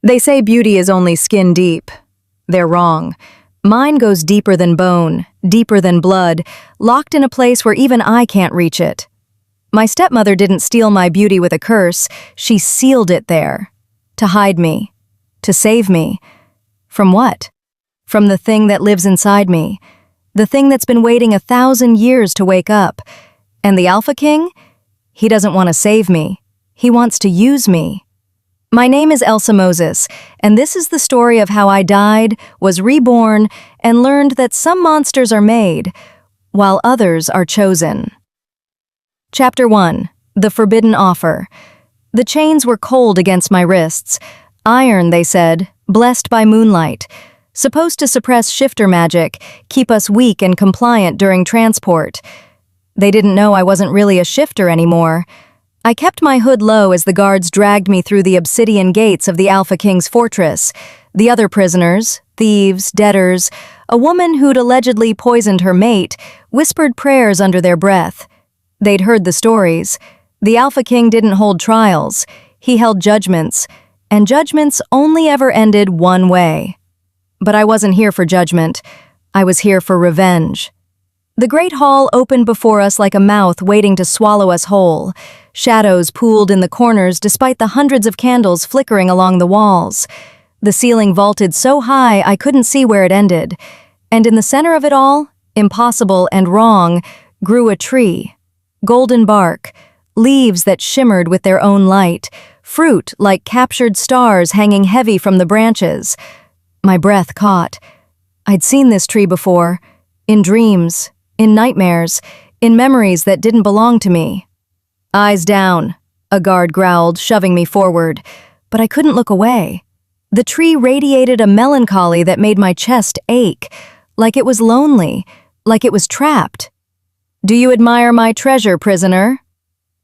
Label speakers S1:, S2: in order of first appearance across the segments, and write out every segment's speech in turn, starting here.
S1: They say beauty is only skin deep. They're wrong. Mine goes deeper than bone, deeper than blood, locked in a place where even I can't reach it. My stepmother didn't steal my beauty with a curse, she sealed it there. To hide me. To save me. From what? From the thing that lives inside me. The thing that's been waiting 1,000 years to wake up. And the Alpha King? He doesn't want to save me. He wants to use me. My name is Elsa Moses, and this is the story of how I died, was reborn, and learned that some monsters are made, while others are chosen. Chapter 1. The Forbidden Offer. The chains were cold against my wrists. Iron, they said, blessed by moonlight. Supposed to suppress shifter magic, keep us weak and compliant during transport. They didn't know I wasn't really a shifter anymore. I kept my hood low as the guards dragged me through the obsidian gates of the Alpha King's fortress. The other prisoners, thieves, debtors, a woman who'd allegedly poisoned her mate, whispered prayers under their breath. They'd heard the stories. The Alpha King didn't hold trials. He held judgments, and judgments only ever ended one way. But I wasn't here for judgment. I was here for revenge. The great hall opened before us like a mouth waiting to swallow us whole. Shadows pooled in the corners despite the hundreds of candles flickering along the walls. The ceiling vaulted so high I couldn't see where it ended. And in the center of it all, impossible and wrong, grew a tree. Golden bark, leaves that shimmered with their own light, fruit like captured stars hanging heavy from the branches. My breath caught. I'd seen this tree before, in dreams, in nightmares, in memories that didn't belong to me. Eyes down, a guard growled, shoving me forward, but I couldn't look away. The tree radiated a melancholy that made my chest ache, like it was lonely, like it was trapped. "Do you admire my treasure, prisoner?"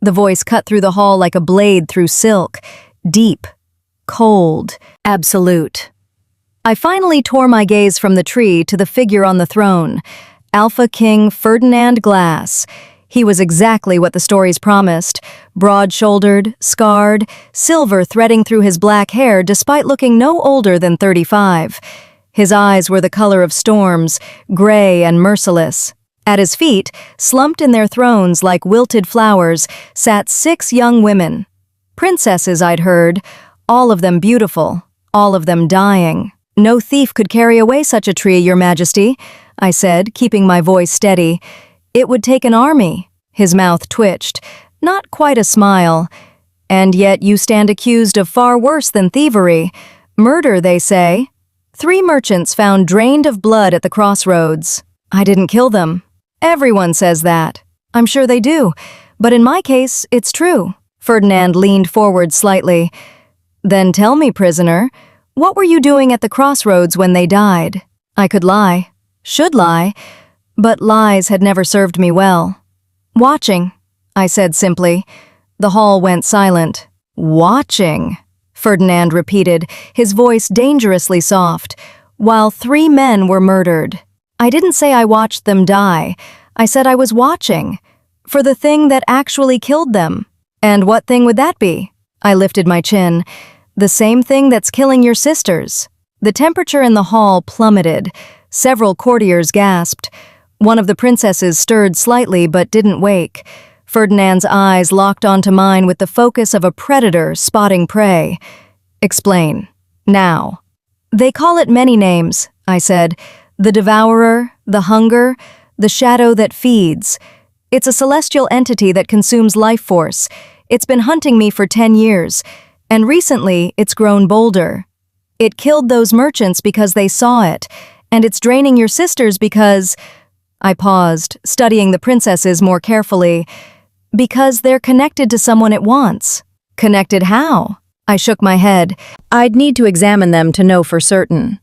S1: The voice cut through the hall like a blade through silk, deep, cold, absolute. I finally tore my gaze from the tree to the figure on the throne, Alpha King Ferdinand Glass. He was exactly what the stories promised, broad-shouldered, scarred, silver threading through his black hair despite looking no older than 35. His eyes were the color of storms, gray and merciless. At his feet, slumped in their thrones like wilted flowers, sat 6 young women. Princesses, I'd heard, all of them beautiful, all of them dying. "No thief could carry away such a tree, Your Majesty," I said, keeping my voice steady. "It would take an army." His mouth twitched, not quite a smile. "And yet you stand accused of far worse than thievery. Murder, they say. 3 merchants found drained of blood at the crossroads. I didn't kill them. Everyone says that. I'm sure they do. But in my case, it's true." Ferdinand leaned forward slightly. "Then tell me, prisoner, what were you doing at the crossroads when they died?" I could lie. Should lie. But lies had never served me well. "Watching," I said simply. The hall went silent. "Watching," Ferdinand repeated, his voice dangerously soft, "while 3 men were murdered. I didn't say I watched them die. I said I was watching. For the thing that actually killed them." "And what thing would that be?" I lifted my chin. "The same thing that's killing your sisters." The temperature in the hall plummeted. Several courtiers gasped. One of the princesses stirred slightly but didn't wake. Ferdinand's eyes locked onto mine with the focus of a predator spotting prey. "Explain. Now." "They call it many names," I said. "The devourer, the hunger, the shadow that feeds. It's a celestial entity that consumes life force. It's been hunting me for 10 years, and recently it's grown bolder. It killed those merchants because they saw it, and it's draining your sisters because—" I paused, studying the princesses more carefully. "Because they're connected to someone it wants." "Connected how?" I shook my head. "I'd need to examine them to know for certain."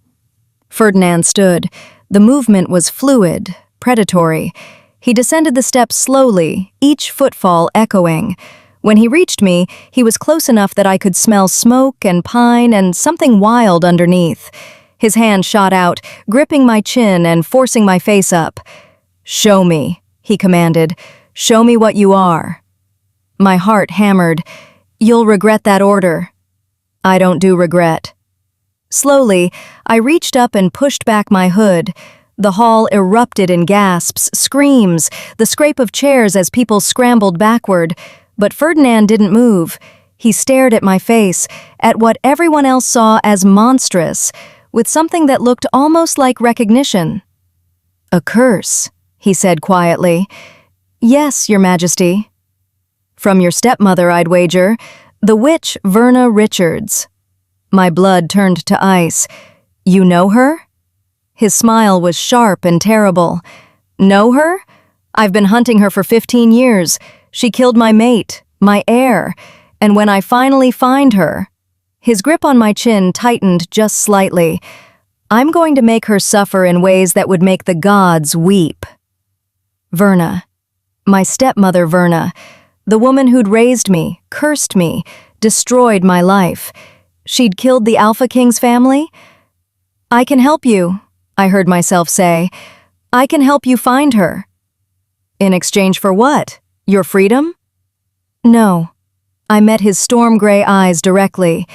S1: Ferdinand stood. The movement was fluid, predatory. He descended the steps slowly, each footfall echoing. When he reached me, he was close enough that I could smell smoke and pine and something wild underneath. His hand shot out, gripping my chin and forcing my face up. "Show me," he commanded. "Show me what you are." My heart hammered. "You'll regret that order." "I don't do regret." Slowly, I reached up and pushed back my hood. The hall erupted in gasps, screams, the scrape of chairs as people scrambled backward. But Ferdinand didn't move. He stared at my face, at what everyone else saw as monstrous, with something that looked almost like recognition. "A curse," he said quietly. "Yes, Your Majesty." "From your stepmother, I'd wager. The witch Verna Richards." My blood turned to ice. "You know her?" His smile was sharp and terrible. "Know her? I've been hunting her for 15 years. She killed my mate, my heir, and when I finally find her..." His grip on my chin tightened just slightly. "I'm going to make her suffer in ways that would make the gods weep." Verna. My stepmother Verna. The woman who'd raised me, cursed me, destroyed my life. She'd killed the Alpha King's family? "I can help you," I heard myself say. "I can help you find her." "In exchange for what? Your freedom?" "No." I met his storm-gray eyes directly.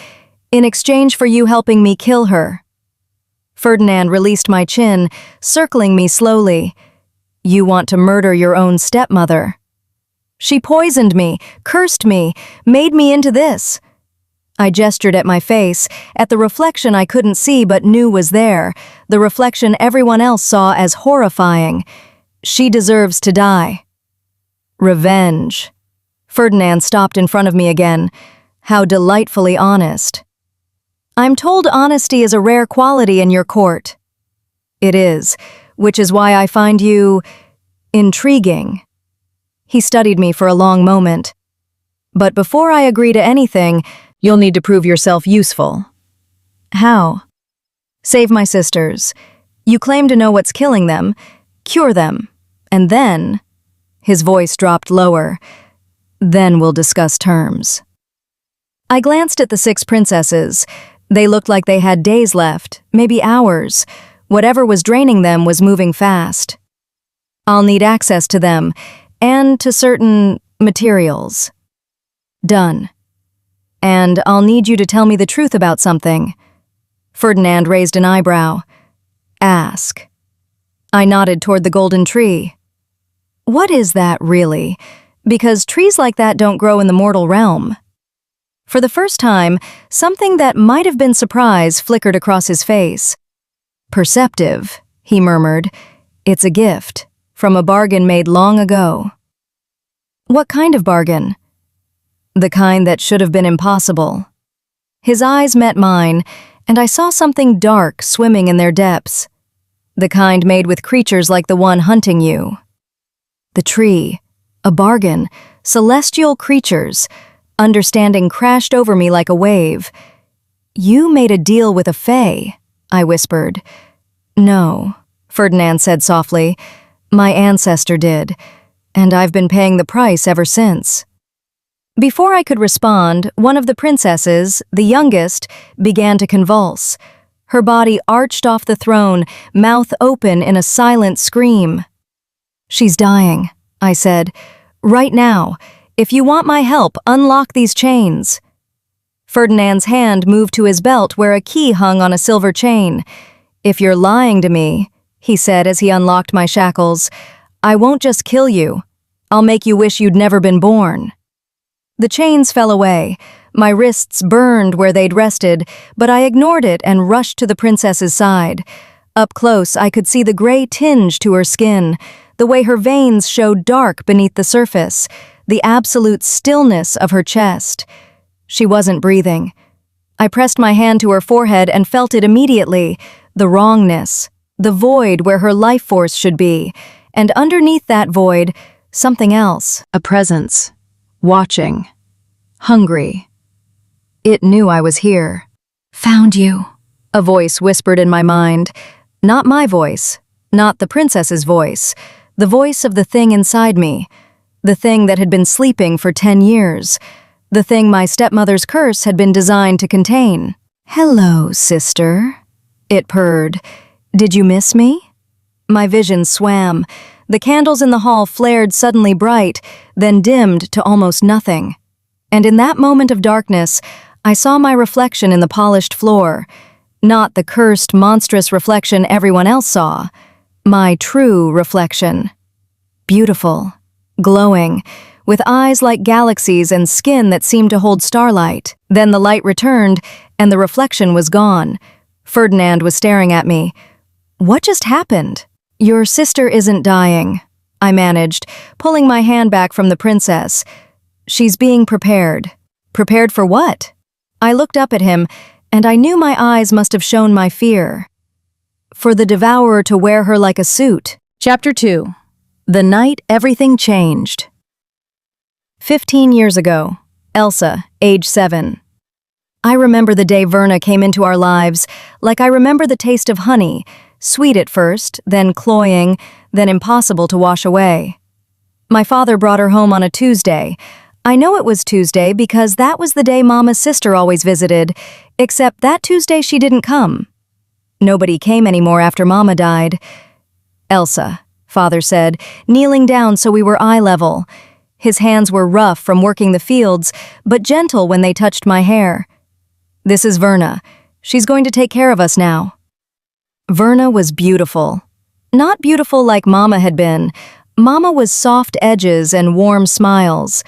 S1: "In exchange for you helping me kill her." Ferdinand released my chin, circling me slowly. "You want to murder your own stepmother." "She poisoned me, cursed me, made me into this." I gestured at my face, at the reflection I couldn't see but knew was there, the reflection everyone else saw as horrifying. "She deserves to die." "Revenge." Ferdinand stopped in front of me again. How delightfully honest. "I'm told honesty is a rare quality in your court." "It is, which is why I find you... intriguing." He studied me for a long moment. "But before I agree to anything, you'll need to prove yourself useful." "How?" "Save my sisters. You claim to know what's killing them. Cure them. And then..." His voice dropped lower. "Then we'll discuss terms." I glanced at the 6 princesses. They looked like they had days left, maybe hours. Whatever was draining them was moving fast. "I'll need access to them, and to certain materials." "Done. And I'll need you to tell me the truth about something." Ferdinand raised an eyebrow. "Ask." I nodded toward the golden tree. "What is that, really? Because trees like that don't grow in the mortal realm." For the first time, something that might have been surprise flickered across his face. "Perceptive," he murmured. "It's a gift, from a bargain made long ago." "What kind of bargain?" "The kind that should have been impossible." His eyes met mine, and I saw something dark swimming in their depths. "The kind made with creatures like the one hunting you." The tree. A bargain. Celestial creatures. Understanding crashed over me like a wave. "You made a deal with a fae," I whispered. "No," Ferdinand said softly. "My ancestor did, and I've been paying the price ever since." Before I could respond, one of the princesses, the youngest, began to convulse. Her body arched off the throne, mouth open in a silent scream. "She's dying," I said. "Right now. If you want my help, unlock these chains." Ferdinand's hand moved to his belt where a key hung on a silver chain. "If you're lying to me," he said as he unlocked my shackles, "I won't just kill you. I'll make you wish you'd never been born." The chains fell away. My wrists burned where they'd rested, but I ignored it and rushed to the princess's side. Up close, I could see the gray tinge to her skin, the way her veins showed dark beneath the surface, the absolute stillness of her chest. She wasn't breathing. I pressed my hand to her forehead and felt it immediately, the wrongness, the void where her life force should be, and underneath that void, something else, a presence, watching, hungry. It knew I was here. "Found you," a voice whispered in my mind. Not my voice, not the princess's voice, the voice of the thing inside me, the thing that had been sleeping for 10 years, the thing my stepmother's curse had been designed to contain. "Hello, sister," it purred. "Did you miss me?" My vision swam. The candles in the hall flared suddenly bright, then dimmed to almost nothing. And in that moment of darkness, I saw my reflection in the polished floor. Not the cursed, monstrous reflection everyone else saw. My true reflection. Beautiful, glowing, with eyes like galaxies and skin that seemed to hold starlight. Then the light returned, and the reflection was gone. Ferdinand was staring at me. What just happened? Your sister isn't dying, I managed, pulling my hand back from the princess. She's being prepared. Prepared for what? I looked up at him, and I knew my eyes must have shown my fear. For the devourer to wear her like a suit. Chapter 2. The night everything changed. 15 years ago, Elsa, age 7. I remember the day Verna came into our lives, like I remember the taste of honey, sweet at first, then cloying, then impossible to wash away. My father brought her home on a Tuesday. I know it was Tuesday because that was the day Mama's sister always visited, except that Tuesday she didn't come. Nobody came anymore after Mama died. Elsa, Father said, kneeling down so we were eye level. His hands were rough from working the fields, but gentle when they touched my hair. This is Verna. She's going to take care of us now. Verna was beautiful. Not beautiful like Mama had been. Mama was soft edges and warm smiles.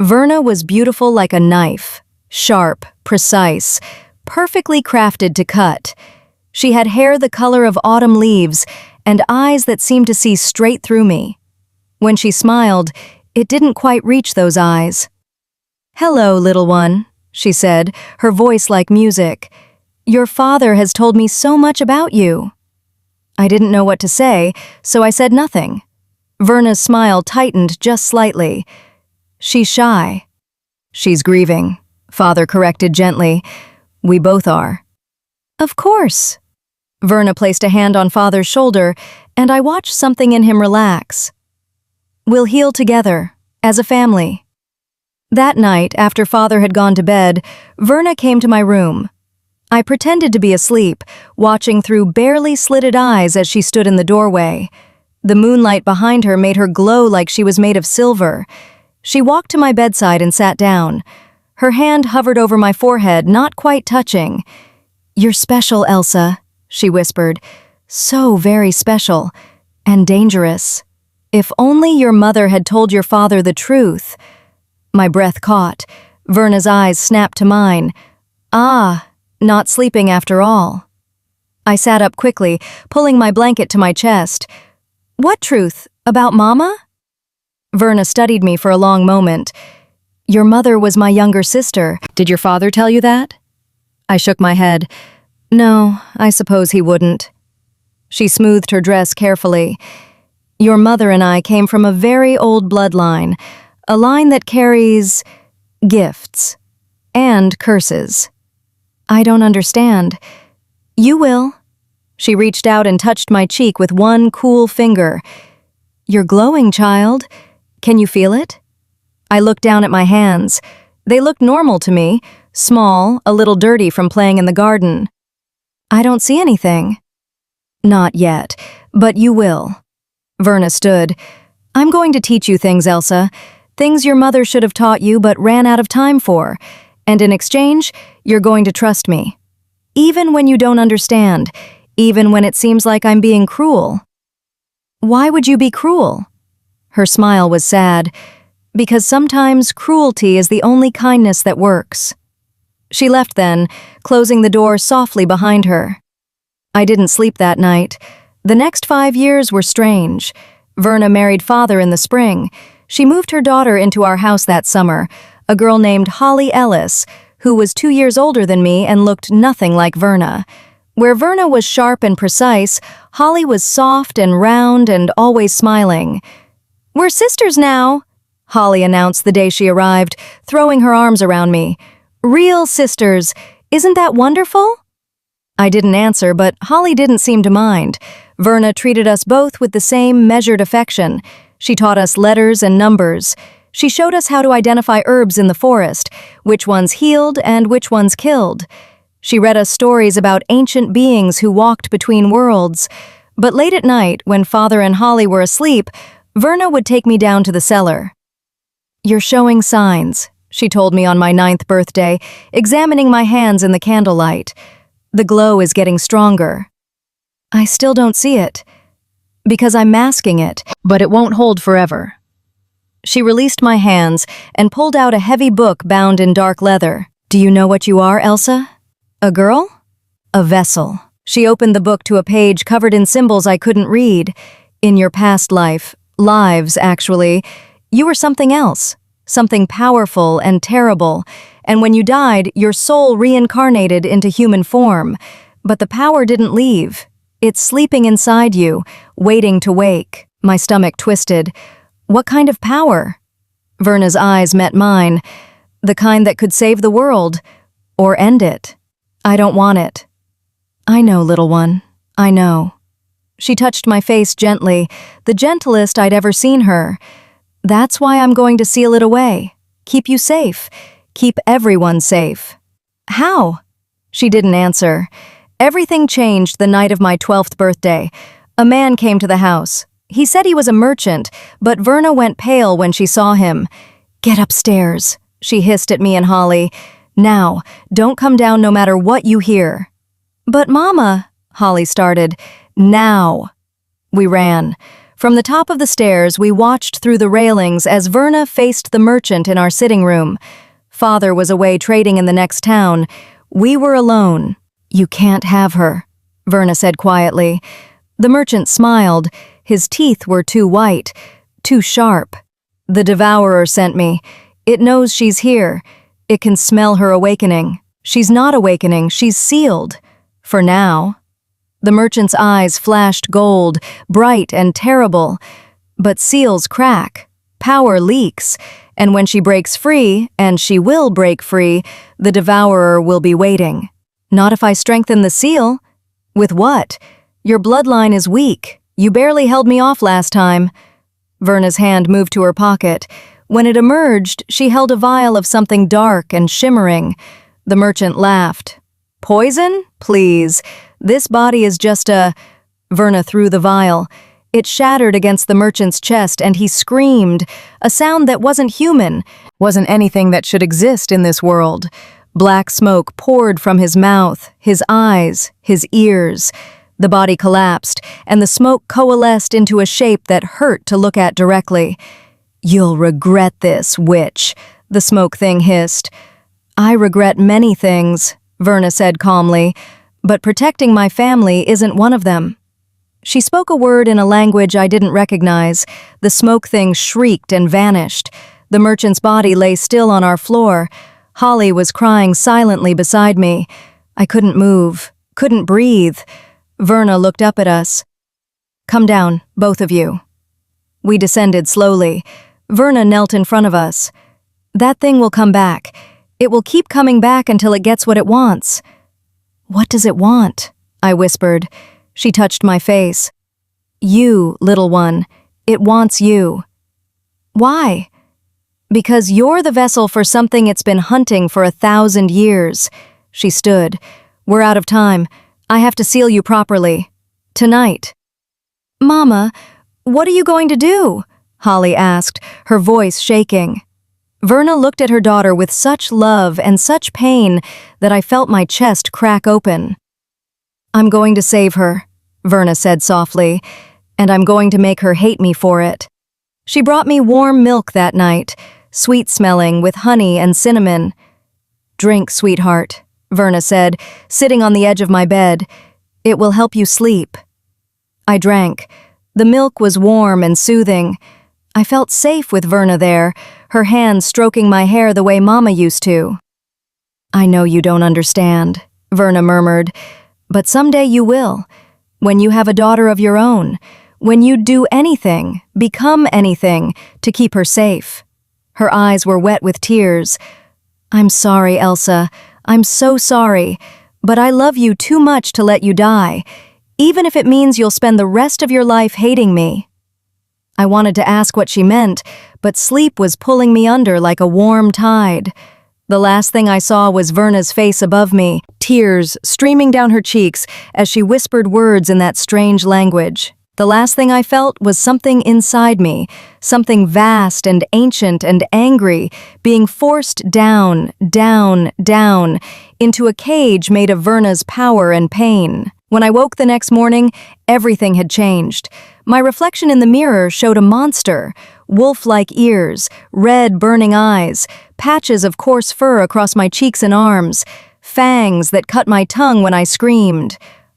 S1: Verna was beautiful like a knife, sharp, precise, perfectly crafted to cut. She had hair the color of autumn leaves and eyes that seemed to see straight through me. When she smiled, it didn't quite reach those eyes. "Hello, little one," she said, her voice like music. "Your father has told me so much about you." I didn't know what to say, so I said nothing. Verna's smile tightened just slightly. "She's shy." "She's grieving," Father corrected gently. "We both are." "Of course." Verna placed a hand on Father's shoulder, and I watched something in him relax. "We'll heal together, as a family." That night, after Father had gone to bed, Verna came to my room. I pretended to be asleep, watching through barely slitted eyes as she stood in the doorway. The moonlight behind her made her glow like she was made of silver. She walked to my bedside and sat down. Her hand hovered over my forehead, not quite touching. "You're special, Elsa," she whispered. "So very special. And dangerous. If only your mother had told your father the truth." My breath caught. Verna's eyes snapped to mine. Ah, not sleeping after all. I sat up quickly, pulling my blanket to my chest. "What truth? About Mama?" Verna studied me for a long moment. "Your mother was my younger sister. Did your father tell you that?" I shook my head. "No, I suppose he wouldn't." She smoothed her dress carefully. "Your mother and I came from a very old bloodline, a line that carries gifts and curses." "I don't understand." "You will." She reached out and touched my cheek with one cool finger. "You're glowing, child. Can you feel it?" I looked down at my hands. They looked normal to me, small, a little dirty from playing in the garden. "I don't see anything." "Not yet, but you will." Verna stood. "I'm going to teach you things, Elsa. Things your mother should have taught you but ran out of time for. And in exchange, you're going to trust me. Even when you don't understand, even when it seems like I'm being cruel." "Why would you be cruel?" Her smile was sad. "Because sometimes cruelty is the only kindness that works." She left then, closing the door softly behind her. I didn't sleep that night. The next 5 years were strange. Verna married Father in the spring. She moved her daughter into our house that summer, a girl named Holly Ellis, who was 2 years older than me and looked nothing like Verna. Where Verna was sharp and precise, Holly was soft and round and always smiling. "We're sisters now," Holly announced the day she arrived, throwing her arms around me. "Real sisters. Isn't that wonderful?" I didn't answer, but Holly didn't seem to mind. Verna treated us both with the same measured affection. She taught us letters and numbers. She showed us how to identify herbs in the forest, which ones healed and which ones killed. She read us stories about ancient beings who walked between worlds. But late at night, when Father and Holly were asleep, Verna would take me down to the cellar. "You're showing signs," she told me on my 9th birthday, examining my hands in the candlelight. The glow is getting stronger. I still don't see it, because I'm masking it, but it won't hold forever. She released my hands and pulled out a heavy book bound in dark leather. Do you know what you are, Elsa? A girl? A vessel. She opened the book to a page covered in symbols I couldn't read. In your past lives, actually, you were something else, something powerful and terrible, and when you died, your soul reincarnated into human form. But the power didn't leave. It's sleeping inside you, waiting to wake. My stomach twisted. What kind of power? Verna's eyes met mine. The kind that could save the world, or end it. I don't want it. I know, little one. I know. She touched my face gently, the gentlest I'd ever seen her. That's why I'm going to seal it away. Keep you safe. Keep everyone safe. How? She didn't answer. Everything changed the night of my 12th birthday. A man came to the house. He said he was a merchant, but Verna went pale when she saw him. Get upstairs, she hissed at me and Holly. Now, don't come down no matter what you hear. But Mama, Holly started. Now. We ran. From the top of the stairs, we watched through the railings as Verna faced the merchant in our sitting room. Father was away trading in the next town. We were alone. You can't have her, Verna said quietly. The merchant smiled. His teeth were too white, too sharp. The devourer sent me. It knows she's here. It can smell her awakening. She's not awakening, she's sealed. For now. The merchant's eyes flashed gold, bright and terrible. But seals crack. Power leaks. And when she breaks free, and she will break free, the devourer will be waiting. Not if I strengthen the seal. With what? Your bloodline is weak. You barely held me off last time. Verna's hand moved to her pocket. When it emerged, she held a vial of something dark and shimmering. The merchant laughed. Poison? Please. This body is just a... Verna threw the vial. It shattered against the merchant's chest and he screamed, a sound that wasn't human, wasn't anything that should exist in this world. Black smoke poured from his mouth, his eyes, his ears. The body collapsed, and the smoke coalesced into a shape that hurt to look at directly. You'll regret this, witch, the smoke thing hissed. I regret many things, Verna said calmly, but protecting my family isn't one of them. She spoke a word in a language I didn't recognize. The smoke thing shrieked and vanished. The merchant's body lay still on our floor. Holly was crying silently beside me. I couldn't move, couldn't breathe. Verna looked up at us. Come down, both of you. We descended slowly. Verna knelt in front of us. That thing will come back. It will keep coming back until it gets what it wants. What does it want? I whispered. She touched my face. You, little one. It wants you. Why? Because you're the vessel for something it's been hunting for 1,000 years. She stood. We're out of time. I have to seal you properly. Tonight. Mama, what are you going to do? Holly asked, her voice shaking. Verna looked at her daughter with such love and such pain that I felt my chest crack open. I'm going to save her, Verna said softly, and I'm going to make her hate me for it. She brought me warm milk that night, sweet-smelling with honey and cinnamon. Drink, sweetheart, Verna said, sitting on the edge of my bed. It will help you sleep. I drank. The milk was warm and soothing. I felt safe with Verna there, her hand stroking my hair the way Mama used to. I know you don't understand, Verna murmured, but someday you will, when you have a daughter of your own, when you do anything, become anything, to keep her safe. Her eyes were wet with tears. I'm sorry, Elsa. I'm so sorry, but I love you too much to let you die, even if it means you'll spend the rest of your life hating me. I wanted to ask what she meant, but sleep was pulling me under like a warm tide. The last thing I saw was Verna's face above me, tears streaming down her cheeks as she whispered words in that strange language. The The last thing I felt was something inside me, something vast and ancient and angry, being forced down, down, down, into a cage made of Verna's power and pain. When I woke the next morning, everything had changed. My reflection in the mirror showed a monster, wolf-like ears, red burning eyes, patches of coarse fur across my cheeks and arms, fangs that cut my tongue when I screamed.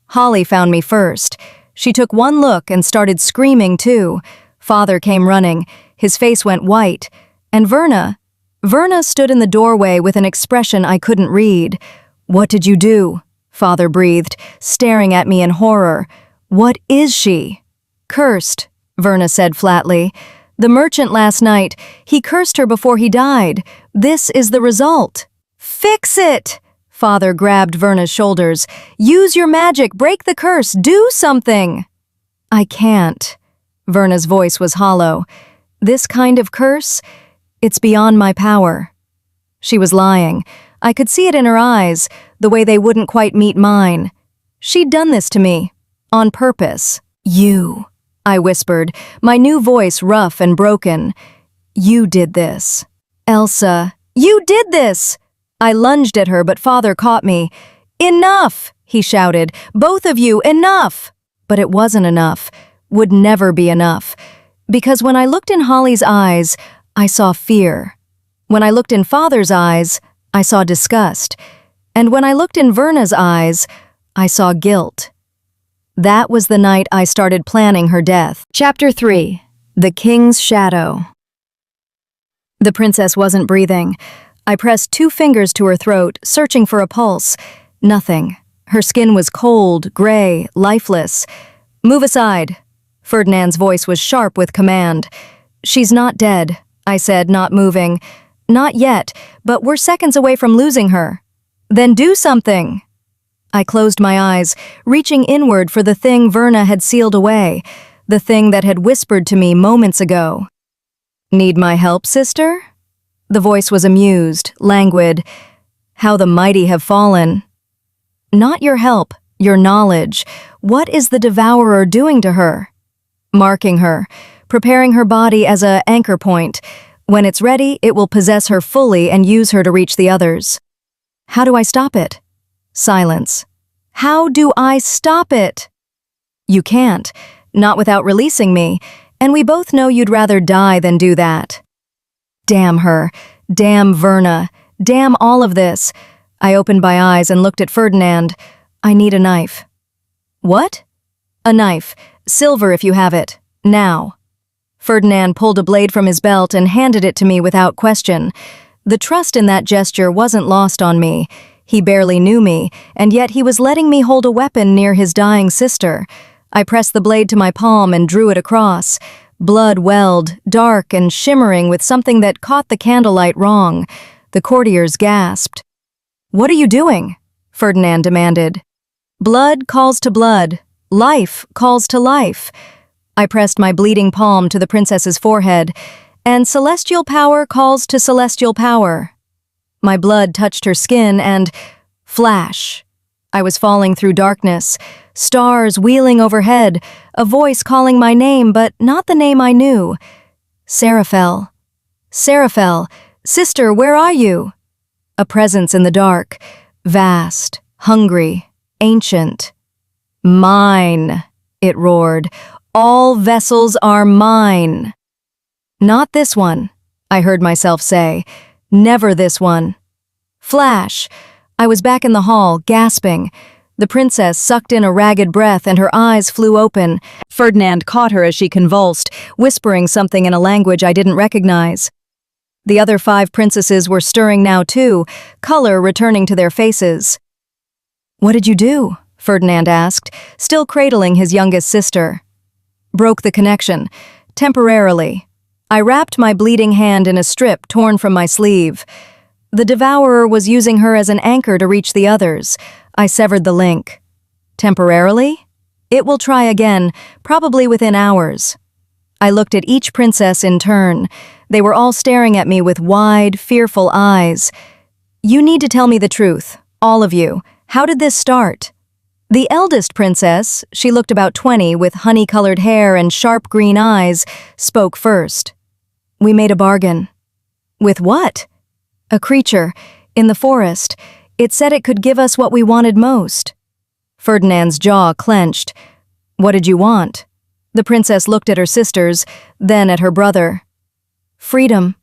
S1: Holly found me first. She took one look and started screaming too. Father came running. His face went white. And Verna stood in the doorway with an expression I couldn't read. "What did you do?" Father breathed, staring at me in horror. "What is she?" "Cursed," Verna said flatly. "The merchant last night, he cursed her before he died. This is the result." "Fix it!" Father grabbed Verna's shoulders. "Use your magic, break the curse, do something!" "I can't." Verna's voice was hollow. "This kind of curse? It's beyond my power." She was lying. I could see it in her eyes, the way they wouldn't quite meet mine. She'd done this to me, on purpose. "You," I whispered, my new voice rough and broken. "You did this." "Elsa, you did this!" I lunged at her, but Father caught me. "Enough!" he shouted. "Both of you, enough!" But it wasn't enough. Would never be enough. Because when I looked in Holly's eyes, I saw fear. When I looked in Father's eyes, I saw disgust. And when I looked in Verna's eyes, I saw guilt. That was the night I started planning her death. Chapter 3. The King's Shadow. The princess wasn't breathing. I pressed 2 fingers to her throat, searching for a pulse. Nothing. Her skin was cold, gray, lifeless. "Move aside." Ferdinand's voice was sharp with command. "She's not dead," I said, not moving. "Not yet, but we're seconds away from losing her." "Then do something." I closed my eyes, reaching inward for the thing Verna had sealed away, the thing that had whispered to me moments ago. "Need my help, sister?" The voice was amused, languid. "How the mighty have fallen." "Not your help, your knowledge. What is the devourer doing to her?" "Marking her, preparing her body as an anchor point. When it's ready, it will possess her fully and use her to reach the others." "How do I stop it?" Silence. "How do I stop it?" "You can't, not without releasing me, and we both know you'd rather die than do that." Damn her. Damn Verna. Damn all of this. I opened my eyes and looked at Ferdinand. "I need a knife." "What?" "A knife. Silver if you have it. Now." Ferdinand pulled a blade from his belt and handed it to me without question. The trust in that gesture wasn't lost on me. He barely knew me, and yet he was letting me hold a weapon near his dying sister. I pressed the blade to my palm and drew it across. Blood welled, dark and shimmering with something that caught the candlelight wrong. The courtiers gasped. "What are you doing?" Ferdinand demanded. "Blood calls to blood. Life calls to life." I pressed my bleeding palm to the princess's forehead, and celestial power calls to celestial power. My blood touched her skin and... flash. I was falling through darkness, stars wheeling overhead, a voice calling my name, but not the name I knew. "Seraphel. Seraphel. Sister, where are you?" A presence in the dark, vast, hungry, ancient. "Mine," it roared. "All vessels are mine." "Not this one," I heard myself say. "Never this one." Flash. I was back in the hall, gasping. The princess sucked in a ragged breath and her eyes flew open. Ferdinand caught her as she convulsed, whispering something in a language I didn't recognize. The other 5 princesses were stirring now too, color returning to their faces. "What did you do?" Ferdinand asked, still cradling his youngest sister. "Broke the connection. Temporarily." I wrapped my bleeding hand in a strip torn from my sleeve. The devourer was using her as an anchor to reach the others. I severed the link. "Temporarily?" "It will try again, probably within hours." I looked at each princess in turn. They were all staring at me with wide, fearful eyes. "You need to tell me the truth, all of you. How did this start?" The eldest princess, she looked about 20 with honey-colored hair and sharp green eyes, spoke first. We made a bargain. With what? A creature, in the forest. It said it could give us what we wanted most. Ferdinand's jaw clenched. What did you want? The princess looked at her sisters, then at her brother. Freedom.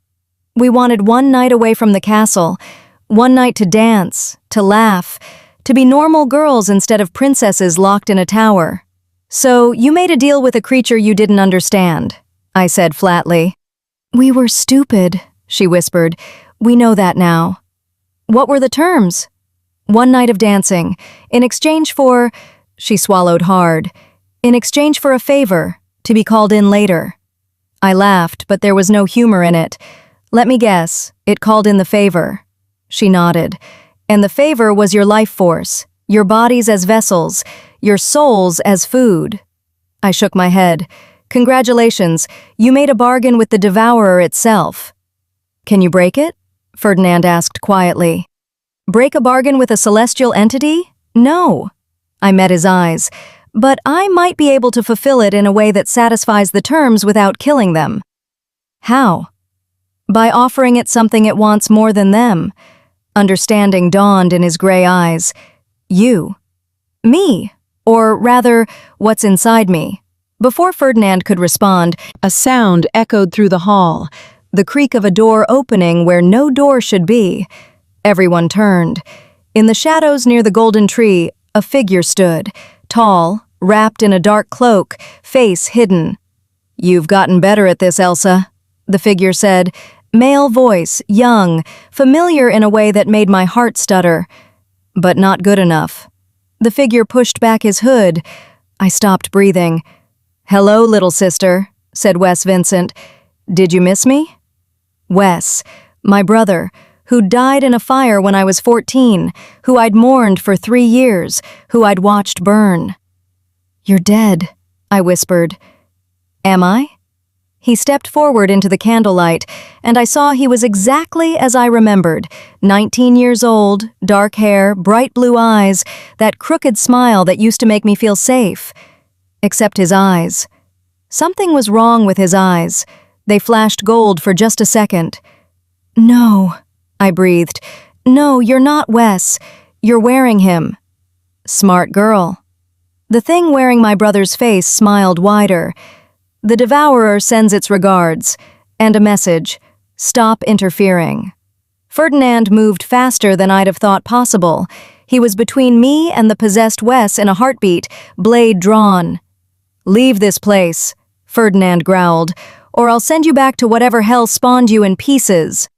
S1: We wanted one night away from the castle, one night to dance, to laugh, to be normal girls instead of princesses locked in a tower. So you made a deal with a creature you didn't understand, I said flatly. We were stupid, she whispered. We know that now. What were the terms? One night of dancing, in exchange for, she swallowed hard, in exchange for a favor, to be called in later. I laughed, but there was no humor in it. Let me guess, it called in the favor. She nodded. And the favor was your life force, your bodies as vessels, your souls as food. I shook my head. Congratulations, you made a bargain with the devourer itself. Can you break it? Ferdinand asked quietly. Break a bargain with a celestial entity? No. I met his eyes. But I might be able to fulfill it in a way that satisfies the terms without killing them. How? By offering it something it wants more than them. Understanding dawned in his gray eyes. You. Me. Or rather, what's inside me. Before Ferdinand could respond, a sound echoed through the hall, the creak of a door opening where no door should be. Everyone turned. In the shadows near the golden tree, a figure stood, tall, wrapped in a dark cloak, face hidden. You've gotten better at this, Elsa, the figure said. Male voice, young, familiar in a way that made my heart stutter. But not good enough. The figure pushed back his hood. I stopped breathing. Hello, little sister, said Wes Vincent. Did you miss me? Wes, my brother, who died in a fire when I was 14, who I'd mourned for 3 years, who I'd watched burn. You're dead, I whispered. Am I? He stepped forward into the candlelight, and I saw he was exactly as I remembered, 19 years old, dark hair, bright blue eyes, that crooked smile that used to make me feel safe. Except his eyes. Something was wrong with his eyes. They flashed gold for just a second. No, I breathed. No, you're not Wes. You're wearing him. Smart girl. The thing wearing my brother's face smiled wider. The devourer sends its regards, and a message, stop interfering. Ferdinand moved faster than I'd have thought possible. He was between me and the possessed Wes in a heartbeat, blade drawn. Leave this place, Ferdinand growled, or I'll send you back to whatever hell spawned you in pieces.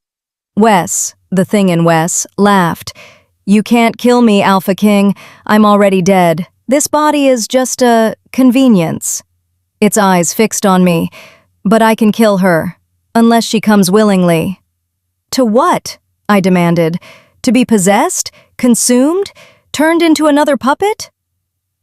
S1: Wes, the thing in Wes, laughed. You can't kill me, Alpha King. I'm already dead. This body is just a convenience. Its eyes fixed on me. But I can kill her, unless she comes willingly. To what? I demanded. To be possessed? Consumed? Turned into another puppet?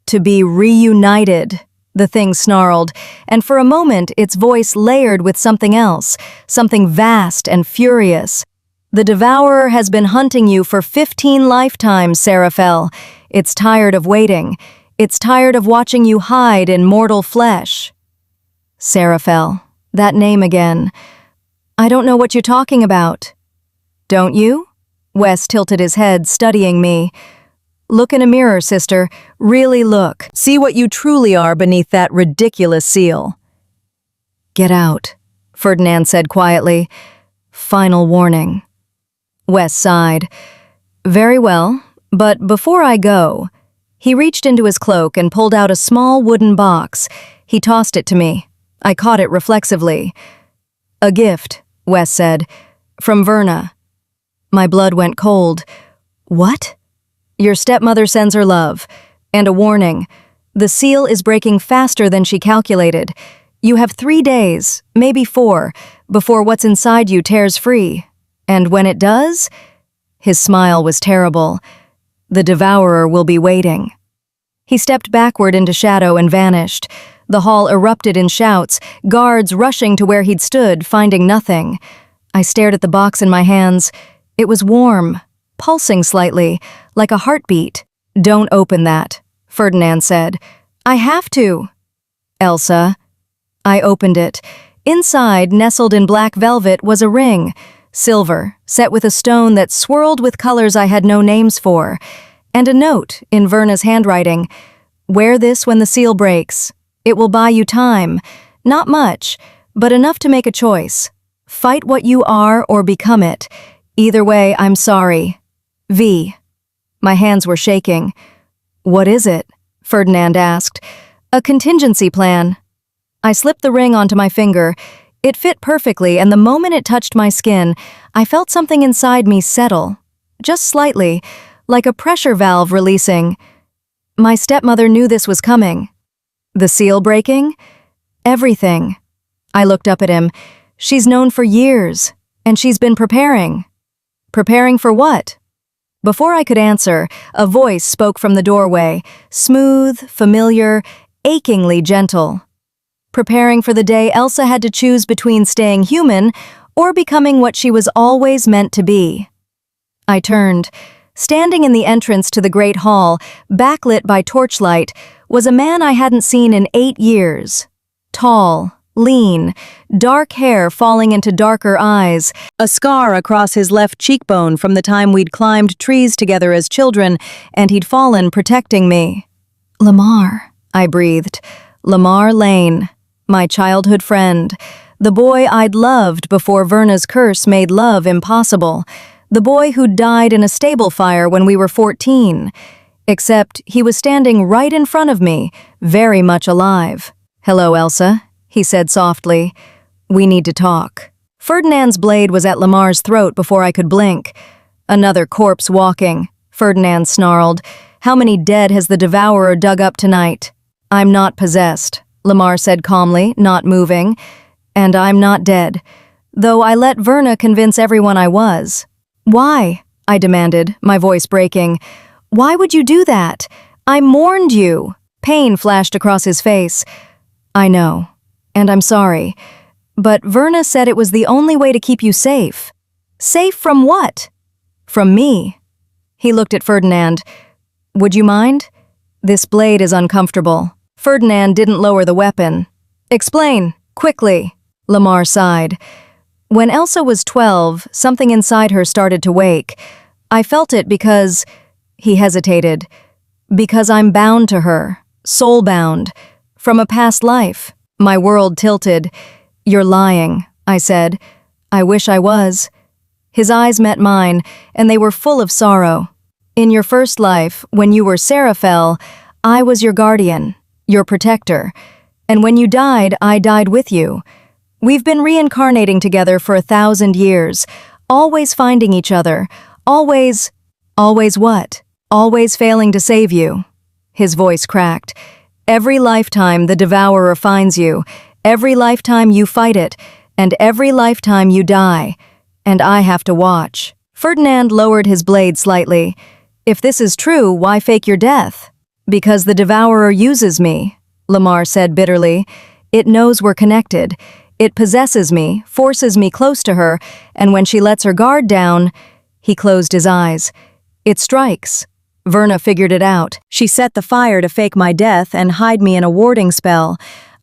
S1: To be reunited, the thing snarled, and for a moment its voice layered with something else, something vast and furious. The devourer has been hunting you for 15 lifetimes, Seraphel. It's tired of waiting. It's tired of watching you hide in mortal flesh. Seraphel, that name again. I don't know what you're talking about. Don't you? Wes tilted his head, studying me. Look in a mirror, sister. Really look. See what you truly are beneath that ridiculous seal. Get out, Ferdinand said quietly. Final warning. Wes sighed. Very well, but before I go... He reached into his cloak and pulled out a small wooden box. He tossed it to me. I caught it reflexively. A gift, Wes said, from Verna. My blood went cold. What? Your stepmother sends her love. And a warning. The seal is breaking faster than she calculated. You have 3 days, maybe 4, before what's inside you tears free. And when it does... His smile was terrible. The devourer will be waiting. He stepped backward into shadow and vanished. The hall erupted in shouts, guards rushing to where he'd stood, finding nothing. I stared at the box in my hands. It was warm, pulsing slightly, like a heartbeat. Don't open that, Ferdinand said. I have to. Elsa. I opened it. Inside, nestled in black velvet, was a ring, silver, set with a stone that swirled with colors I had no names for, and a note in Verna's handwriting. Wear this when the seal breaks. It will buy you time. Not much, but enough to make a choice. Fight what you are or become it. Either way, I'm sorry. V. My hands were shaking. What is it? Ferdinand asked. A contingency plan. I slipped the ring onto my finger. It fit perfectly, and the moment it touched my skin, I felt something inside me settle. Just slightly, like a pressure valve releasing. My stepmother knew this was coming. The seal breaking? Everything. I looked up at him. She's known for years, and she's been preparing. Preparing for what? Before I could answer, a voice spoke from the doorway, smooth, familiar, achingly gentle. Preparing for the day Elsa had to choose between staying human or becoming what she was always meant to be. I turned. Standing in the entrance to the great hall, backlit by torchlight, was a man I hadn't seen in 8 years. Tall, lean, dark hair falling into darker eyes, a scar across his left cheekbone from the time we'd climbed trees together as children, and he'd fallen protecting me. Lamar, I breathed. Lamar Lane, my childhood friend, the boy I'd loved before Verna's curse made love impossible, the boy who'd died in a stable fire when we were 14. Except he was standing right in front of me, very much alive. Hello, Elsa, he said softly. We need to talk. Ferdinand's blade was at Lamar's throat before I could blink. Another corpse walking, Ferdinand snarled. How many dead has the devourer dug up tonight? I'm not possessed, Lamar said calmly, not moving. And I'm not dead, though I let Verna convince everyone I was. Why? I demanded, my voice breaking. Why would you do that? I mourned you. Pain flashed across his face. I know, and I'm sorry, but Verna said it was the only way to keep you safe. Safe from what? From me. He looked at Ferdinand. Would you mind? This blade is uncomfortable. Ferdinand didn't lower the weapon. Explain, quickly. Lamar sighed. When Elsa was 12, something inside her started to wake. I felt it because... He hesitated. Because I'm bound to her, soul-bound, from a past life. My world tilted. You're lying, I said. I wish I was. His eyes met mine, and they were full of sorrow. In your first life, when you were Seraphel, I was your guardian, your protector. And when you died, I died with you. We've been reincarnating together for 1,000 years, always finding each other, always what? Always failing to save you. His voice cracked. Every lifetime the devourer finds you, every lifetime you fight it, and every lifetime you die. And I have to watch. Ferdinand lowered his blade slightly. If this is true, why fake your death? Because the devourer uses me, Lamar said bitterly. It knows we're connected. It possesses me, forces me close to her, and when she lets her guard down, he closed his eyes. It strikes. Verna figured it out. She set the fire to fake my death and hide me in a warding spell.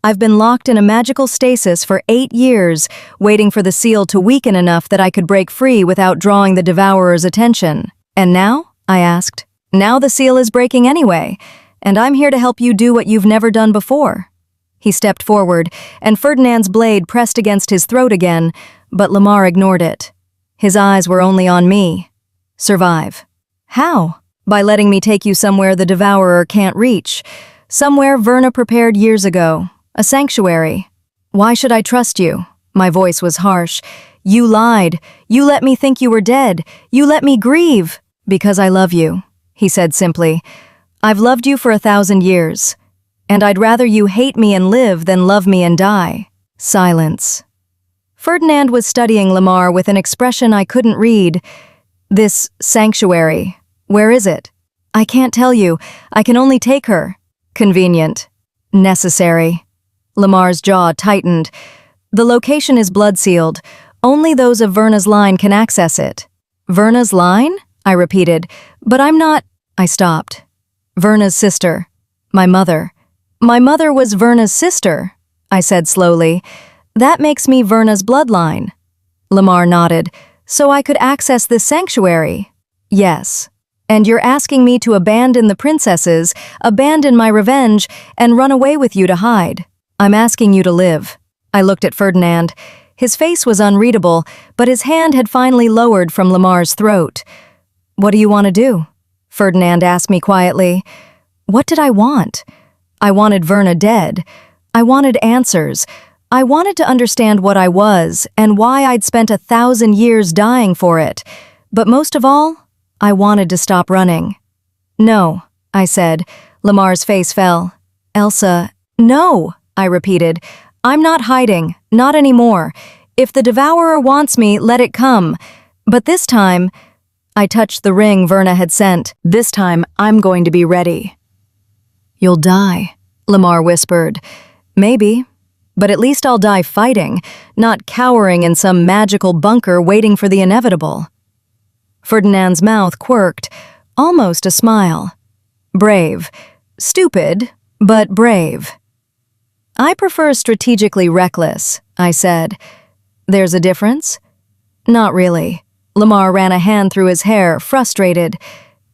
S1: I've been locked in a magical stasis for 8 years, waiting for the seal to weaken enough that I could break free without drawing the devourer's attention. And now? I asked. Now the seal is breaking anyway, and I'm here to help you do what you've never done before. He stepped forward, and Ferdinand's blade pressed against his throat again, but Lamar ignored it. His eyes were only on me. Survive. How? By letting me take you somewhere the devourer can't reach. Somewhere Verna prepared years ago. A sanctuary. Why should I trust you? My voice was harsh. You lied. You let me think you were dead. You let me grieve. Because I love you, he said simply. I've loved you for 1,000 years. And I'd rather you hate me and live than love me and die. Silence. Ferdinand was studying Lamar with an expression I couldn't read. This sanctuary. Where is it? I can't tell you. I can only take her. Convenient. Necessary. Lamar's jaw tightened. The location is blood-sealed. Only those of Verna's line can access it. Verna's line? I repeated. But I'm not... I stopped. Verna's sister. My mother. My mother was Verna's sister, I said slowly. That makes me Verna's bloodline. Lamar nodded. So I could access this sanctuary? Yes. And you're asking me to abandon the princesses, abandon my revenge, and run away with you to hide. I'm asking you to live. I looked at Ferdinand. His face was unreadable, but his hand had finally lowered from Lamar's throat. What do you want to do? Ferdinand asked me quietly. What did I want? I wanted Verna dead. I wanted answers. I wanted to understand what I was and why I'd spent 1,000 years dying for it. But most of all, I wanted to stop running. No, I said. Lamar's face fell. Elsa, no, I repeated. I'm not hiding, not anymore. If the Devourer wants me, let it come. But this time, I touched the ring Verna had sent. This time, I'm going to be ready. You'll die, Lamar whispered. Maybe, but at least I'll die fighting, not cowering in some magical bunker waiting for the inevitable. Ferdinand's mouth quirked, almost a smile. Brave. Stupid, but brave. I prefer strategically reckless, I said. There's a difference? Not really. Lamar ran a hand through his hair, frustrated.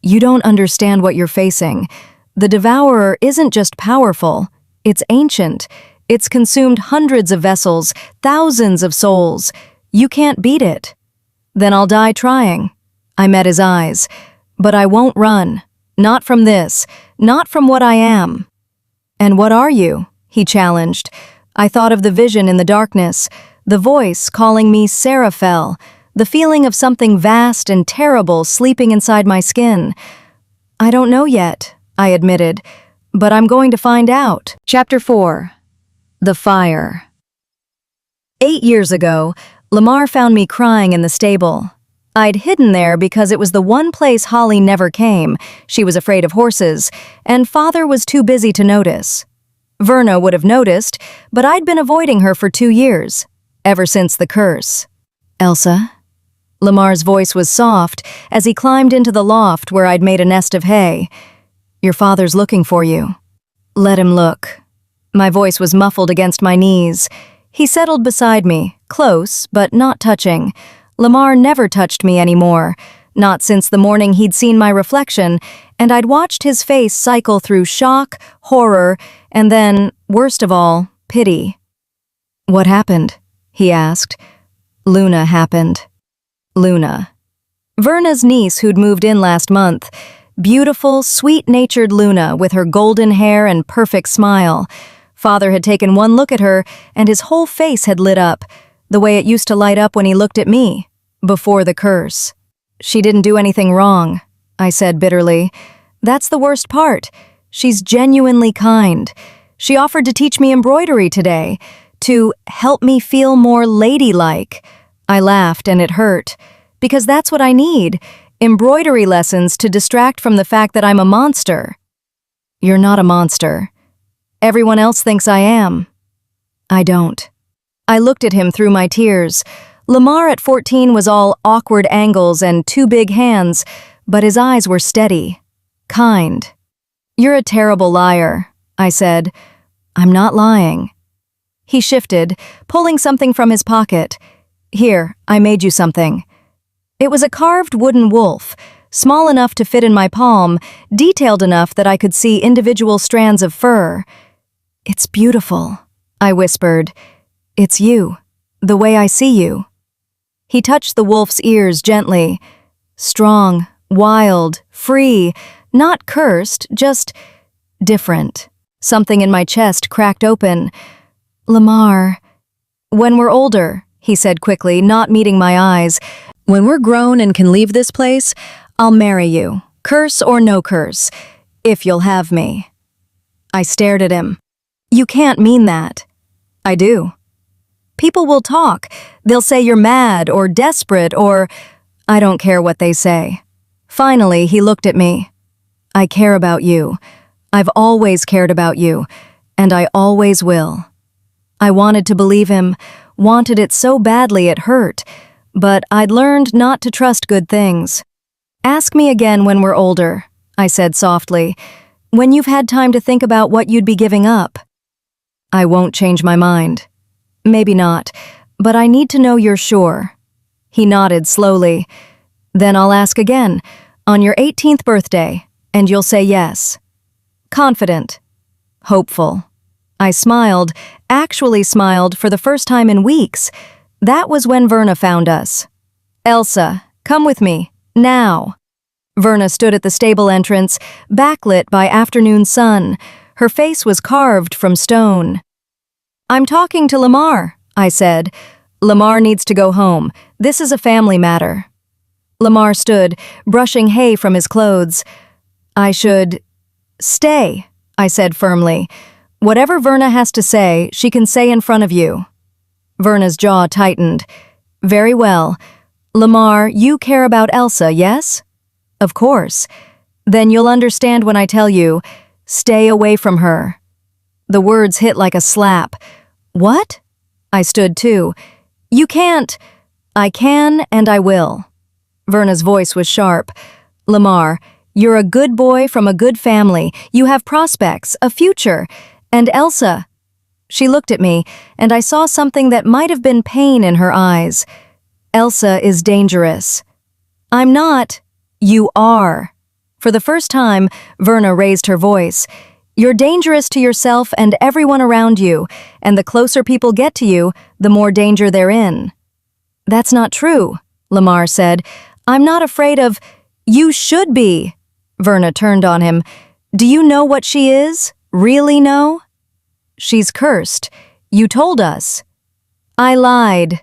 S1: You don't understand what you're facing. The Devourer isn't just powerful, it's ancient. It's consumed hundreds of vessels, thousands of souls. You can't beat it. Then I'll die trying. I met his eyes. But I won't run. Not from this. Not from what I am. And what are you? He challenged. I thought of the vision in the darkness, the voice calling me Seraphel, the feeling of something vast and terrible sleeping inside my skin. I don't know yet, I admitted, but I'm going to find out. Chapter 4. The Fire. 8 years ago, Lamar found me crying in the stable. I'd hidden there because it was the one place Holly never came. She was afraid of horses, and Father was too busy to notice. Verna would have noticed, but I'd been avoiding her for 2 years, ever since the curse. Elsa? Lamar's voice was soft as he climbed into the loft where I'd made a nest of hay. Your father's looking for you. Let him look. My voice was muffled against my knees. He settled beside me, close, but not touching. Lamar never touched me anymore, not since the morning he'd seen my reflection, and I'd watched his face cycle through shock, horror, and then, worst of all, pity. What happened? He asked. Luna happened. Luna. Verna's niece who'd moved in last month. Beautiful, sweet-natured Luna with her golden hair and perfect smile. Father had taken one look at her, and his whole face had lit up, the way it used to light up when he looked at me, before the curse. She didn't do anything wrong, I said bitterly. That's the worst part. She's genuinely kind. She offered to teach me embroidery today, to help me feel more ladylike. I laughed and it hurt, because that's what I need, embroidery lessons to distract from the fact that I'm a monster. You're not a monster. Everyone else thinks I am. I don't. I looked at him through my tears. Lamar at 14 was all awkward angles and 2 big hands, but his eyes were steady, kind. You're a terrible liar, I said. I'm not lying. He shifted, pulling something from his pocket. Here, I made you something. It was a carved wooden wolf, small enough to fit in my palm, detailed enough that I could see individual strands of fur. It's beautiful, I whispered. It's you, the way I see you. He touched the wolf's ears gently. Strong, wild, free, not cursed, just different. Something in my chest cracked open. Lamar. When we're older, he said quickly, not meeting my eyes. When we're grown and can leave this place, I'll marry you, curse or no curse, if you'll have me. I stared at him. You can't mean that. I do. People will talk. They'll say you're mad or desperate or... I don't care what they say. Finally, he looked at me. I care about you. I've always cared about you, and I always will. I wanted to believe him, wanted it so badly it hurt, but I'd learned not to trust good things. Ask me again when we're older, I said softly. When you've had time to think about what you'd be giving up. I won't change my mind. Maybe not, but I need to know you're sure. He nodded slowly. Then I'll ask again, on your 18th birthday, and you'll say yes. Confident. Hopeful. I smiled, actually smiled for the first time in weeks. That was when Verna found us. Elsa, come with me, now. Verna stood at the stable entrance, backlit by afternoon sun. Her face was carved from stone. I'm talking to Lamar, I said. Lamar needs to go home. This is a family matter. Lamar stood, brushing hay from his clothes. I should stay, I said firmly. Whatever Verna has to say, she can say in front of you. Verna's jaw tightened. Very well. Lamar, you care about Elsa, yes? Of course. Then you'll understand when I tell you, stay away from her. The words hit like a slap. What? I stood too. You can't. I can and I will. Verna's voice was sharp. Lamar, you're a good boy from a good family. You have prospects, a future. And Elsa. She looked at me, and I saw something that might have been pain in her eyes. Elsa is dangerous. I'm not. You are. For the first time, Verna raised her voice. You're dangerous to yourself and everyone around you, and the closer people get to you, the more danger they're in. That's not true, Lamar said. I'm not afraid of. You should be. Verna turned on him. Do you know what she is? Really know? She's cursed. You told us. I lied.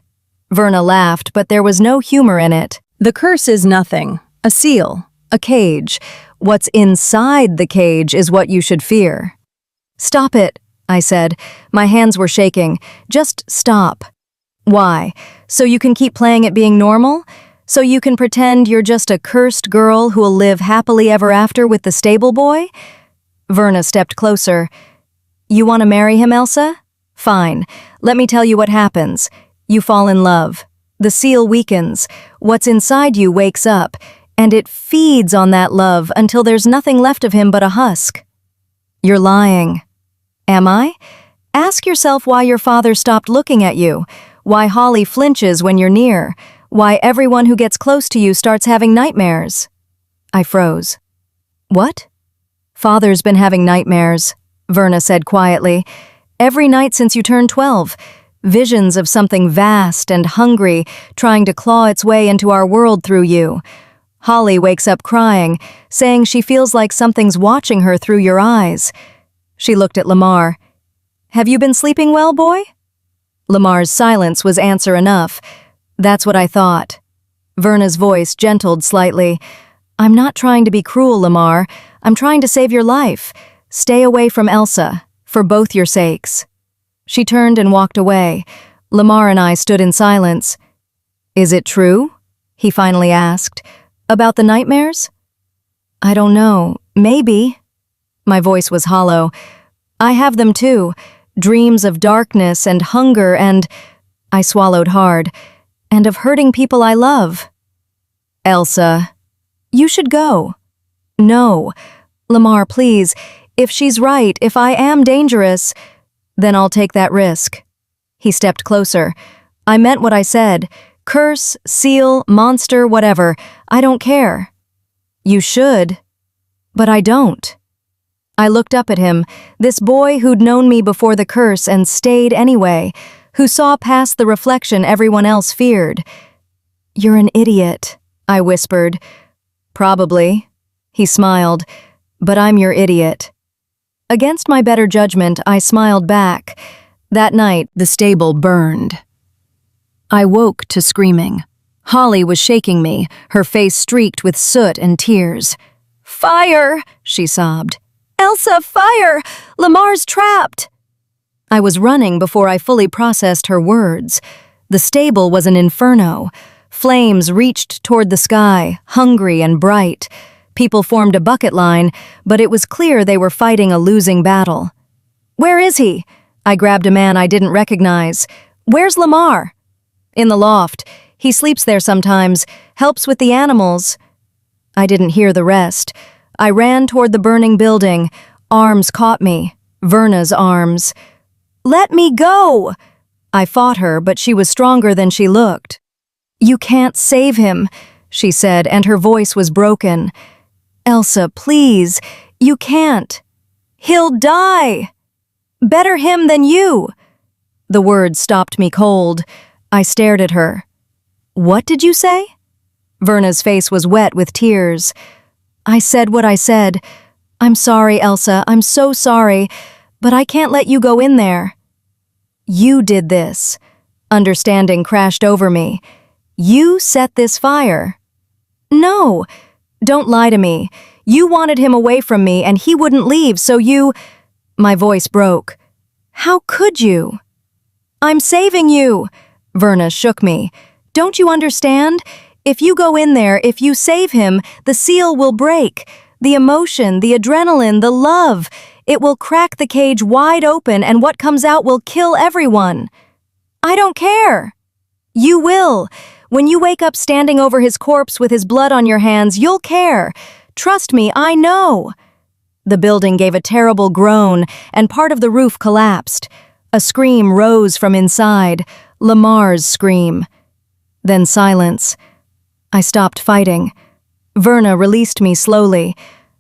S1: Verna laughed, but there was no humor in it. The curse is nothing. A seal. A cage. What's inside the cage is what you should fear. Stop it, I said. My hands were shaking. Just stop. Why? So you can keep playing at being normal? So you can pretend you're just a cursed girl who'll live happily ever after with the stable boy? Verna stepped closer. You want to marry him, Elsa? Fine. Let me tell you what happens. You fall in love. The seal weakens. What's inside you wakes up, and it feeds on that love until there's nothing left of him but a husk. You're lying. Am I? Ask yourself why your father stopped looking at you, why Holly flinches when you're near, why everyone who gets close to you starts having nightmares. I froze. What? Father's been having nightmares, Verna said quietly. Every night since you turned 12. Visions of something vast and hungry trying to claw its way into our world through you. Holly wakes up crying, saying she feels like something's watching her through your eyes. She looked at Lamar. Have you been sleeping well, boy? Lamar's silence was answer enough. That's what I thought. Verna's voice gentled slightly. I'm not trying to be cruel, Lamar. I'm trying to save your life. Stay away from Elsa, for both your sakes. She turned and walked away. Lamar and I stood in silence. Is it true? He finally asked. About the nightmares? I don't know. Maybe. My voice was hollow. I have them too. Dreams of darkness and hunger and... I swallowed hard. And of hurting people I love. Elsa, you should go. No. Lamar, please. If she's right, if I am dangerous, then I'll take that risk. He stepped closer. I meant what I said. Curse, seal, monster, whatever. I don't care. You should. But I don't. I looked up at him, this boy who'd known me before the curse and stayed anyway, who saw past the reflection everyone else feared. You're an idiot, I whispered. Probably. He smiled. But I'm your idiot. Against my better judgment, I smiled back. That night, the stable burned. I woke to screaming. Holly was shaking me, her face streaked with soot and tears. Fire! She sobbed. Elsa, fire! Lamar's trapped! I was running before I fully processed her words. The stable was an inferno. Flames reached toward the sky, hungry and bright. People formed a bucket line, but it was clear they were fighting a losing battle. Where is he? I grabbed a man I didn't recognize. Where's Lamar? In the loft. He sleeps there sometimes, helps with the animals. I didn't hear the rest. I ran toward the burning building. Arms caught me. Verna's arms. "Let me go!" I fought her, but she was stronger than she looked. "You can't save him," she said, and her voice was broken. "Elsa, please, you can't. He'll die. Better him than you." The words stopped me cold. I stared at her. "What did you say?" Verna's face was wet with tears. "I said what I said. I'm sorry, Elsa, I'm so sorry, but I can't let you go in there." "You did this." Understanding crashed over me. "You set this fire." "No, don't lie to me. You wanted him away from me and he wouldn't leave, so you—" My voice broke. "How could you?" "I'm saving you." Verna shook me. "Don't you understand? If you go in there, if you save him, the seal will break. The emotion, the adrenaline, the love. It will crack the cage wide open and what comes out will kill everyone." "I don't care." "You will. When you wake up standing over his corpse with his blood on your hands, you'll care. Trust me, I know." The building gave a terrible groan, and part of the roof collapsed. A scream rose from inside, Lamar's scream. Then silence. I stopped fighting. Verna released me slowly.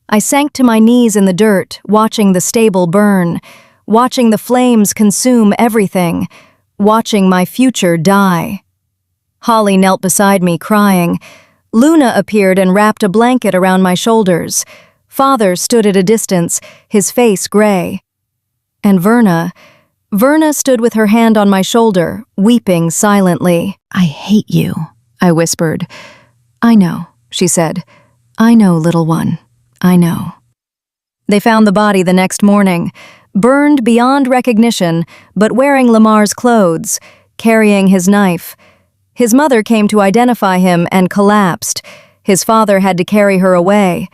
S1: I sank to my knees in the dirt, watching the stable burn, watching the flames consume everything, watching my future die. Holly knelt beside me, crying. Luna appeared and wrapped a blanket around my shoulders. Father stood at a distance, his face gray. And Verna stood with her hand on my shoulder, weeping silently. "I hate you," I whispered. "I know," she said. "I know, little one. I know." They found the body the next morning, burned beyond recognition, but wearing Lamar's clothes, carrying his knife. His mother came to identify him and collapsed. His father had to carry her away.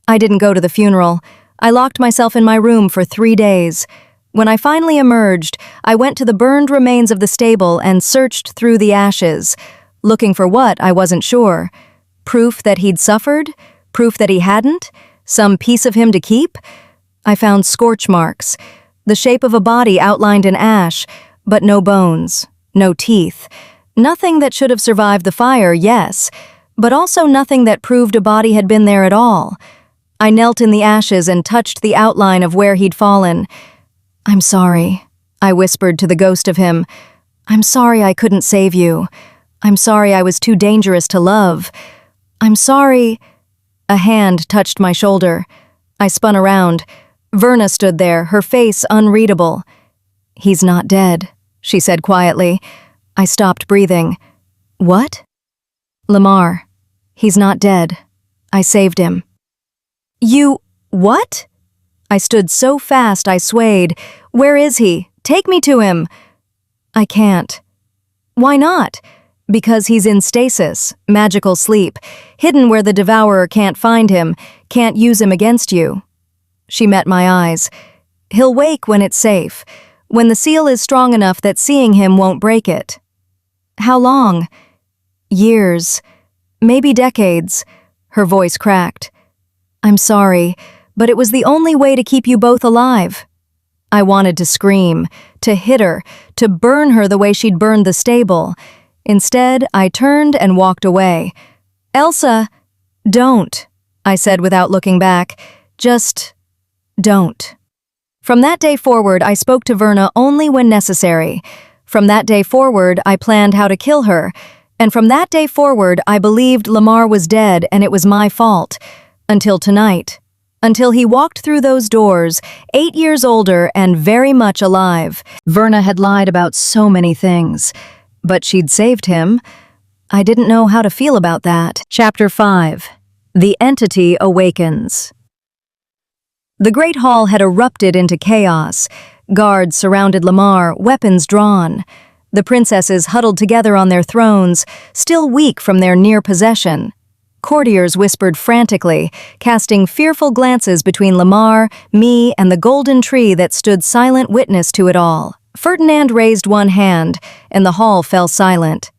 S1: I didn't go to the funeral. I locked myself in my room for 3 days. When I finally emerged, I went to the burned remains of the stable and searched through the ashes. Looking for what, I wasn't sure. Proof that he'd suffered? Proof that he hadn't? Some piece of him to keep? I found scorch marks, the shape of a body outlined in ash, but no bones, no teeth. Nothing that should have survived the fire, yes, but also nothing that proved a body had been there at all. I knelt in the ashes and touched the outline of where he'd fallen. "I'm sorry," I whispered to the ghost of him. "I'm sorry I couldn't save you. I'm sorry I was too dangerous to love. I'm sorry—" A hand touched my shoulder. I spun around. Verna stood there, her face unreadable. "He's not dead," she said quietly. I stopped breathing. "What?" "Lamar. He's not dead. I saved him." "You... what?" I stood so fast I swayed. "Where is he? Take me to him." "I can't." "Why not?" "Because he's in stasis, magical sleep, hidden where the devourer can't find him, can't use him against you." She met my eyes. "He'll wake when it's safe, when the seal is strong enough that seeing him won't break it." "How long?" "Years. Maybe decades." Her voice cracked. "I'm sorry, but it was the only way to keep you both alive." I wanted to scream, to hit her, to burn her the way she'd burned the stable. Instead, I turned and walked away. "Elsa, don't," I said without looking back. "Just don't." From that day forward, I spoke to Verna only when necessary. From that day forward, I planned how to kill her. And from that day forward, I believed Lamar was dead and it was my fault. Until tonight. Until he walked through those doors, 8 years older and very much alive. Verna had lied about so many things. But she'd saved him. I didn't know how to feel about that. Chapter 5. The Entity Awakens. The Great Hall had erupted into chaos. Guards surrounded Lamar, weapons drawn. The princesses huddled together on their thrones, still weak from their near possession. Courtiers whispered frantically, casting fearful glances between Lamar, me, and the golden tree that stood silent witness to it all. Ferdinand raised one hand, and the hall fell silent.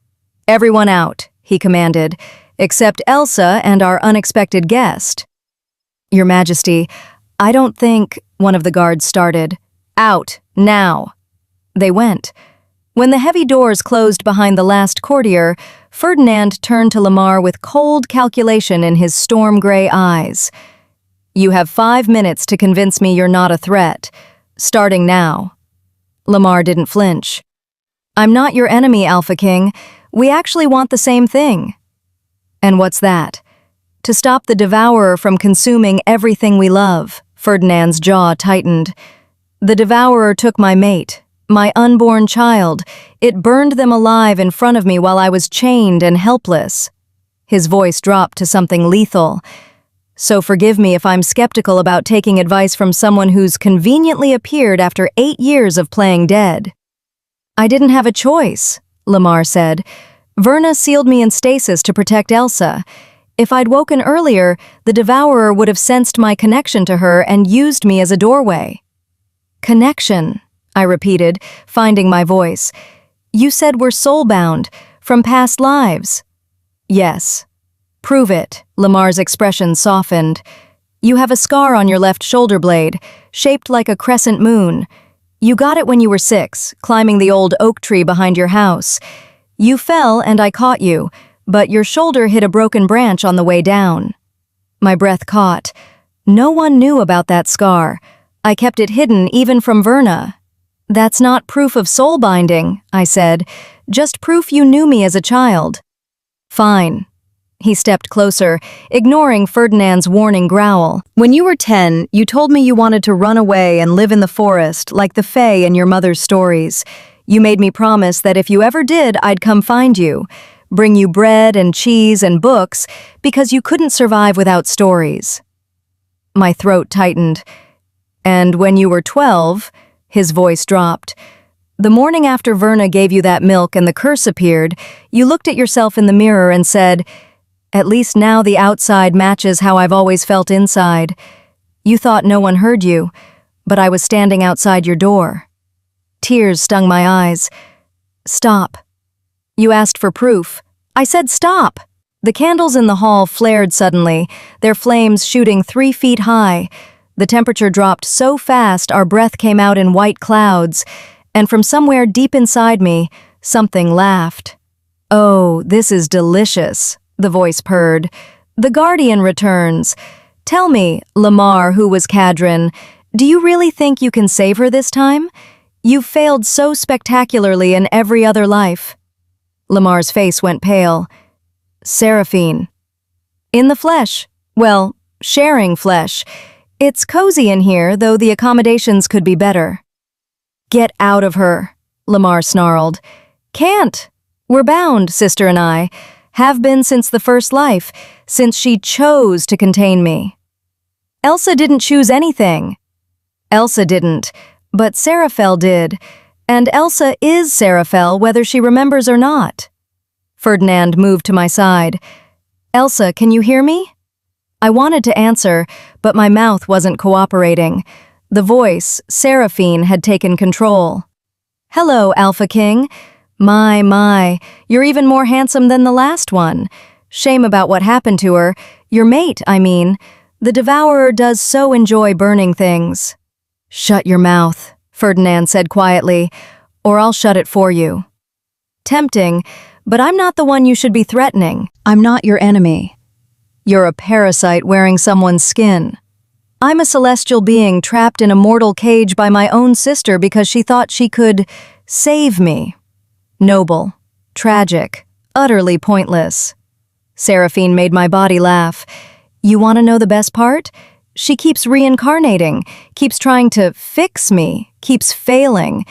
S1: "Everyone out," he commanded, "except Elsa and our unexpected guest." Your Majesty, I don't think, one of the guards started. Out, now. They went. When the heavy doors closed behind the last courtier, Ferdinand turned to Lamar with cold calculation in his storm-gray eyes. You have 5 minutes to convince me you're not a threat. Starting now. Lamar didn't flinch. I'm not your enemy, Alpha King. We actually want the same thing. And what's that? To stop the Devourer from consuming everything we love. Ferdinand's jaw tightened. The Devourer took my mate, my unborn child. It burned them alive in front of me while I was chained and helpless. His voice dropped to something lethal. So forgive me if I'm skeptical about taking advice from someone who's conveniently appeared after 8 years of playing dead. I didn't have a choice, Lamar said. Verna sealed me in stasis to protect Elsa. If I'd woken earlier, the Devourer would have sensed my connection to her and used me as a doorway. Connection, I repeated, finding my voice. You said we're soul-bound, from past lives. Yes. Prove it, Lamar's expression softened. You have a scar on your left shoulder blade, shaped like a crescent moon. You got it when you were 6, climbing the old oak tree behind your house. You fell and I caught you, but your shoulder hit a broken branch on the way down. My breath caught. No one knew about that scar. I kept it hidden even from Verna. That's not proof of soul binding, I said. Just proof you knew me as a child. Fine. He stepped closer, ignoring Ferdinand's warning growl. When you were 10, you told me you wanted to run away and live in the forest, like the Fae in your mother's stories. You made me promise that if you ever did, I'd come find you, bring you bread and cheese and books, because you couldn't survive without stories. My throat tightened. And when you were 12, his voice dropped. The morning after Verna gave you that milk and the curse appeared, you looked at yourself in the mirror and said, "At least now the outside matches how I've always felt inside." You thought no one heard you, but I was standing outside your door. Tears stung my eyes. Stop. You asked for proof. I said stop. The candles in the hall flared suddenly, their flames shooting 3 feet high. The temperature dropped so fast our breath came out in white clouds, and from somewhere deep inside me, something laughed. Oh, this is delicious, the voice purred. The Guardian returns. Tell me, Lamar, who was Cadrin, do you really think you can save her this time? You've failed so spectacularly in every other life. Lamar's face went pale. Seraphine. In the flesh. Well, sharing flesh. It's cozy in here, though the accommodations could be better. Get out of her, Lamar snarled. Can't. We're bound, sister and I. Have been since the first life, since she chose to contain me. Elsa didn't choose anything. Elsa didn't, but Seraphel did, and Elsa is Seraphel whether she remembers or not. Ferdinand moved to my side. Elsa, can you hear me? I wanted to answer, but my mouth wasn't cooperating. The voice, Seraphine, had taken control. Hello, Alpha King. My, you're even more handsome than the last one. Shame about what happened to her. Your mate, I mean. The Devourer does so enjoy burning things. Shut your mouth, Ferdinand said quietly, or I'll shut it for you. Tempting, but I'm not the one you should be threatening. I'm not your enemy. You're a parasite wearing someone's skin. I'm a celestial being trapped in a mortal cage by my own sister because she thought she could save me. Noble, tragic, utterly pointless. Seraphine made my body laugh. You want to know the best part? She keeps reincarnating, keeps trying to fix me, keeps failing,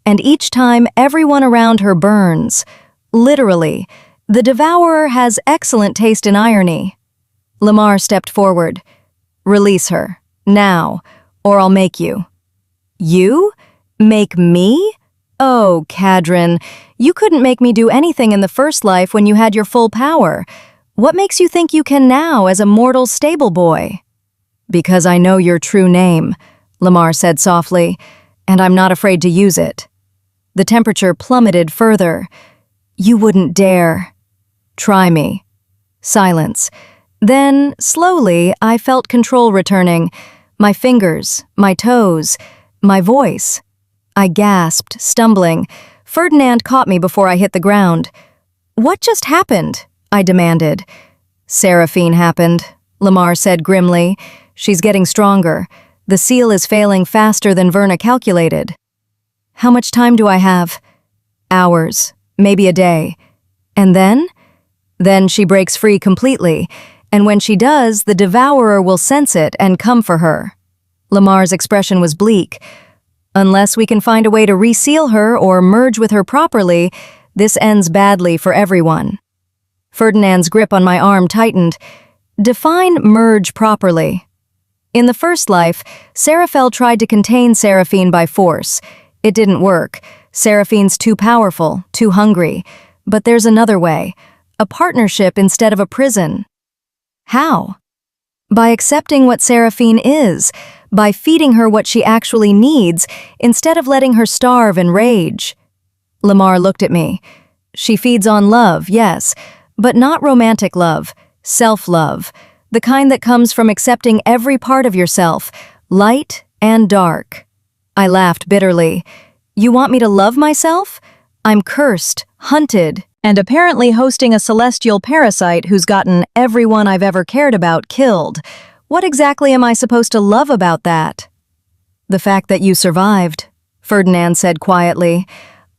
S1: and each time everyone around her burns. Literally, the Devourer has excellent taste in irony. Lamar stepped forward. Release her, now, or I'll make you. You? Make me? Oh, Cadrin, you couldn't make me do anything in the first life when you had your full power. What makes you think you can now as a mortal stable boy? Because I know your true name, Lamar said softly, and I'm not afraid to use it. The temperature plummeted further. You wouldn't dare. Try me. Silence. Then, slowly, I felt control returning. My fingers, my toes, my voice. I gasped, stumbling. Ferdinand caught me before I hit the ground. "What just happened?" I demanded. "Seraphine happened," Lamar said grimly. "She's getting stronger. The seal is failing faster than Verna calculated." "How much time do I have?" "Hours, maybe a day. And then?" "Then she breaks free completely, and when she does, the devourer will sense it and come for her." Lamar's expression was bleak. "Unless we can find a way to reseal her or merge with her properly, this ends badly for everyone." Ferdinand's grip on my arm tightened. "Define merge properly." In the first life, Seraphel tried to contain Seraphine by force. It didn't work. Seraphine's too powerful, too hungry. But there's another way. A partnership instead of a prison. How? By accepting what Seraphine is, by feeding her what she actually needs, instead of letting her starve and rage. Lamar looked at me. "She feeds on love, yes, but not romantic love, self-love, the kind that comes from accepting every part of yourself, light and dark." I laughed bitterly. "You want me to love myself? I'm cursed, hunted, and apparently hosting a celestial parasite who's gotten everyone I've ever cared about killed. What exactly am I supposed to love about that?" "The fact that you survived," Ferdinand said quietly.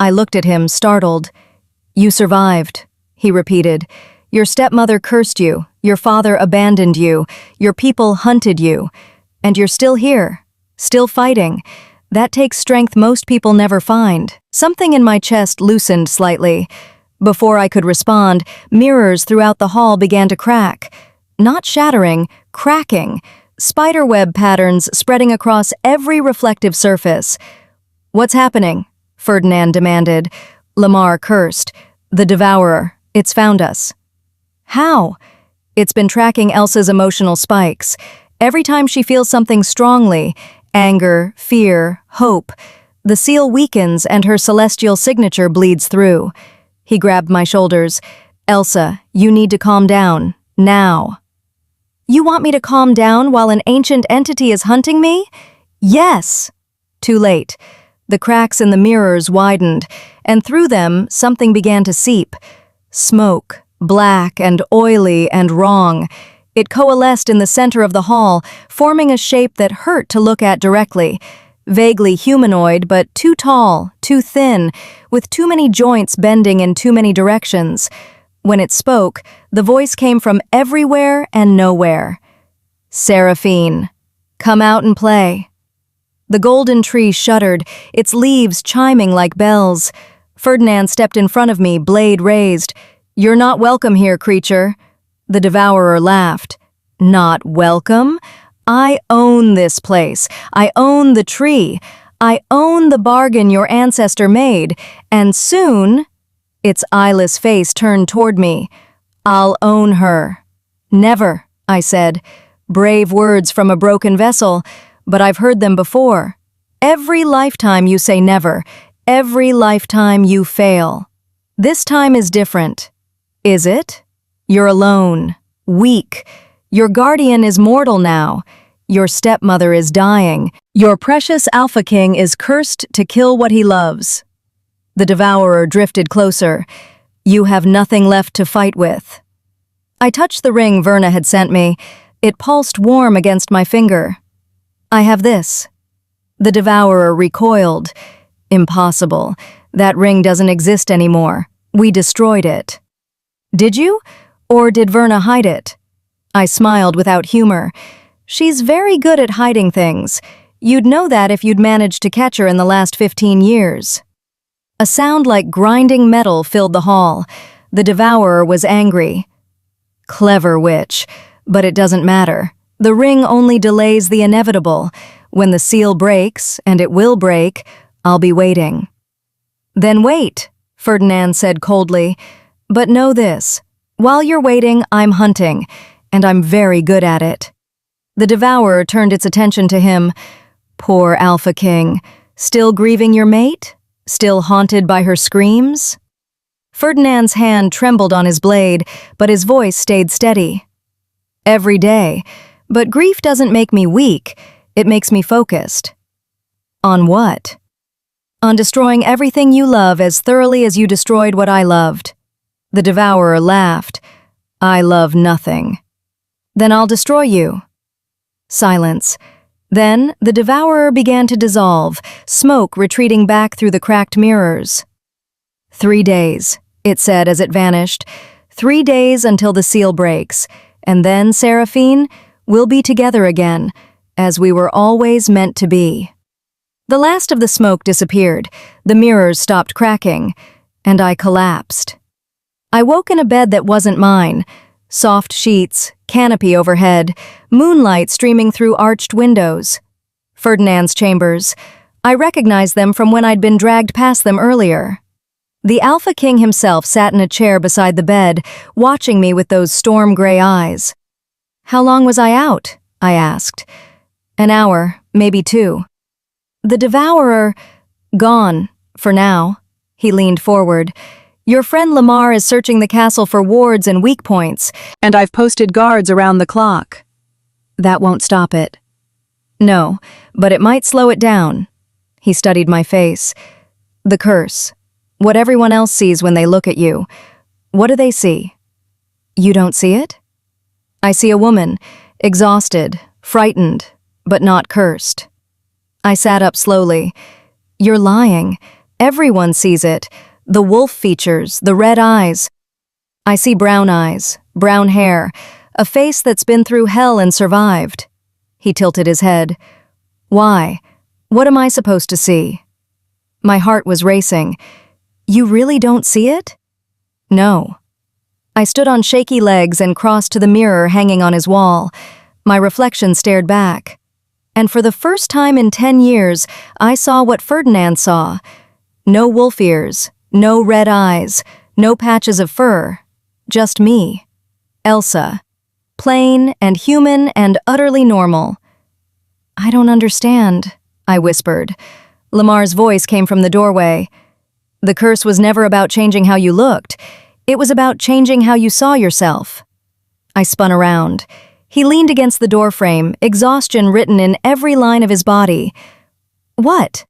S1: I looked at him, startled. "You survived," he repeated. "Your stepmother cursed you, your father abandoned you, your people hunted you, and you're still here, still fighting. That takes strength most people never find." Something in my chest loosened slightly. Before I could respond, mirrors throughout the hall began to crack. Not shattering, cracking. Spiderweb patterns spreading across every reflective surface. "What's happening?" Ferdinand demanded. Lamar cursed. "The devourer. It's found us." "How?" "It's been tracking Elsa's emotional spikes. Every time she feels something strongly, anger, fear, hope, the seal weakens and her celestial signature bleeds through." He grabbed my shoulders. "Elsa, you need to calm down. Now." "You want me to calm down while an ancient entity is hunting me?" "Yes." Too late. The cracks in the mirrors widened, and through them something began to seep. Smoke, black and oily and wrong. It coalesced in the center of the hall, forming a shape that hurt to look at directly. Vaguely humanoid, but too tall, too thin, with too many joints bending in too many directions. When it spoke, the voice came from everywhere and nowhere. "Seraphine, come out and play." The golden tree shuddered, its leaves chiming like bells. Ferdinand stepped in front of me, blade raised. "You're not welcome here, creature." The devourer laughed. "Not welcome? I own this place. I own the tree. I own the bargain your ancestor made, and soon—" Its eyeless face turned toward me. "I'll own her." "Never," I said. Brave words from a broken vessel, but I've heard them before. Every lifetime you say never. Every lifetime you fail. This time is different. Is it? You're alone, weak. Your guardian is mortal now. Your stepmother is dying. Your precious Alpha King is cursed to kill what he loves. The devourer drifted closer. You have nothing left to fight with. I touched the ring Verna had sent me. It pulsed warm against my finger. I have this. The devourer recoiled. Impossible. That ring doesn't exist anymore. We destroyed it. Did you? Or did Verna hide it? I smiled without humor. She's very good at hiding things. You'd know that if you'd managed to catch her in the last 15 years. A sound like grinding metal filled the hall. The devourer was angry. Clever witch, but it doesn't matter. The ring only delays the inevitable. When the seal breaks, and it will break, I'll be waiting. Then wait, Ferdinand said coldly. But know this, while you're waiting, I'm hunting, and I'm very good at it. The devourer turned its attention to him. Poor Alpha King, still grieving your mate? Still haunted by her screams? Ferdinand's hand trembled on his blade, but his voice stayed steady. every day. But grief doesn't make me weak, it makes me focused. On what? On destroying everything you love as thoroughly as you destroyed what I loved. The devourer laughed. I love nothing. Then I'll destroy you. Silence. Then the devourer began to dissolve, smoke retreating back through the cracked mirrors. 3 days, it said as it vanished. 3 days until the seal breaks. And then, Seraphine, we'll be together again, as we were always meant to be. The last of the smoke disappeared, the mirrors stopped cracking, and I collapsed. I woke in a bed that wasn't mine. Soft sheets, canopy overhead, moonlight streaming through arched windows. Ferdinand's chambers. I recognized them from when I'd been dragged past them earlier. The Alpha King himself sat in a chair beside the bed, watching me with those storm-gray eyes. How long was I out? I asked. An hour, maybe 2. The devourer, gone, for now. He leaned forward. Your friend Lamar is searching the castle for wards and weak points, and I've posted guards around the clock. That won't stop it. No, but it might slow it down. He studied my face. The curse. What everyone else sees when they look at you. What do they see? You don't see it? I see a woman, exhausted, frightened, but not cursed. I sat up slowly. You're lying. Everyone sees it. The wolf features, the red eyes. I see brown eyes, brown hair, a face that's been through hell and survived. He tilted his head. Why? What am I supposed to see? My heart was racing. You really don't see it? No. I stood on shaky legs and crossed to the mirror hanging on his wall. My reflection stared back. And for the first time in 10 years, I saw what Ferdinand saw. No wolf ears, no red eyes, no patches of fur. Just me. Elsa. Plain and human and utterly normal. I don't understand, I whispered. Lamar's voice came from the doorway. The curse was never about changing how you looked. It was about changing how you saw yourself. I spun around. He leaned against the doorframe, exhaustion written in every line of his body. What?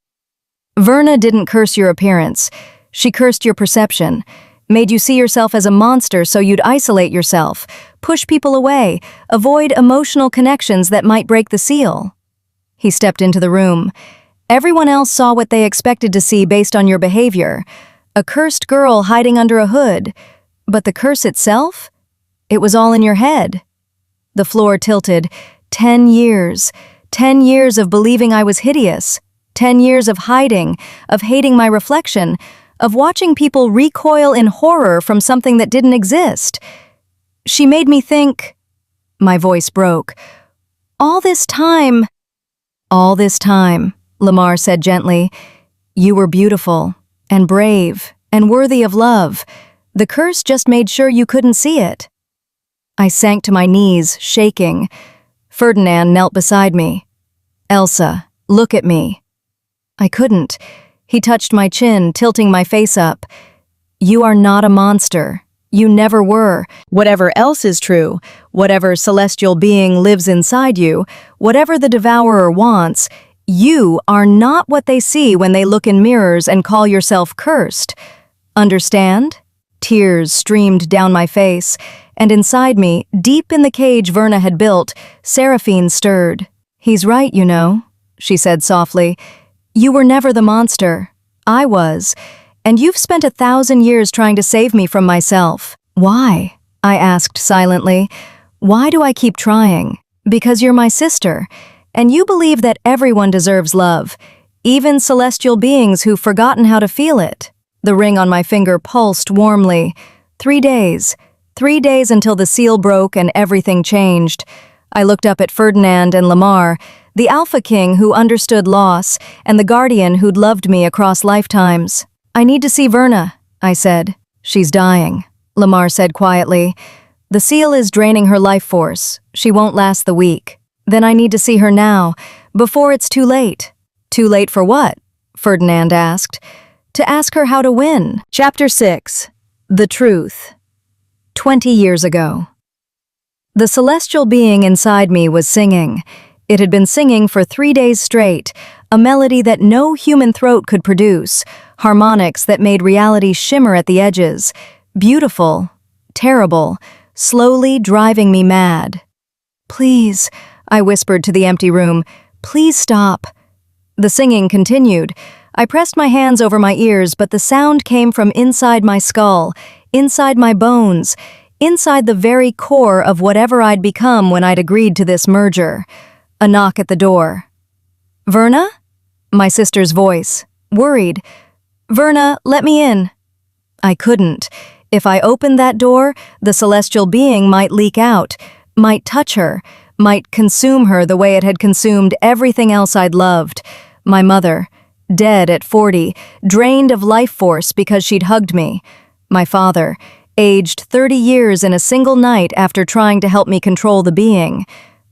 S1: Verna didn't curse your appearance. She cursed your perception, made you see yourself as a monster so you'd isolate yourself, push people away, avoid emotional connections that might break the seal. He stepped into the room. Everyone else saw what they expected to see based on your behavior. A cursed girl hiding under a hood. But the curse itself? It was all in your head. The floor tilted. 10 years. 10 years of believing I was hideous. 10 years of hiding, of hating my reflection, of watching people recoil in horror from something that didn't exist. She made me think. My voice broke. All this time, Lamar said gently, you were beautiful and brave and worthy of love. The curse just made sure you couldn't see it. I sank to my knees, shaking. Ferdinand knelt beside me. Elsa, look at me. I couldn't. He touched my chin, tilting my face up. You are not a monster. You never were. Whatever else is true, whatever celestial being lives inside you, whatever the devourer wants, you are not what they see when they look in mirrors and call yourself cursed. Understand? Tears streamed down my face, and inside me, deep in the cage Verna had built, Seraphine stirred. He's right, you know, she said softly. You were never the monster. I was. And you've spent 1,000 years trying to save me from myself. Why? I asked silently. Why do I keep trying? Because you're my sister, and you believe that everyone deserves love, even celestial beings who've forgotten how to feel it. The ring on my finger pulsed warmly. 3 days. 3 days until the seal broke and everything changed. I looked up at Ferdinand and Lamar, the Alpha King who understood loss, and the Guardian who'd loved me across lifetimes. I need to see Verna, I said. She's dying, Lamar said quietly. The seal is draining her life force. She won't last the week. Then I need to see her now, before it's too late. Too late for what? Ferdinand asked. To ask her how to win. Chapter 6. The Truth. 20 years ago. The celestial being inside me was singing. It had been singing for 3 days straight, a melody that no human throat could produce, harmonics that made reality shimmer at the edges, beautiful, terrible, slowly driving me mad. "Please," I whispered to the empty room, "please stop." The singing continued. I pressed my hands over my ears, but the sound came from inside my skull, inside my bones, inside the very core of whatever I'd become when I'd agreed to this merger. A knock at the door. "Verna?" My sister's voice, worried. "Verna, let me in." I couldn't. If I opened that door, the celestial being might leak out, might touch her, might consume her the way it had consumed everything else I'd loved. My mother, dead at 40, drained of life force because she'd hugged me. My father, aged 30 years in a single night after trying to help me control the being.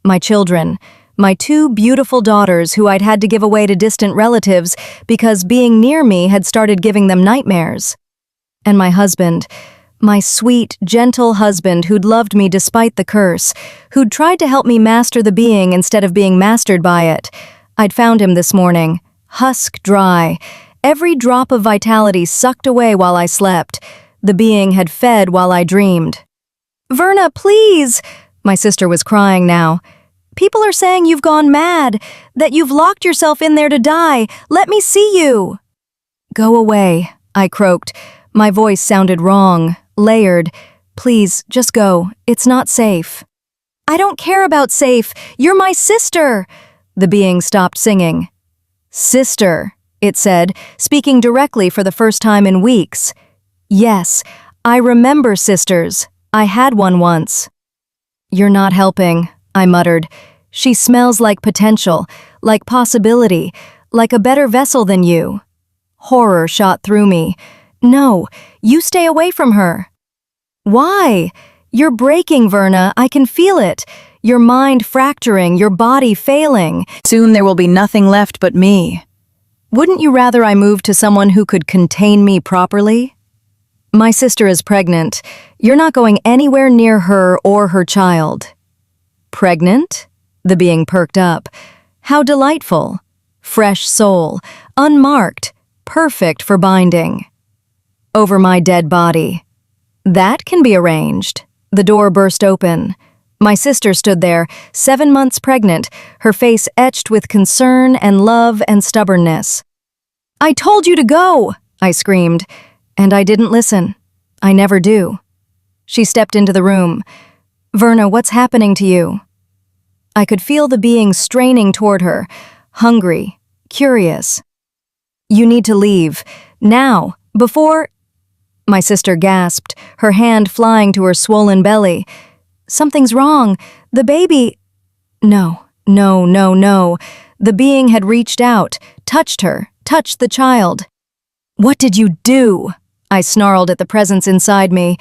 S1: My children, my 2 beautiful daughters who I'd had to give away to distant relatives because being near me had started giving them nightmares. And my husband, my sweet, gentle husband who'd loved me despite the curse, who'd tried to help me master the being instead of being mastered by it. I'd found him this morning, husk dry, every drop of vitality sucked away while I slept. The being had fed while I dreamed. "Verna, please!" My sister was crying now. "People are saying you've gone mad, that you've locked yourself in there to die. Let me see you." "Go away," I croaked. My voice sounded wrong, layered. "Please, just go. It's not safe." "I don't care about safe. You're my sister." The being stopped singing. "Sister," it said, speaking directly for the first time in weeks. "Yes, I remember sisters. I had one once." "You're not helping," I muttered. "She smells like potential, like possibility, like a better vessel than you." Horror shot through me. "No, you stay away from her." "Why? You're breaking, Verna. I can feel it. Your mind fracturing, your body failing. Soon there will be nothing left but me. Wouldn't you rather I moved to someone who could contain me properly?" "My sister is pregnant. You're not going anywhere near her or her child." "Pregnant?" The being perked up. "How delightful. Fresh soul, unmarked, perfect for binding." "Over my dead body." "That can be arranged." The door burst open. My sister stood there, 7 months pregnant, her face etched with concern and love and stubbornness. "I told you to go!" I screamed. And I didn't listen. I never do. She stepped into the room. "Verna, what's happening to you?" I could feel the being straining toward her, hungry, curious. "You need to leave. Now, before—" My sister gasped, her hand flying to her swollen belly. "Something's wrong. The baby—" No. The being had reached out, touched her, touched the child. "What did you do?" I snarled at the presence inside me.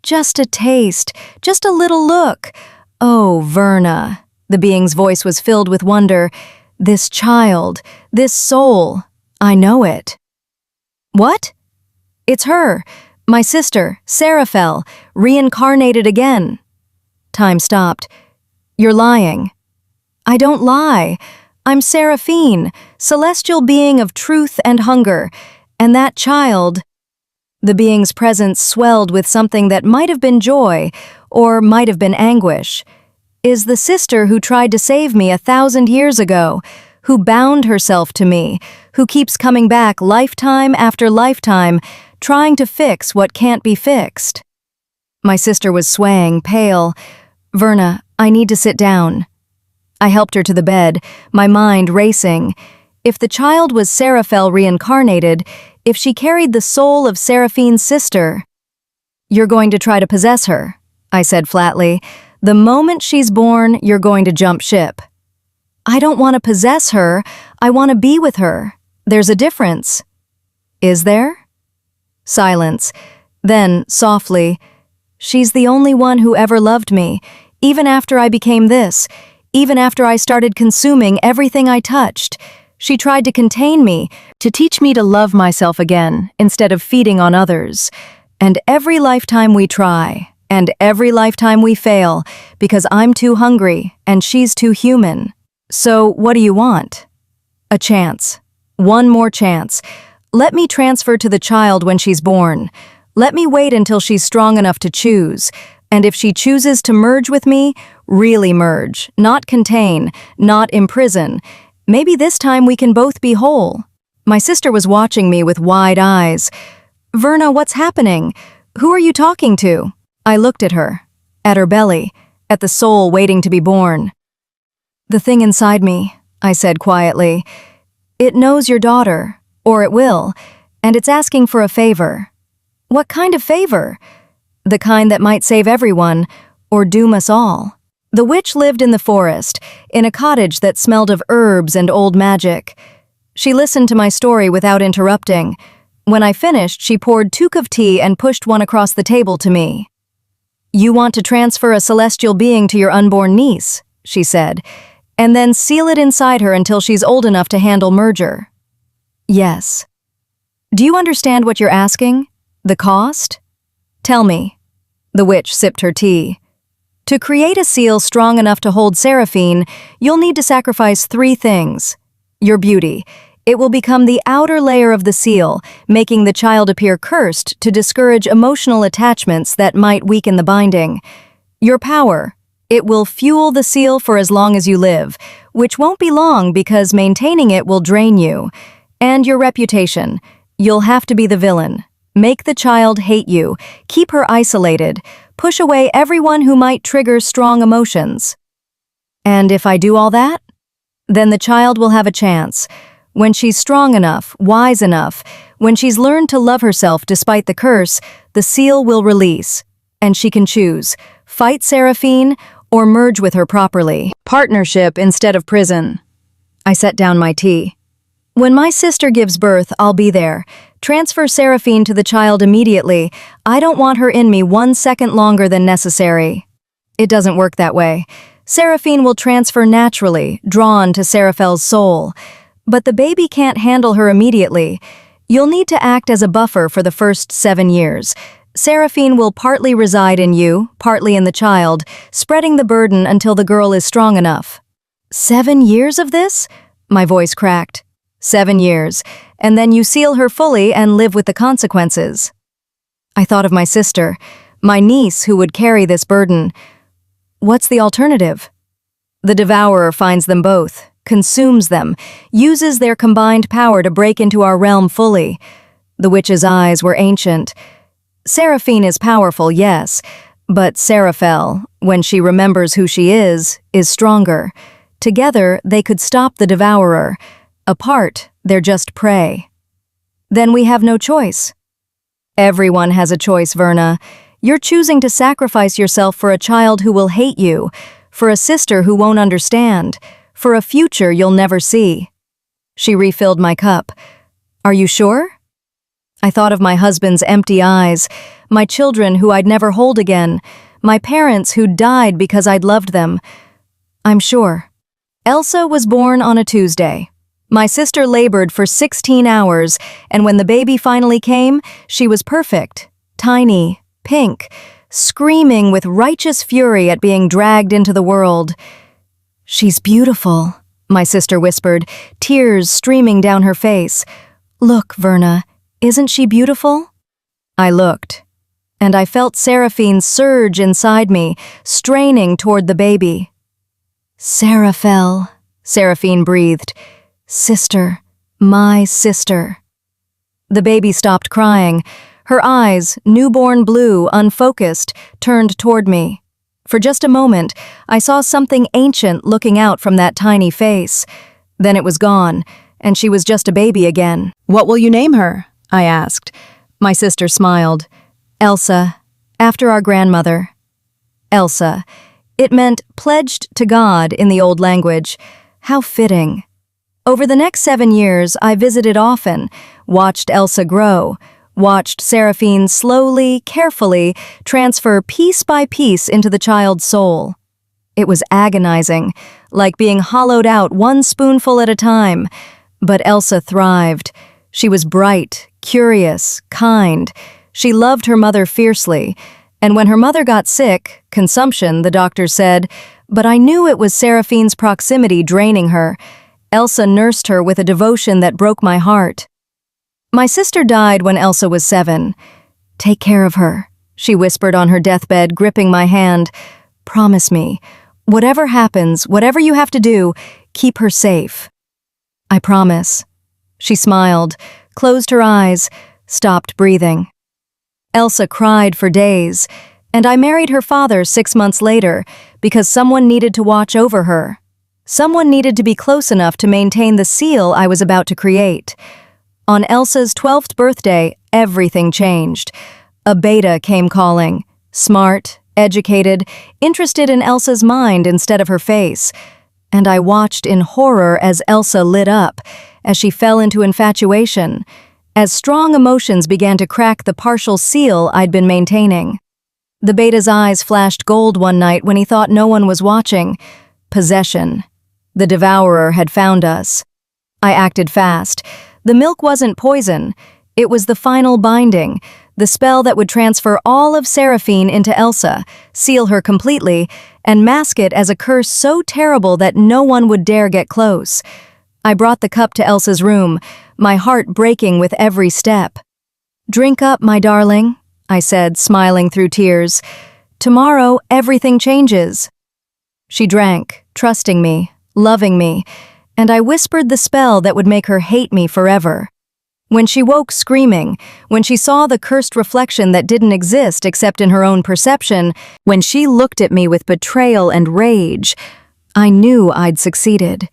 S1: "Just a taste, just a little look." "Oh, Verna." The being's voice was filled with wonder. "This child, this soul, I know it." "What?" "It's her, my sister, Seraphel, reincarnated again." Time stopped. "You're lying." "I don't lie. I'm Seraphine, celestial being of truth and hunger, and that child—" The being's presence swelled with something that might have been joy, or might have been anguish. "Is the sister who tried to save me 1,000 years ago, who bound herself to me, who keeps coming back lifetime after lifetime, trying to fix what can't be fixed." My sister was swaying, pale. "Verna, I need to sit down." I helped her to the bed, my mind racing. If the child was Seraphel reincarnated, if she carried the soul of Seraphine's sister— "You're going to try to possess her," I said flatly. "The moment she's born, you're going to jump ship." "I don't want to possess her. I want to be with her. There's a difference." "Is there?" Silence. Then, softly, "She's the only one who ever loved me, even after I became this, even after I started consuming everything I touched. She tried to contain me, to teach me to love myself again, instead of feeding on others. And every lifetime we try, And every lifetime we fail, because I'm too hungry and she's too human. So what do you want? A chance. One more chance. Let me transfer to the child when she's born. Let me wait until she's strong enough to choose. And if she chooses to merge with me, really merge, not contain, not imprison. Maybe this time we can both be whole. My sister was watching me with wide eyes. Verna, what's happening? Who are you talking to? I looked at her belly, at the soul waiting to be born. The thing inside me, I said quietly. It knows your daughter, or it will, and it's asking for a favor. What kind of favor? The kind that might save everyone, or doom us all. The witch lived in the forest, in a cottage that smelled of herbs and old magic. She listened to my story without interrupting. When I finished, she poured 2 cups of tea and pushed one across the table to me. You want to transfer a celestial being to your unborn niece, she said, and then seal it inside her until she's old enough to handle merger. Yes. Do you understand what you're asking? The cost? Tell me. The witch sipped her tea. To create a seal strong enough to hold Seraphine, you'll need to sacrifice 3 things. Your beauty. It will become the outer layer of the seal, making the child appear cursed to discourage emotional attachments that might weaken the binding. Your power. It will fuel the seal for as long as you live, which won't be long because maintaining it will drain you. And your reputation. You'll have to be the villain. Make the child hate you, keep her isolated, push away everyone who might trigger strong emotions. And if I do all that, then the child will have a chance. When she's strong enough, wise enough, when she's learned to love herself despite the curse, the seal will release, and she can choose, fight Seraphine or merge with her properly. Partnership instead of prison. I set down my tea. When my sister gives birth, I'll be there. Transfer Seraphine to the child immediately. I don't want her in me 1 second longer than necessary. It doesn't work that way. Seraphine will transfer naturally, drawn to Seraphel's soul. But the baby can't handle her immediately. You'll need to act as a buffer for the first 7 years. Seraphine will partly reside in you, partly in the child, spreading the burden until the girl is strong enough. 7 years of this? My voice cracked. 7 years, and then you seal her fully and live with the consequences. I thought of my sister, my niece who would carry this burden. What's the alternative? The devourer finds them both, consumes them, uses their combined power to break into our realm fully. The witch's eyes were ancient. Seraphine is powerful, yes, but Seraphel, when she remembers who she is stronger. Together, they could stop the devourer. Apart, they're just prey. Then we have no choice. Everyone has a choice, Verna. You're choosing to sacrifice yourself for a child who will hate you, for a sister who won't understand, for a future you'll never see. She refilled my cup. Are you sure? I thought of my husband's empty eyes, my children who I'd never hold again, my parents who died because I'd loved them. I'm sure. Elsa was born on a Tuesday. My sister labored for 16 hours, and when the baby finally came, she was perfect, tiny, pink, screaming with righteous fury at being dragged into the world. She's beautiful, my sister whispered, tears streaming down her face. Look, Verna, isn't she beautiful? I looked, and I felt Seraphine surge inside me, straining toward the baby. Seraphel, Seraphine breathed. Sister, my sister. The baby stopped crying. Her eyes, newborn blue, unfocused, turned toward me. For just a moment, I saw something ancient looking out from that tiny face. Then it was gone, and she was just a baby again. What will you name her? I asked. My sister smiled. Elsa, after our grandmother. Elsa. It meant pledged to God in the old language. How fitting. Over the next 7 years, I visited often, watched Elsa grow, watched Seraphine slowly, carefully transfer piece by piece into the child's soul. It was agonizing, like being hollowed out 1 spoonful at a time. But Elsa thrived. She was bright, curious, kind. She loved her mother fiercely. And when her mother got sick, consumption, the doctor said, but I knew it was Seraphine's proximity draining her. Elsa nursed her with a devotion that broke my heart. My sister died when Elsa was 7. Take care of her, she whispered on her deathbed, gripping my hand. Promise me, whatever happens, whatever you have to do, keep her safe. I promise. She smiled, closed her eyes, stopped breathing. Elsa cried for days, and I married her father 6 months later because someone needed to watch over her. Someone needed to be close enough to maintain the seal I was about to create. On Elsa's 12th birthday, everything changed. A beta came calling, smart, educated, interested in Elsa's mind instead of her face. And I watched in horror as Elsa lit up, as she fell into infatuation, as strong emotions began to crack the partial seal I'd been maintaining. The beta's eyes flashed gold one night when he thought no one was watching. Possession. The devourer had found us. I acted fast. The milk wasn't poison. It was the final binding, the spell that would transfer all of Seraphine into Elsa, seal her completely, and mask it as a curse so terrible that no one would dare get close. I brought the cup to Elsa's room, my heart breaking with every step. Drink up, my darling, I said, smiling through tears. Tomorrow, everything changes. She drank, trusting me, loving me, and I whispered the spell that would make her hate me forever. When she woke screaming, when she saw the cursed reflection that didn't exist except in her own perception, when she looked at me with betrayal and rage, I knew I'd succeeded.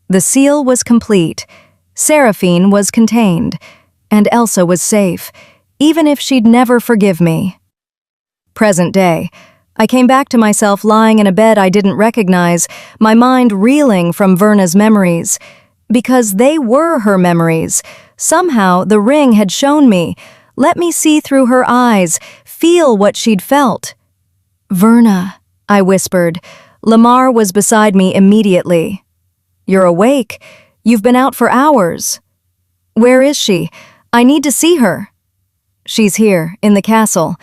S1: The seal was complete, Seraphine was contained, and Elsa was safe, even if she'd never forgive me. Present day. I came back to myself lying in a bed I didn't recognize, my mind reeling from Verna's memories. Because they were her memories. Somehow, the ring had shown me. Let me see through her eyes, feel what she'd felt. Verna, I whispered. Lamar was beside me immediately. You're awake. You've been out for hours. Where is she? I need to see her. She's here, in the castle,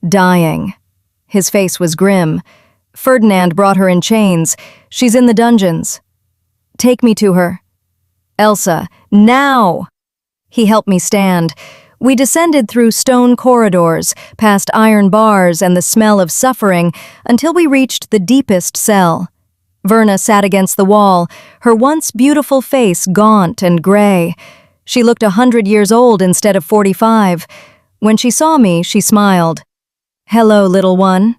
S1: dying. His face was grim. Ferdinand brought her in chains. She's in the dungeons. Take me to her. Elsa, now! He helped me stand. We descended through stone corridors, past iron bars and the smell of suffering, until we reached the deepest cell. Verna sat against the wall, her once beautiful face gaunt and gray. She looked 100 years old instead of 45. When she saw me, she smiled. Hello, little one.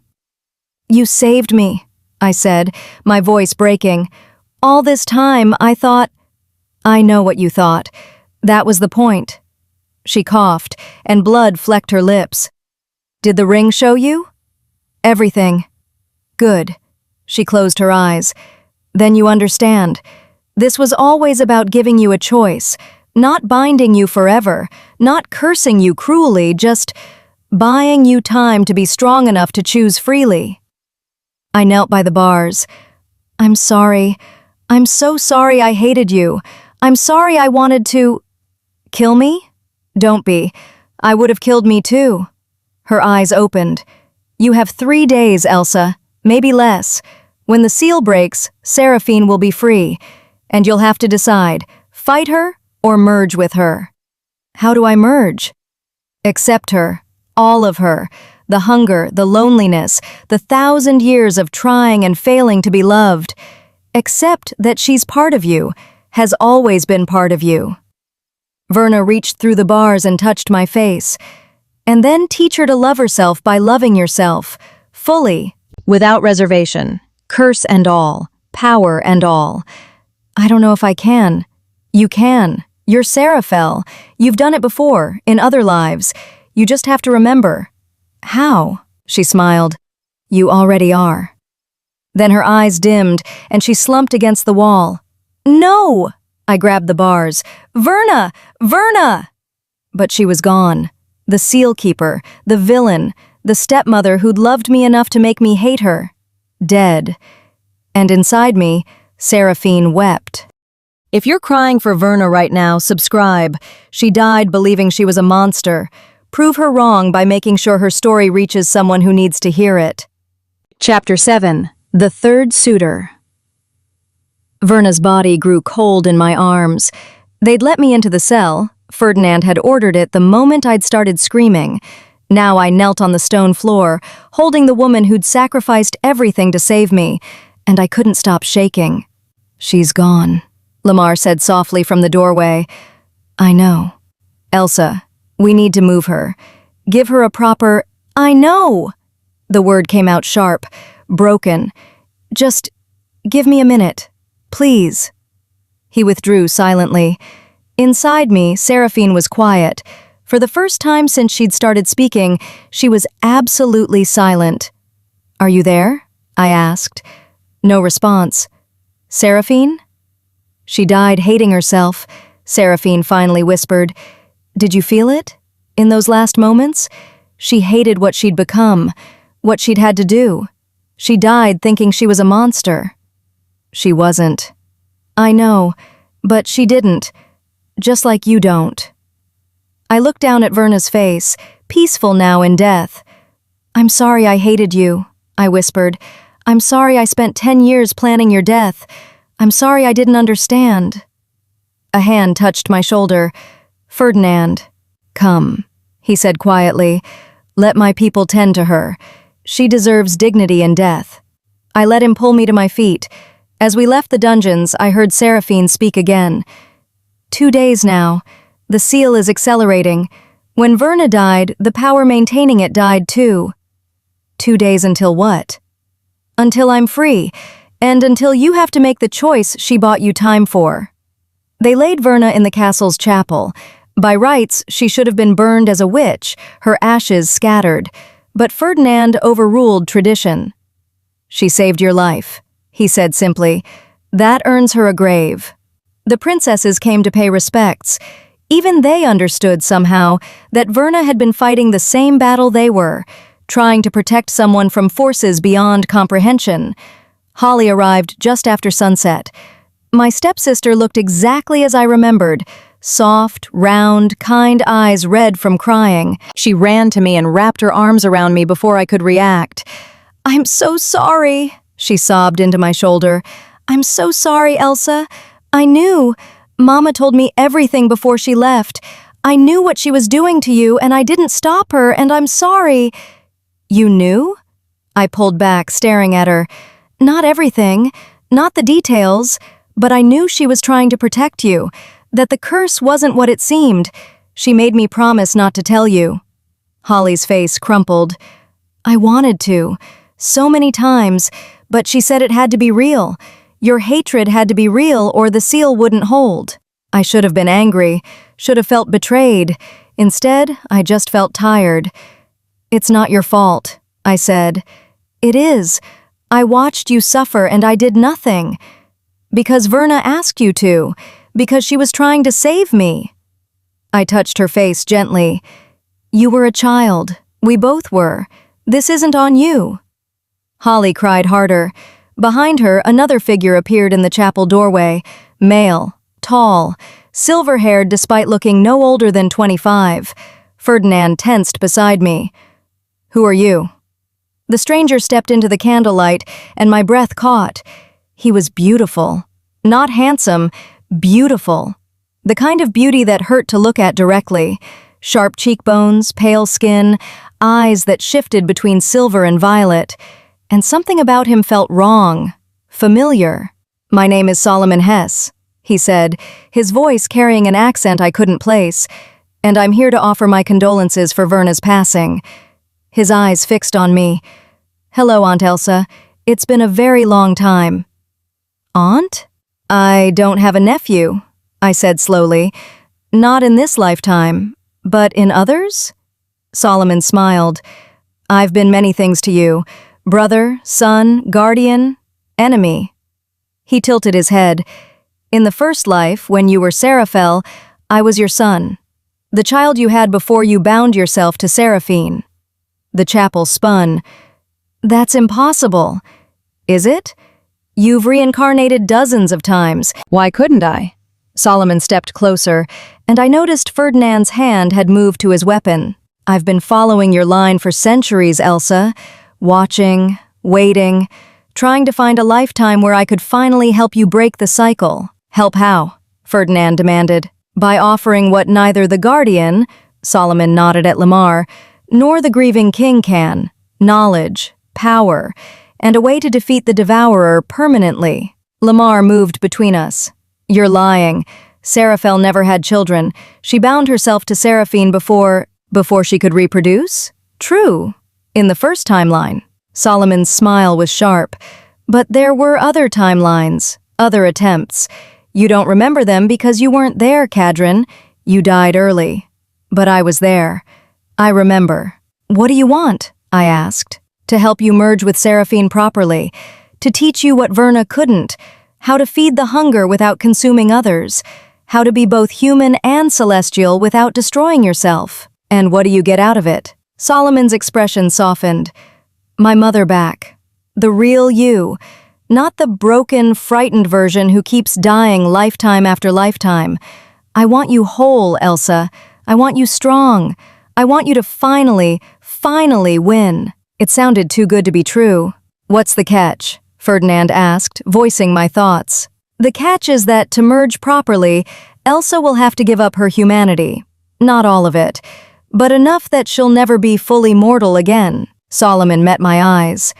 S1: You saved me, I said, my voice breaking. All this time, I thought... I know what you thought. That was the point. She coughed, and blood flecked her lips. Did the ring show you? Everything. Good. She closed her eyes. Then you understand. This was always about giving you a choice, not binding you forever, not cursing you cruelly, just buying you time to be strong enough to choose freely. I knelt by the bars. I'm sorry. I'm so sorry I hated you. I'm sorry I wanted to... Kill me? Don't be. I would have killed me too. Her eyes opened. You have 3 days, Elsa. Maybe less. When the seal breaks, Seraphine will be free. And you'll have to decide, fight her or merge with her. How do I merge? Accept her. All of her. The hunger, the loneliness, the 1,000 years of trying and failing to be loved. Accept that she's part of you, has always been part of you. Verna reached through the bars and touched my face. And then teach her to love herself by loving yourself, fully, without reservation, curse and all, power and all. I don't know if I can. You can. You're Seraphel. You've done it before, in other lives. You just have to remember. How? She smiled. You already are. Then her eyes dimmed, and she slumped against the wall. No! I grabbed the bars. Verna! Verna! But she was gone. The seal keeper, the villain, the stepmother who'd loved me enough to make me hate her. Dead. And inside me, Seraphine wept. If you're crying for Verna right now, subscribe. She died believing she was a monster. Prove her wrong by making sure her story reaches someone who needs to hear it. Chapter 7. The Third Suitor. Verna's body grew cold in my arms. They'd let me into the cell. Ferdinand had ordered it the moment I'd started screaming. Now I knelt on the stone floor, holding the woman who'd sacrificed everything to save me, and I couldn't stop shaking. "She's gone," Lamar said softly from the doorway. "I know. Elsa, we need to move her. Give her a proper—" "I know!" The word came out sharp, broken. "Just give me a minute, please." He withdrew silently. Inside me, Seraphine was quiet. For the first time since she'd started speaking, she was absolutely silent. "Are you there?" I asked. No response. "Seraphine?" "She died hating herself," Seraphine finally whispered. "Did you feel it? In those last moments? She hated what she'd become, what she'd had to do. She died thinking she was a monster." "She wasn't." "I know, but she didn't. Just like you don't." I looked down at Verna's face, peaceful now in death. "I'm sorry I hated you," I whispered. "I'm sorry I spent 10 years planning your death. I'm sorry I didn't understand." A hand touched my shoulder. "Ferdinand, come," he said quietly. "Let my people tend to her. She deserves dignity in death." I let him pull me to my feet. As we left the dungeons, I heard Seraphine speak again. 2 days now. The seal is accelerating. When Verna died, the power maintaining it died too. 2 days until what? Until I'm free, and until you have to make the choice she bought you time for. They laid Verna in the castle's chapel. By rights, she should have been burned as a witch, her ashes scattered. But Ferdinand overruled tradition. "She saved your life," he said simply. "That earns her a grave." The princesses came to pay respects. Even they understood somehow that Verna had been fighting the same battle they were, trying to protect someone from forces beyond comprehension. Holly arrived just after sunset. My stepsister looked exactly as I remembered. Soft, round, kind eyes red from crying. She ran to me and wrapped her arms around me before I could react. "I'm so sorry," she sobbed into my shoulder. "I'm so sorry, Elsa. I knew. Mama told me everything before she left. I knew what she was doing to you, and I didn't stop her, and I'm sorry." "You knew?" I pulled back, staring at her. "Not everything, not the details, but I knew she was trying to protect you, that the curse wasn't what it seemed. She made me promise not to tell you." Holly's face crumpled. "I wanted to, so many times, but she said it had to be real. Your hatred had to be real or the seal wouldn't hold." I should have been angry, should have felt betrayed. Instead, I just felt tired. "It's not your fault," I said. "It is. I watched you suffer and I did nothing. Because Verna asked you to. Because she was trying to save me." I touched her face gently. "You were a child. We both were. This isn't on you." Holly cried harder. Behind her, another figure appeared in the chapel doorway. Male, tall, silver-haired despite looking no older than 25. Ferdinand tensed beside me. "Who are you?" The stranger stepped into the candlelight, and my breath caught. He was beautiful. Not handsome, beautiful. The kind of beauty that hurt to look at directly. Sharp cheekbones, pale skin, eyes that shifted between silver and violet. And something about him felt wrong, familiar. "My name is Solomon Hess," he said, his voice carrying an accent I couldn't place. "And I'm here to offer my condolences for Verna's passing." His eyes fixed on me. "Hello, Aunt Elsa. It's been a very long time." "Aunt? I don't have a nephew," I said slowly. "Not in this lifetime, but in others?" Solomon smiled. "I've been many things to you. Brother, son, guardian, enemy." He tilted his head. "In the first life, when you were Seraphel, I was your son. The child you had before you bound yourself to Seraphine." The chapel spun. "That's impossible." "Is it? You've reincarnated dozens of times. Why couldn't I?" Solomon stepped closer, and I noticed Ferdinand's hand had moved to his weapon. I've been following your line for centuries, Elsa. Watching, waiting, trying to find a lifetime where I could finally help you break the cycle. Help how? Ferdinand demanded. By offering what neither the Guardian, Solomon nodded at Lamar, nor the grieving king can: knowledge, power, and a way to defeat the Devourer permanently. Lamar moved between us. You're lying. Seraphel never had children. She bound herself to Seraphine before she could reproduce? True. In the first timeline. Solomon's smile was sharp. But there were other timelines, other attempts. You don't remember them because you weren't there, Kadrin. You died early. But I was there. I remember. What do you want? I asked. To help you merge with Seraphine properly. To teach you what Verna couldn't. How to feed the hunger without consuming others. How to be both human and celestial without destroying yourself. And what do you get out of it? Solomon's expression softened. My mother back. The real you. Not the broken, frightened version who keeps dying lifetime after lifetime. I want you whole, Elsa. I want you strong. I want you to finally win. It sounded too good to be true. What's the catch? Ferdinand asked, voicing my thoughts. The catch is that to merge properly, Elsa will have to give up her humanity. Not all of it, but enough that she'll never be fully mortal again. Solomon met my eyes.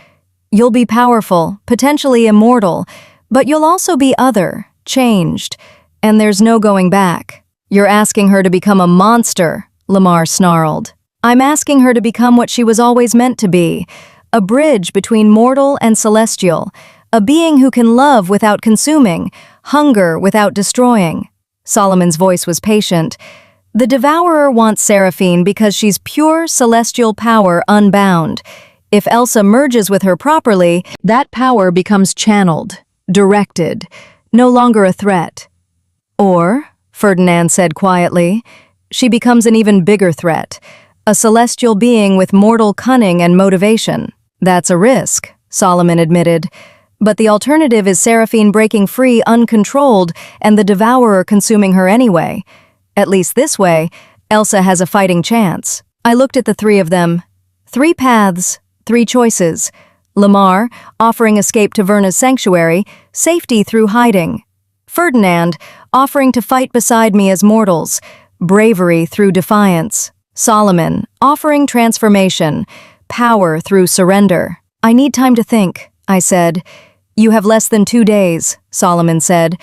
S1: You'll be powerful, potentially immortal, but you'll also be other, changed, and there's no going back. You're asking her to become a monster, Lamar snarled. I'm asking her to become what she was always meant to be, a bridge between mortal and celestial, a being who can love without consuming, hunger without destroying. Solomon's voice was patient. The Devourer wants Seraphine because she's pure celestial power unbound. If Elsa merges with her properly, that power becomes channeled, directed, no longer a threat. Or, Ferdinand said quietly, she becomes an even bigger threat, a celestial being with mortal cunning and motivation. That's a risk, Solomon admitted. But the alternative is Seraphine breaking free uncontrolled and the Devourer consuming her anyway. At least this way, Elsa has a fighting chance. I looked at the three of them. 3 paths, 3 choices. Lamar, offering escape to Verna's sanctuary, safety through hiding. Ferdinand, offering to fight beside me as mortals, bravery through defiance. Solomon, offering transformation, power through surrender. I need time to think, I said. You have less than 2 days, Solomon said.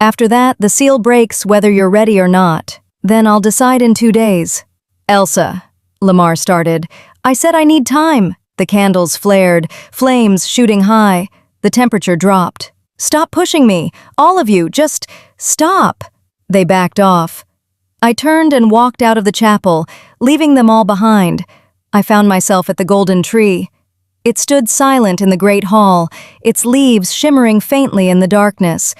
S1: After that, the seal breaks whether you're ready or not. Then I'll decide in 2 days. Elsa, Lamar started. I said I need time. The candles flared, flames shooting high. The temperature dropped. Stop pushing me. All of you, just stop. They backed off. I turned and walked out of the chapel, leaving them all behind. I found myself at the golden tree. It stood silent in the great hall, its leaves shimmering faintly in the darkness.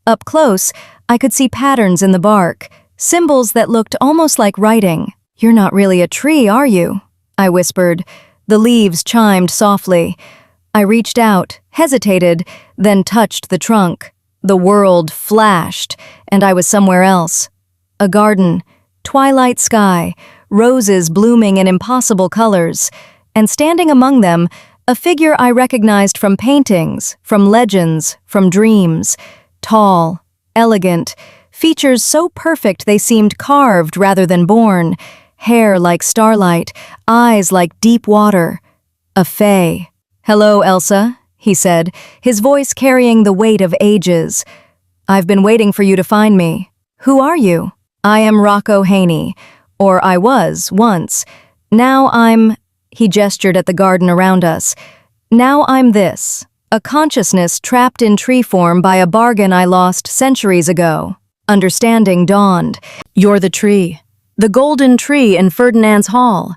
S1: Up close, I could see patterns in the bark, symbols that looked almost like writing. You're not really a tree, are you? I whispered. The leaves chimed softly. I reached out, hesitated, then touched the trunk. The world flashed, and I was somewhere else. A garden, twilight sky, roses blooming in impossible colors, and standing among them, a figure I recognized from paintings, from legends, from dreams. Tall, elegant, features so perfect they seemed carved rather than born, hair like starlight, eyes like deep water. A fae. Hello, Elsa, he said, his voice carrying the weight of ages. I've been waiting for you to find me. Who are you? I am Rocco Haney, or I was once. Now I'm... He gestured at the garden around us. Now I'm this. A consciousness trapped in tree form by a bargain I lost centuries ago. Understanding dawned. You're the tree. The golden tree in Ferdinand's hall.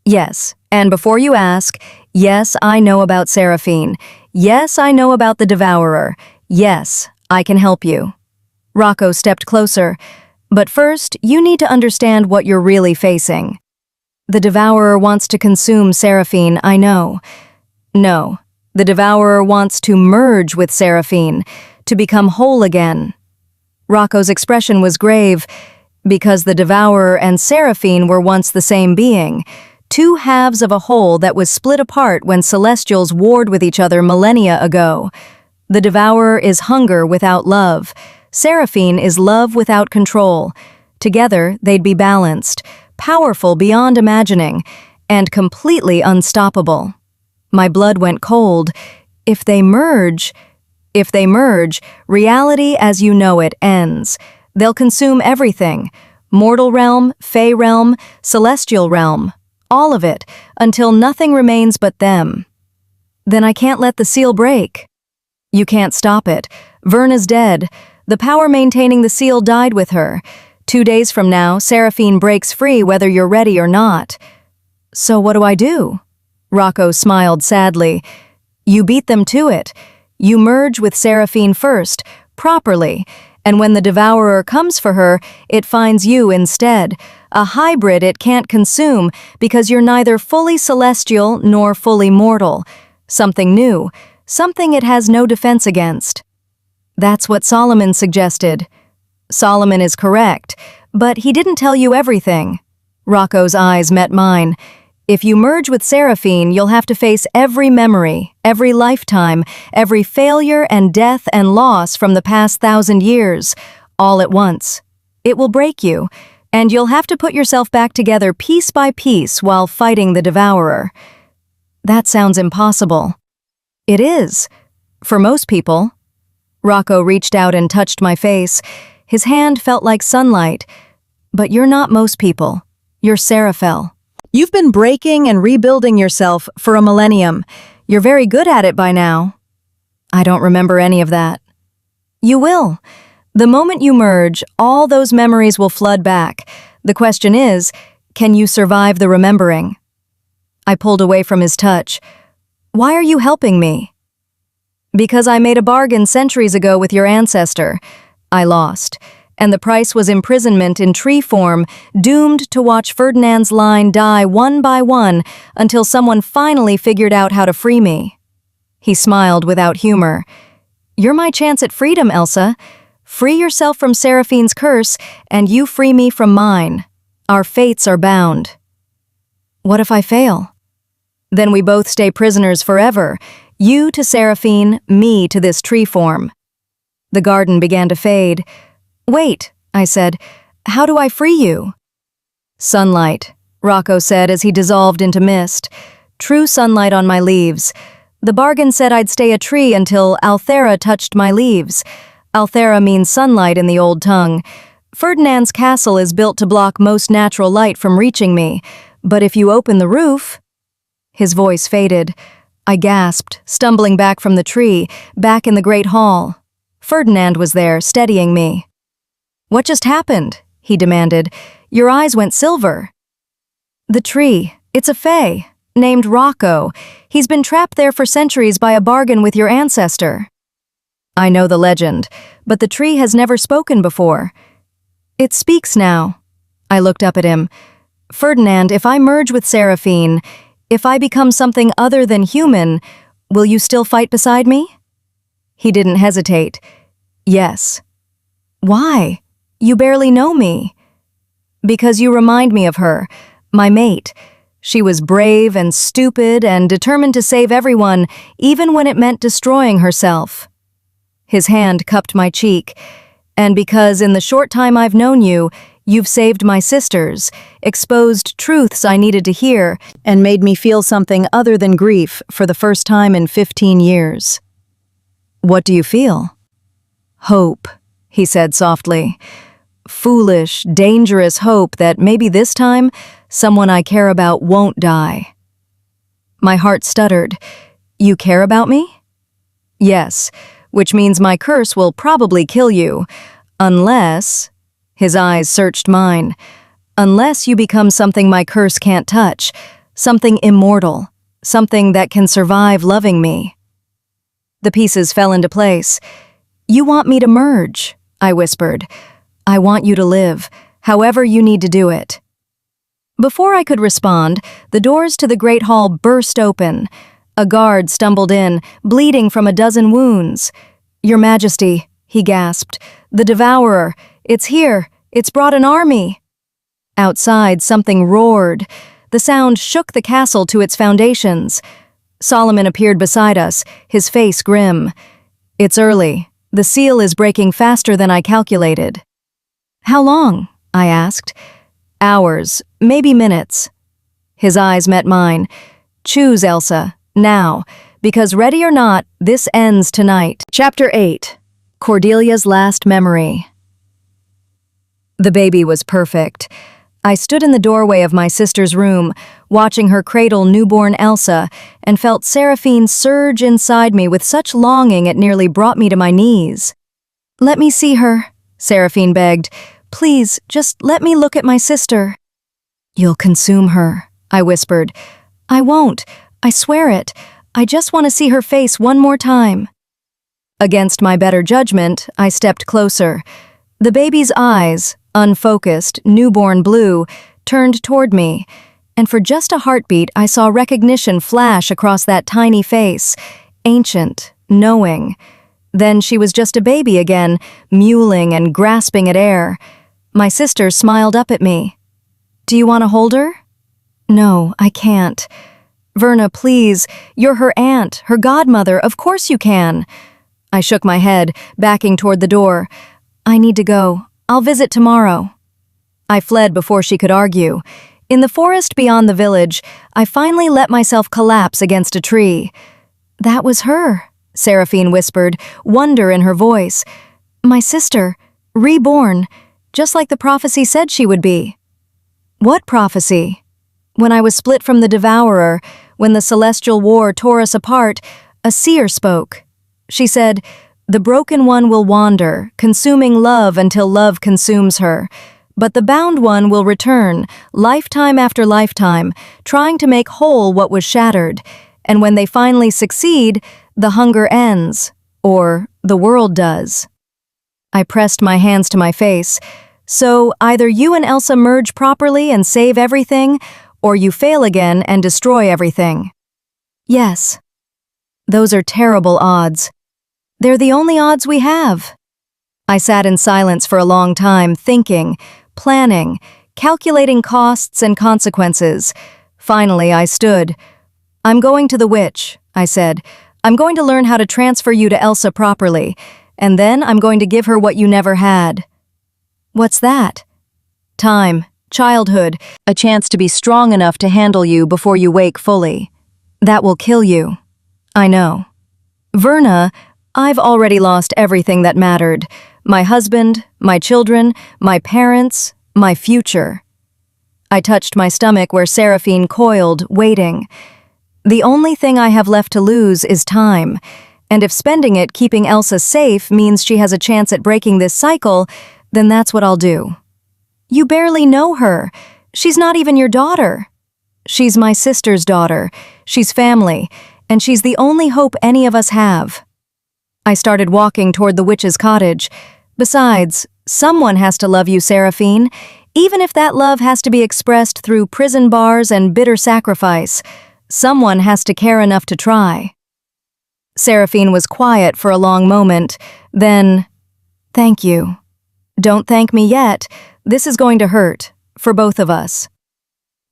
S1: Yes, and before you ask, yes, I know about Seraphine. Yes, I know about the Devourer. Yes, I can help you. Rocco stepped closer. But first, you need to understand what you're really facing. The Devourer wants to consume Seraphine, I know. No. The Devourer wants to merge with Seraphine, to become whole again. Rocco's expression was grave. Because the Devourer and Seraphine were once the same being, two halves of a whole that was split apart when Celestials warred with each other millennia ago. The Devourer is hunger without love. Seraphine is love without control. Together, they'd be balanced, powerful beyond imagining, and completely unstoppable. My blood went cold. If they merge, reality as you know it ends. They'll consume everything. Mortal realm, Fey realm, celestial realm. All of it, until nothing remains but them. Then I can't let the seal break. You can't stop it. Verna's dead. The power maintaining the seal died with her. 2 days from now, Seraphine breaks free whether you're ready or not. So what do I do? Rocco smiled sadly. You beat them to it. You merge with Seraphine first, properly, and when the Devourer comes for her, it finds you instead, a hybrid it can't consume because you're neither fully celestial nor fully mortal. Something new, something it has no defense against. That's what Solomon suggested. Solomon is correct, but he didn't tell you everything. Rocco's eyes met mine. If you merge with Seraphine, you'll have to face every memory, every lifetime, every failure and death and loss from the past 1,000 years, all at once. It will break you, and you'll have to put yourself back together piece by piece while fighting the Devourer. That sounds impossible. It is. For most people. Rocco reached out and touched my face. His hand felt like sunlight. But you're not most people. You're Seraphel. You've been breaking and rebuilding yourself for a millennium. You're very good at it by now. I don't remember any of that. You will. The moment you merge, all those memories will flood back. The question is, can you survive the remembering? I pulled away from his touch. Why are you helping me? Because I made a bargain centuries ago with your ancestor. I lost. And the price was imprisonment in tree form, doomed to watch Ferdinand's line die one by one until someone finally figured out how to free me. He smiled without humor. You're my chance at freedom, Elsa. Free yourself from Seraphine's curse, and you free me from mine. Our fates are bound. What if I fail? Then we both stay prisoners forever. You to Seraphine, me to this tree form. The garden began to fade. Wait, I said, how do I free you? Sunlight, Rocco said as he dissolved into mist. True sunlight on my leaves. The bargain said I'd stay a tree until Althera touched my leaves. Althera means sunlight in the old tongue. Ferdinand's castle is built to block most natural light from reaching me, but if you open the roof... His voice faded. I gasped, stumbling back from the tree, back in the great hall. Ferdinand was there, steadying me. What just happened? He demanded. Your eyes went silver. The tree. It's a fae, named Rocco. He's been trapped there for centuries by a bargain with your ancestor. I know the legend, but the tree has never spoken before. It speaks now. I looked up at him. Ferdinand, if I merge with Seraphine, if I become something other than human, will you still fight beside me? He didn't hesitate. Yes. Why? You barely know me. Because you remind me of her, my mate. She was brave and stupid and determined to save everyone, even when it meant destroying herself. His hand cupped my cheek. And because in the short time I've known you, you've saved my sisters, exposed truths I needed to hear, and made me feel something other than grief for the first time in 15 years. What do you feel? Hope, he said softly. Foolish, dangerous hope that maybe this time, someone I care about won't die. My heart stuttered. You care about me? Yes, which means my curse will probably kill you, unless... His eyes searched mine. Unless you become something my curse can't touch, something immortal, something that can survive loving me. The pieces fell into place. You want me to merge, I whispered. I want you to live, however you need to do it. Before I could respond, the doors to the great hall burst open. A guard stumbled in, bleeding from a dozen wounds. Your Majesty, he gasped. The Devourer. It's here. It's brought an army." Outside, something roared. The sound shook the castle to its foundations. Solomon appeared beside us, his face grim. "It's early. The seal is breaking faster than I calculated." "How long?" I asked. "Hours, maybe minutes." His eyes met mine. "Choose, Elsa, now, because ready or not, this ends tonight." Chapter 8. Cordelia's Last Memory. The baby was perfect. I stood in the doorway of my sister's room, watching her cradle newborn Elsa, and felt Seraphine surge inside me with such longing it nearly brought me to my knees. "Let me see her," Seraphine begged. "Please, just let me look at my sister." "You'll consume her," I whispered. "I won't. I swear it. I just want to see her face one more time." Against my better judgment, I stepped closer. The baby's eyes, unfocused, newborn blue, turned toward me, and for just a heartbeat I saw recognition flash across that tiny face, ancient, knowing. Then she was just a baby again, mewling and grasping at air. My sister smiled up at me. "Do you want to hold her?" "No, I can't." "Verna, please, you're her aunt, her godmother, of course you can." I shook my head, backing toward the door. "I need to go. I'll visit tomorrow." I fled before she could argue. In the forest beyond the village, I finally let myself collapse against a tree. "That was her," Seraphine whispered, wonder in her voice. "My sister, reborn, just like the prophecy said she would be." "What prophecy?" "When I was split from the devourer, when the celestial war tore us apart, a seer spoke. She said, 'The broken one will wander, consuming love until love consumes her. But the bound one will return, lifetime after lifetime, trying to make whole what was shattered. And when they finally succeed, the hunger ends, or the world does.'" I pressed my hands to my face. "So either you and Elsa merge properly and save everything, or you fail again and destroy everything." "Yes." "Those are terrible odds." "They're the only odds we have." I sat in silence for a long time, thinking, planning, calculating costs and consequences. Finally, I stood. "I'm going to the witch," I said. "I'm going to learn how to transfer you to Elsa properly, and then I'm going to give her what you never had." "What's that?" "Time, childhood, a chance to be strong enough to handle you before you wake fully. That will kill you." "I know." "Verna, I've already lost everything that mattered. My husband, my children, my parents, my future." I touched my stomach where Seraphine coiled, waiting. "The only thing I have left to lose is time, and if spending it keeping Elsa safe means she has a chance at breaking this cycle, then that's what I'll do." "You barely know her. She's not even your daughter." "She's my sister's daughter. She's family, and she's the only hope any of us have." I started walking toward the witch's cottage. "Besides, someone has to love you, Seraphine, even if that love has to be expressed through prison bars and bitter sacrifice. Someone has to care enough to try." Seraphine was quiet for a long moment, then, "Thank you." "Don't thank me yet. This is going to hurt, for both of us."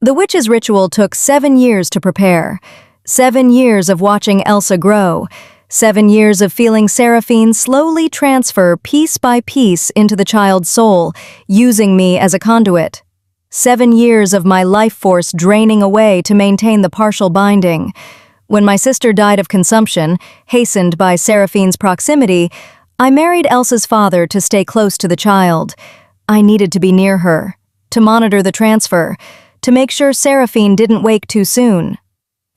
S1: The witch's ritual took 7 years to prepare. 7 years of watching Elsa grow. 7 years of feeling Seraphine slowly transfer piece by piece into the child's soul, using me as a conduit. 7 years of my life force draining away to maintain the partial binding. When my sister died of consumption, hastened by Seraphine's proximity, I married Elsa's father to stay close to the child. I needed to be near her, to monitor the transfer, to make sure Seraphine didn't wake too soon.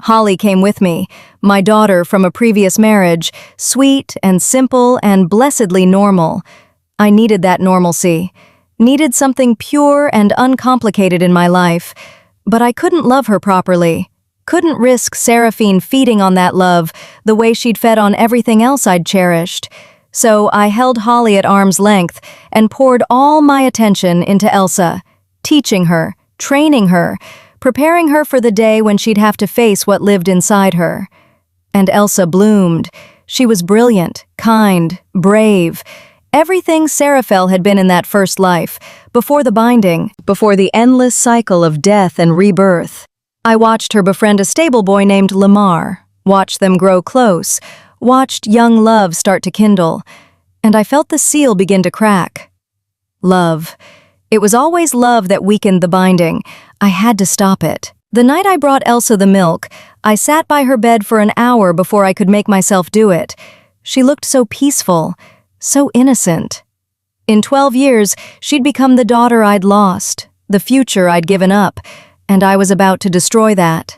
S1: Holly came with me, my daughter from a previous marriage, sweet and simple and blessedly normal. I needed that normalcy, needed something pure and uncomplicated in my life, but I couldn't love her properly, couldn't risk Seraphine feeding on that love the way she'd fed on everything else I'd cherished. So I held Holly at arm's length and poured all my attention into Elsa, teaching her, training her, preparing her for the day when she'd have to face what lived inside her. And Elsa bloomed. She was brilliant, kind, brave, Everything Seraphel had been in that first life, before the binding, before the endless cycle of death and rebirth. I watched her befriend a stable boy named Lamar, watched them grow close, watched young love start to kindle, and I felt the seal begin to crack. Love. It was always love that weakened the binding. I had to stop it. The night I brought Elsa the milk, I sat by her bed for an hour before I could make myself do it. She looked so peaceful, so innocent. In 12 years, she'd become the daughter I'd lost, the future I'd given up, and I was about to destroy that.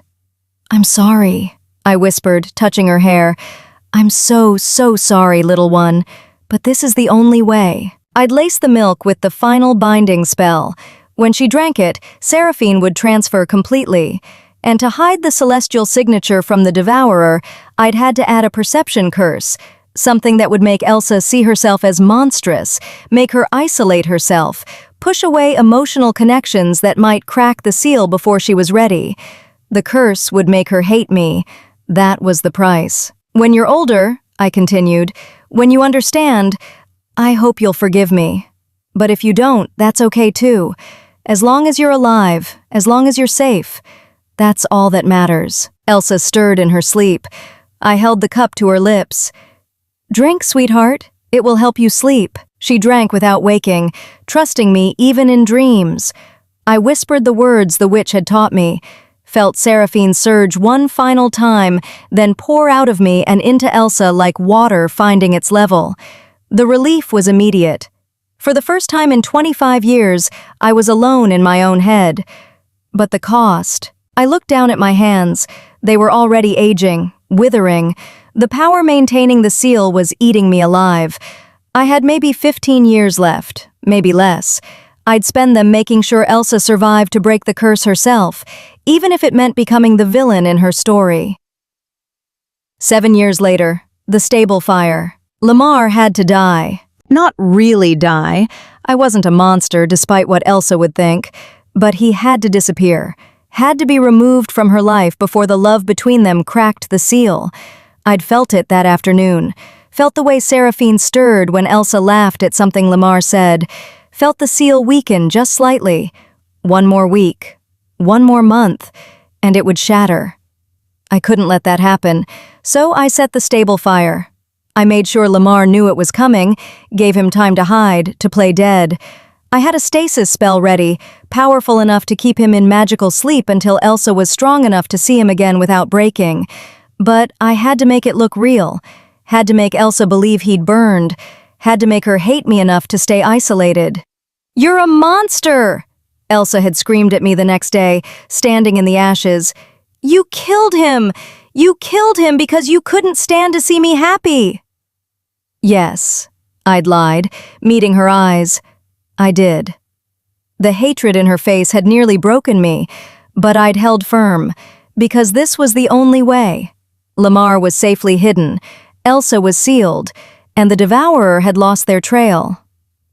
S1: "I'm sorry," I whispered, touching her hair. "I'm so sorry, little one, but this is the only way." I'd lace the milk with the final binding spell. When she drank it, Seraphine would transfer completely. And to hide the celestial signature from the devourer, I'd had to add a perception curse, something that would make Elsa see herself as monstrous, make her isolate herself, push away emotional connections that might crack the seal before she was ready. The curse would make her hate me. That was the price. "When you're older," I continued, "when you understand, I hope you'll forgive me. But if you don't, that's okay too. As long as you're alive, as long as you're safe, that's all that matters." Elsa stirred in her sleep. I held the cup to her lips. "Drink, sweetheart. It will help you sleep." She drank without waking, trusting me even in dreams. I whispered the words the witch had taught me, felt Seraphine surge one final time, then pour out of me and into Elsa like water finding its level. The relief was immediate. For the first time in 25 years, I was alone in my own head. But the cost. I looked down at my hands. They were already aging, withering. The power maintaining the seal was eating me alive. I had maybe 15 years left, maybe less. I'd spend them making sure Elsa survived to break the curse herself, even if it meant becoming the villain in her story. 7 years later, the stable fire. Lamar had to die. Not really die. I wasn't a monster, despite what Elsa would think. But he had to disappear. Had to be removed from her life before the love between them cracked the seal. I'd felt it that afternoon. Felt the way Seraphine stirred when Elsa laughed at something Lamar said. Felt the seal weaken just slightly. One more week. One more month. And it would shatter. I couldn't let that happen. So I set the stable fire. I made sure Lamar knew it was coming, gave him time to hide, to play dead. I had a stasis spell ready, powerful enough to keep him in magical sleep until Elsa was strong enough to see him again without breaking. But I had to make it look real, had to make Elsa believe he'd burned, had to make her hate me enough to stay isolated. "You're a monster!" Elsa had screamed at me the next day, standing in the ashes. "You killed him! You killed him because you couldn't stand to see me happy!" "Yes," I'd lied, meeting her eyes. I did. The hatred in her face had nearly broken me, but I'd held firm, because this was the only way. Lamar was safely hidden, Elsa was sealed, and the devourer had lost their trail.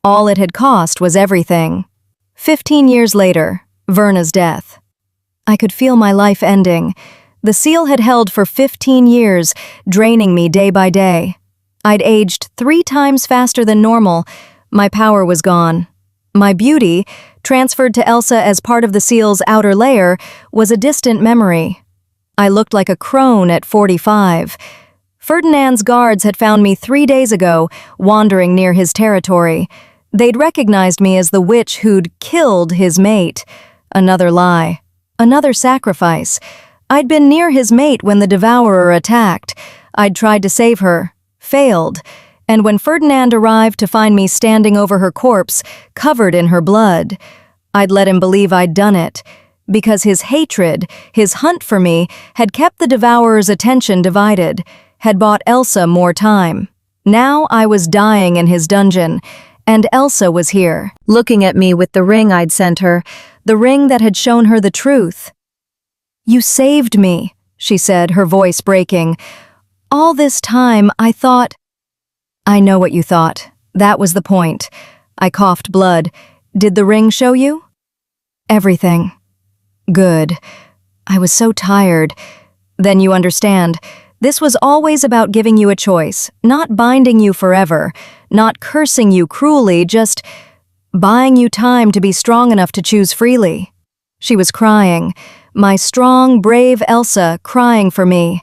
S1: All it had cost was everything. 15 years later, Verna's death. I could feel my life ending. The seal had held for 15 years, draining me day by day. I'd aged 3 times faster than normal. My power was gone. My beauty, transferred to Elsa as part of the seal's outer layer, was a distant memory. I looked like a crone at 45. Ferdinand's guards had found me 3 days ago, wandering near his territory. They'd recognized me as the witch who'd killed his mate. Another lie. Another sacrifice. I'd been near his mate when the devourer attacked. I'd tried to save her. Failed, and when Ferdinand arrived to find me standing over her corpse, covered in her blood, I'd let him believe I'd done it, because his hatred, his hunt for me, had kept the devourer's attention divided, had bought Elsa more time. Now I was dying in his dungeon, and Elsa was here, looking at me with the ring I'd sent her, the ring that had shown her the truth. "You saved me," she said, her voice breaking. "All this time, I thought—" "I know what you thought. That was the point." I coughed blood. "Did the ring show you?" "Everything." "Good. I was so tired. Then you understand. This was always about giving you a choice, not binding you forever, not cursing you cruelly, just buying you time to be strong enough to choose freely. She was crying, my strong, brave Elsa crying for me.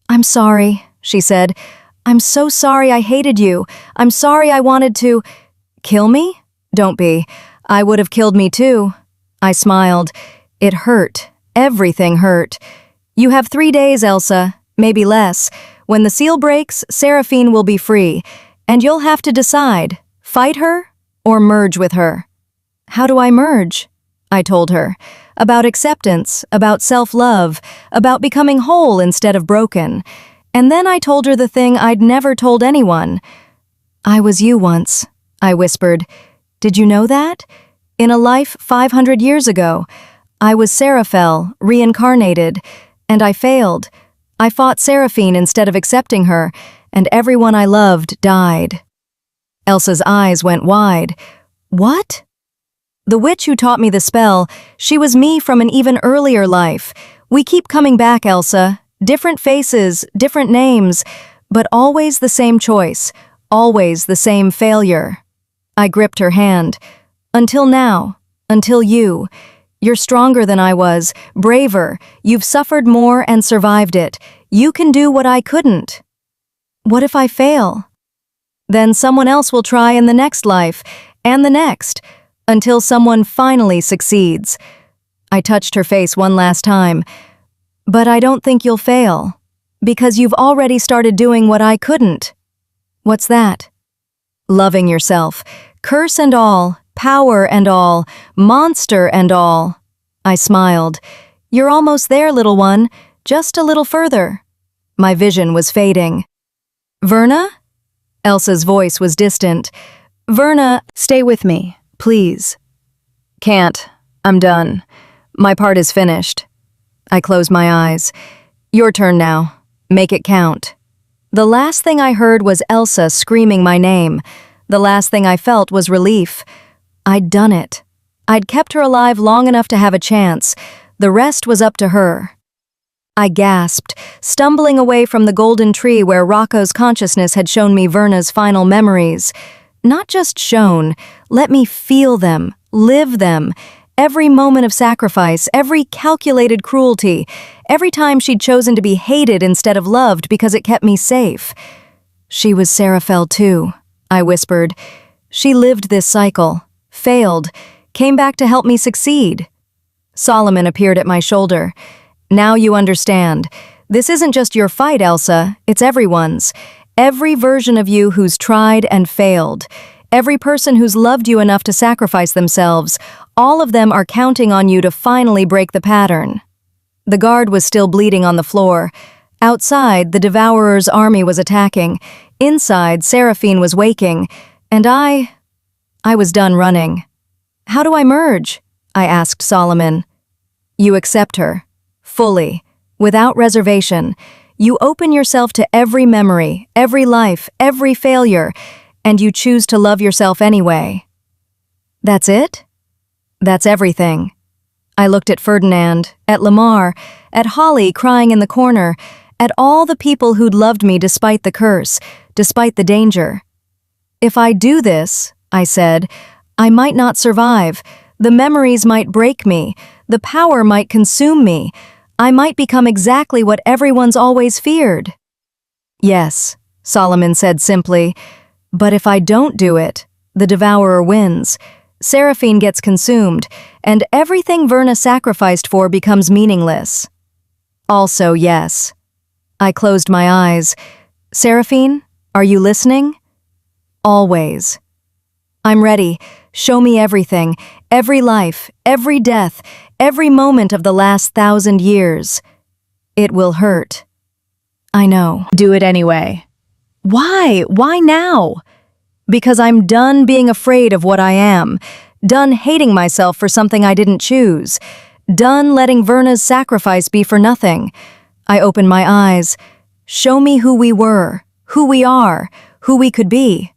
S1: "I'm sorry," she said. "I'm so sorry I hated you. I'm sorry I wanted to—" "Kill me? Don't be. I would have killed me too." I smiled. It hurt. Everything hurt. "You have 3 days, Elsa, maybe less. When the seal breaks, Seraphine will be free, and you'll have to decide, fight her or merge with her." "How do I merge?" I told her. About acceptance, about self-love, about becoming whole instead of broken. And then I told her the thing I'd never told anyone. "I was you once," I whispered. "Did you know that? In a life 500 years ago, I was Seraphel, reincarnated, and I failed. I fought Seraphine instead of accepting her, and everyone I loved died." Elsa's eyes went wide. "What?" "The witch who taught me the spell, she was me from an even earlier life. We keep coming back, Elsa. Different faces, different names, but always the same choice, always the same failure." I gripped her hand. "Until now, until you. You're stronger than I was, braver. You've suffered more and survived it. You can do what I couldn't." "What if I fail?" "Then someone else will try in the next life, and the next, until someone finally succeeds." I touched her face one last time. "But I don't think you'll fail, because you've already started doing what I couldn't." "What's that?" "Loving yourself, curse and all, power and all, monster and all." I smiled. "You're almost there, little one, just a little further." My vision was fading. "Verna?" Elsa's voice was distant. "Verna, stay with me, please." "Can't. I'm done. My part is finished." I closed my eyes. "Your turn now. Make it count." The last thing I heard was Elsa screaming my name. The last thing I felt was relief. I'd done it. I'd kept her alive long enough to have a chance. The rest was up to her. I gasped, stumbling away from the golden tree where Rocco's consciousness had shown me Verna's final memories. Not just shown, let me feel them, live them. Every moment of sacrifice, every calculated cruelty, every time she'd chosen to be hated instead of loved because it kept me safe. "She was Seraphel too," I whispered. "She lived this cycle, failed, came back to help me succeed." Solomon appeared at my shoulder. "Now you understand. This isn't just your fight, Elsa, it's everyone's. Every version of you who's tried and failed. Every person who's loved you enough to sacrifice themselves, all of them are counting on you to finally break the pattern." The guard was still bleeding on the floor. Outside, the Devourer's army was attacking. Inside, Seraphine was waking. And I was done running. "How do I merge?" I asked Solomon. "You accept her. Fully. Without reservation. You open yourself to every memory, every life, every failure, and you choose to love yourself anyway." "That's it?" "That's everything." I looked at Ferdinand, at Lamar, at Holly crying in the corner, at all the people who'd loved me despite the curse, despite the danger. "If I do this," I said, "I might not survive. The memories might break me. The power might consume me. I might become exactly what everyone's always feared." "Yes," Solomon said simply, "but if I don't do it, the Devourer wins. Seraphine gets consumed, and everything Verna sacrificed for becomes meaningless." "Also, yes." I closed my eyes. "Seraphine, are you listening?" "Always." "I'm ready. Show me everything, every life, every death, every moment of the last 1,000 years. It will hurt." "I know."
S2: Do it anyway.
S1: "Why? Why now?" "Because I'm done being afraid of what I am, done hating myself for something I didn't choose, done letting Verna's sacrifice be for nothing." I opened my eyes. "Show me who we were, who we are, who we could be."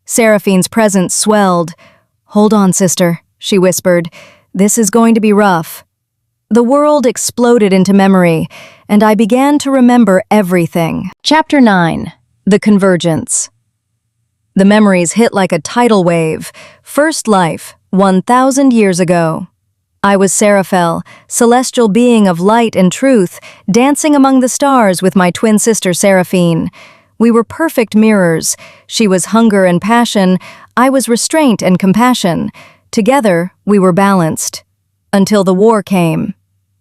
S1: Seraphine's presence swelled. "Hold on, sister," she whispered. "This is going to be rough." The world exploded into memory, and I began to remember everything. Chapter 9. The Convergence. The memories hit like a tidal wave. First life, 1,000 years ago. I was Seraphel, celestial being of light and truth, dancing among the stars with my twin sister Seraphine. We were perfect mirrors. She was hunger and passion, I was restraint and compassion. Together, we were balanced. Until the war came.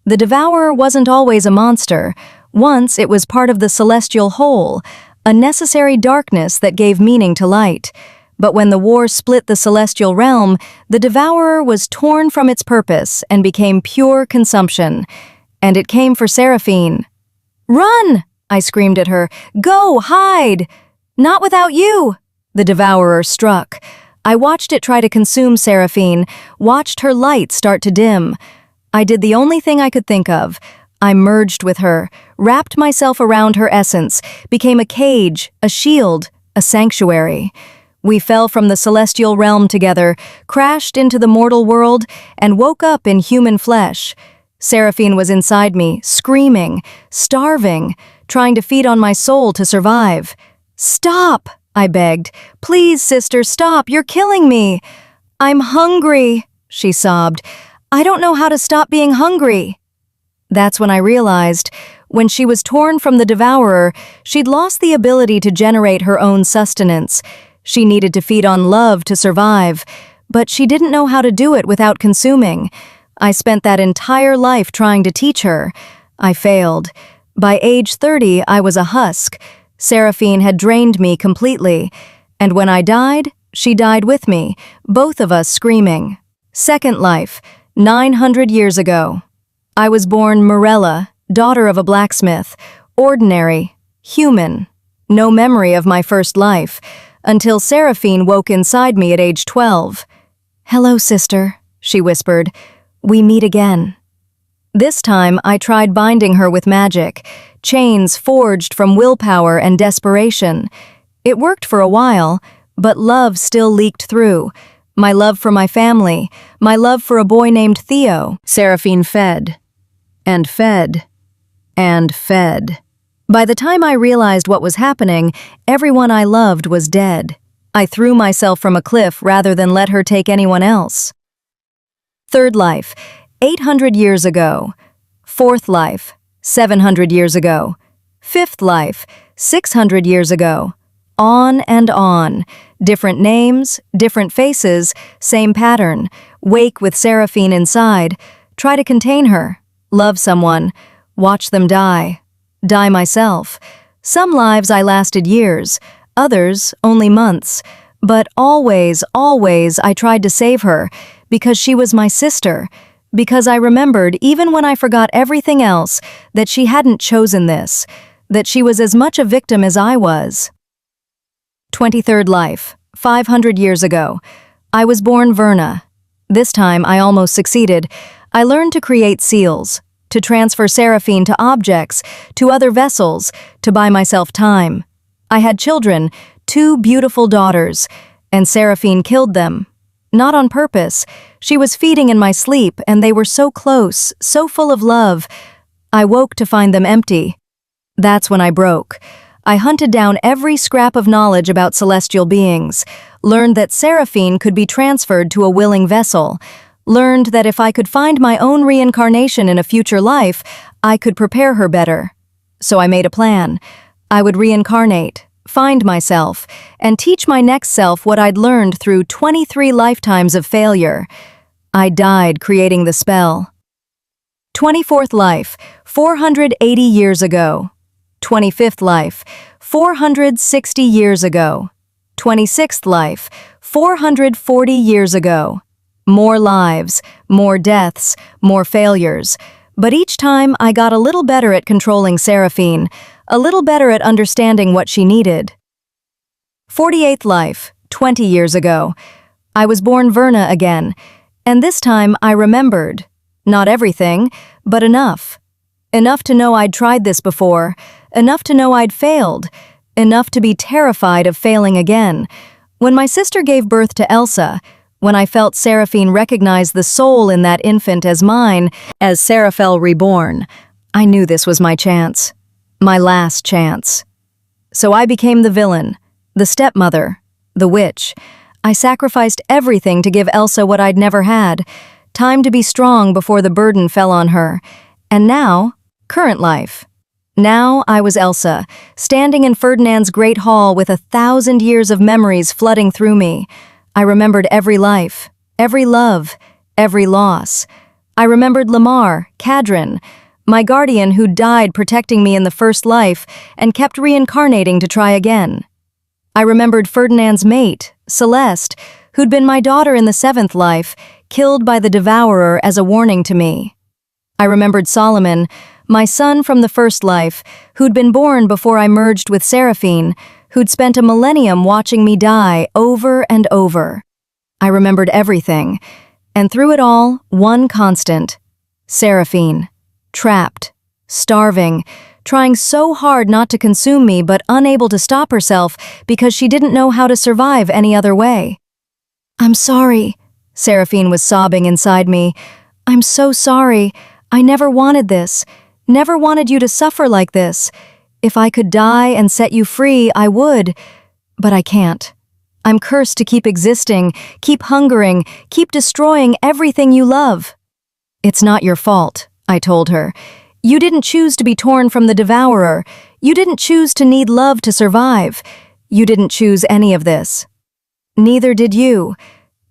S1: The devourer wasn't always a monster. Once it was part of the celestial whole, a necessary darkness that gave meaning to light. But when the war split the celestial realm, the devourer was torn from its purpose and became pure consumption. And it came for Seraphine. "Run!" I screamed at her. "Go, hide!" "Not without you!" The devourer struck. I watched it try to consume Seraphine, watched her light start to dim. I did the only thing I could think of. I merged with her, wrapped myself around her essence, became a cage, a shield, a sanctuary. We fell from the celestial realm together, crashed into the mortal world, and woke up in human flesh. Seraphine was inside me, screaming, starving, trying to feed on my soul to survive. "Stop!" I begged. "Please, sister, stop! You're killing me!" "I'm hungry," she sobbed. "I don't know how to stop being hungry." That's when I realized, when she was torn from the devourer, she'd lost the ability to generate her own sustenance. She needed to feed on love to survive, but she didn't know how to do it without consuming. I spent that entire life trying to teach her. I failed. By age 30, I was a husk. Seraphine had drained me completely. And when I died, she died with me, both of us screaming. Second life, 900 years ago. I was born Morella, daughter of a blacksmith, ordinary, human. No memory of my first life, until Seraphine woke inside me at age 12. "Hello, sister," she whispered. "We meet again." This time, I tried binding her with magic, chains forged from willpower and desperation. It worked for a while, but love still leaked through. My love for my family, my love for a boy named Theo. Seraphine fed, and fed, and fed. By the time I realized what was happening, everyone I loved was dead. I threw myself from a cliff rather than let her take anyone else. Third life, 800 years ago. Fourth life, 700 years ago. Fifth life, 600 years ago. On and on. Different names, different faces, same pattern. Wake with Seraphine inside. Try to contain her. Love someone. Watch them die. Die myself. Some lives I lasted years, others only months. But always, always I tried to save her, because she was my sister. Because I remembered, even when I forgot everything else, that she hadn't chosen this, that she was as much a victim as I was. 23rd life, 500 years ago. I was born Verna. This time I almost succeeded. I learned to create seals, to transfer Seraphine to objects, to other vessels, to buy myself time. I had children, 2 beautiful daughters, and Seraphine killed them. Not on purpose. She was feeding in my sleep, and they were so close, so full of love. I woke to find them empty. That's when I broke. I hunted down every scrap of knowledge about celestial beings, learned that Seraphine could be transferred to a willing vessel, learned that if I could find my own reincarnation in a future life, I could prepare her better. So I made a plan. I would reincarnate, find myself, and teach my next self what I'd learned through 23 lifetimes of failure. I died creating the spell. 24th life, 480 years ago. 25th life, 460 years ago. 26th life, 440 years ago. More lives, more deaths, more failures. But each time I got a little better at controlling Seraphine, a little better at understanding what she needed. 48th life, 20 years ago. I was born Verna again, and this time I remembered. Not everything, but enough. Enough to know I'd tried this before, enough to know I'd failed, enough to be terrified of failing again. When my sister gave birth to Elsa, when I felt Seraphine recognize the soul in that infant as mine, as Seraphel reborn, I knew this was my chance. My last chance. So I became the villain, the stepmother, the witch. I sacrificed everything to give Elsa what I'd never had. Time to be strong before the burden fell on her. And now, current life. Now I was Elsa, standing in Ferdinand's great hall with 1,000 years of memories flooding through me. I remembered every life, every love, every loss. I remembered Lamar, Cadrin, my guardian who died protecting me in the first life and kept reincarnating to try again. I remembered Ferdinand's mate, Celeste, who'd been my daughter in the 7th life, killed by the devourer as a warning to me. I remembered Solomon, my son from the first life, who'd been born before I merged with Seraphine, who'd spent a millennium watching me die over and over. I remembered everything, and through it all, one constant. Seraphine. Trapped. Starving. Trying so hard not to consume me but unable to stop herself because she didn't know how to survive any other way. "I'm sorry," Seraphine was sobbing inside me. "I'm so sorry. I never wanted this. Never wanted you to suffer like this. If I could die and set you free, I would. But I can't. I'm cursed to keep existing, keep hungering, keep destroying everything you love." "It's not your fault," I told her. "You didn't choose to be torn from the devourer. You didn't choose to need love to survive. You didn't choose any of this. Neither did you.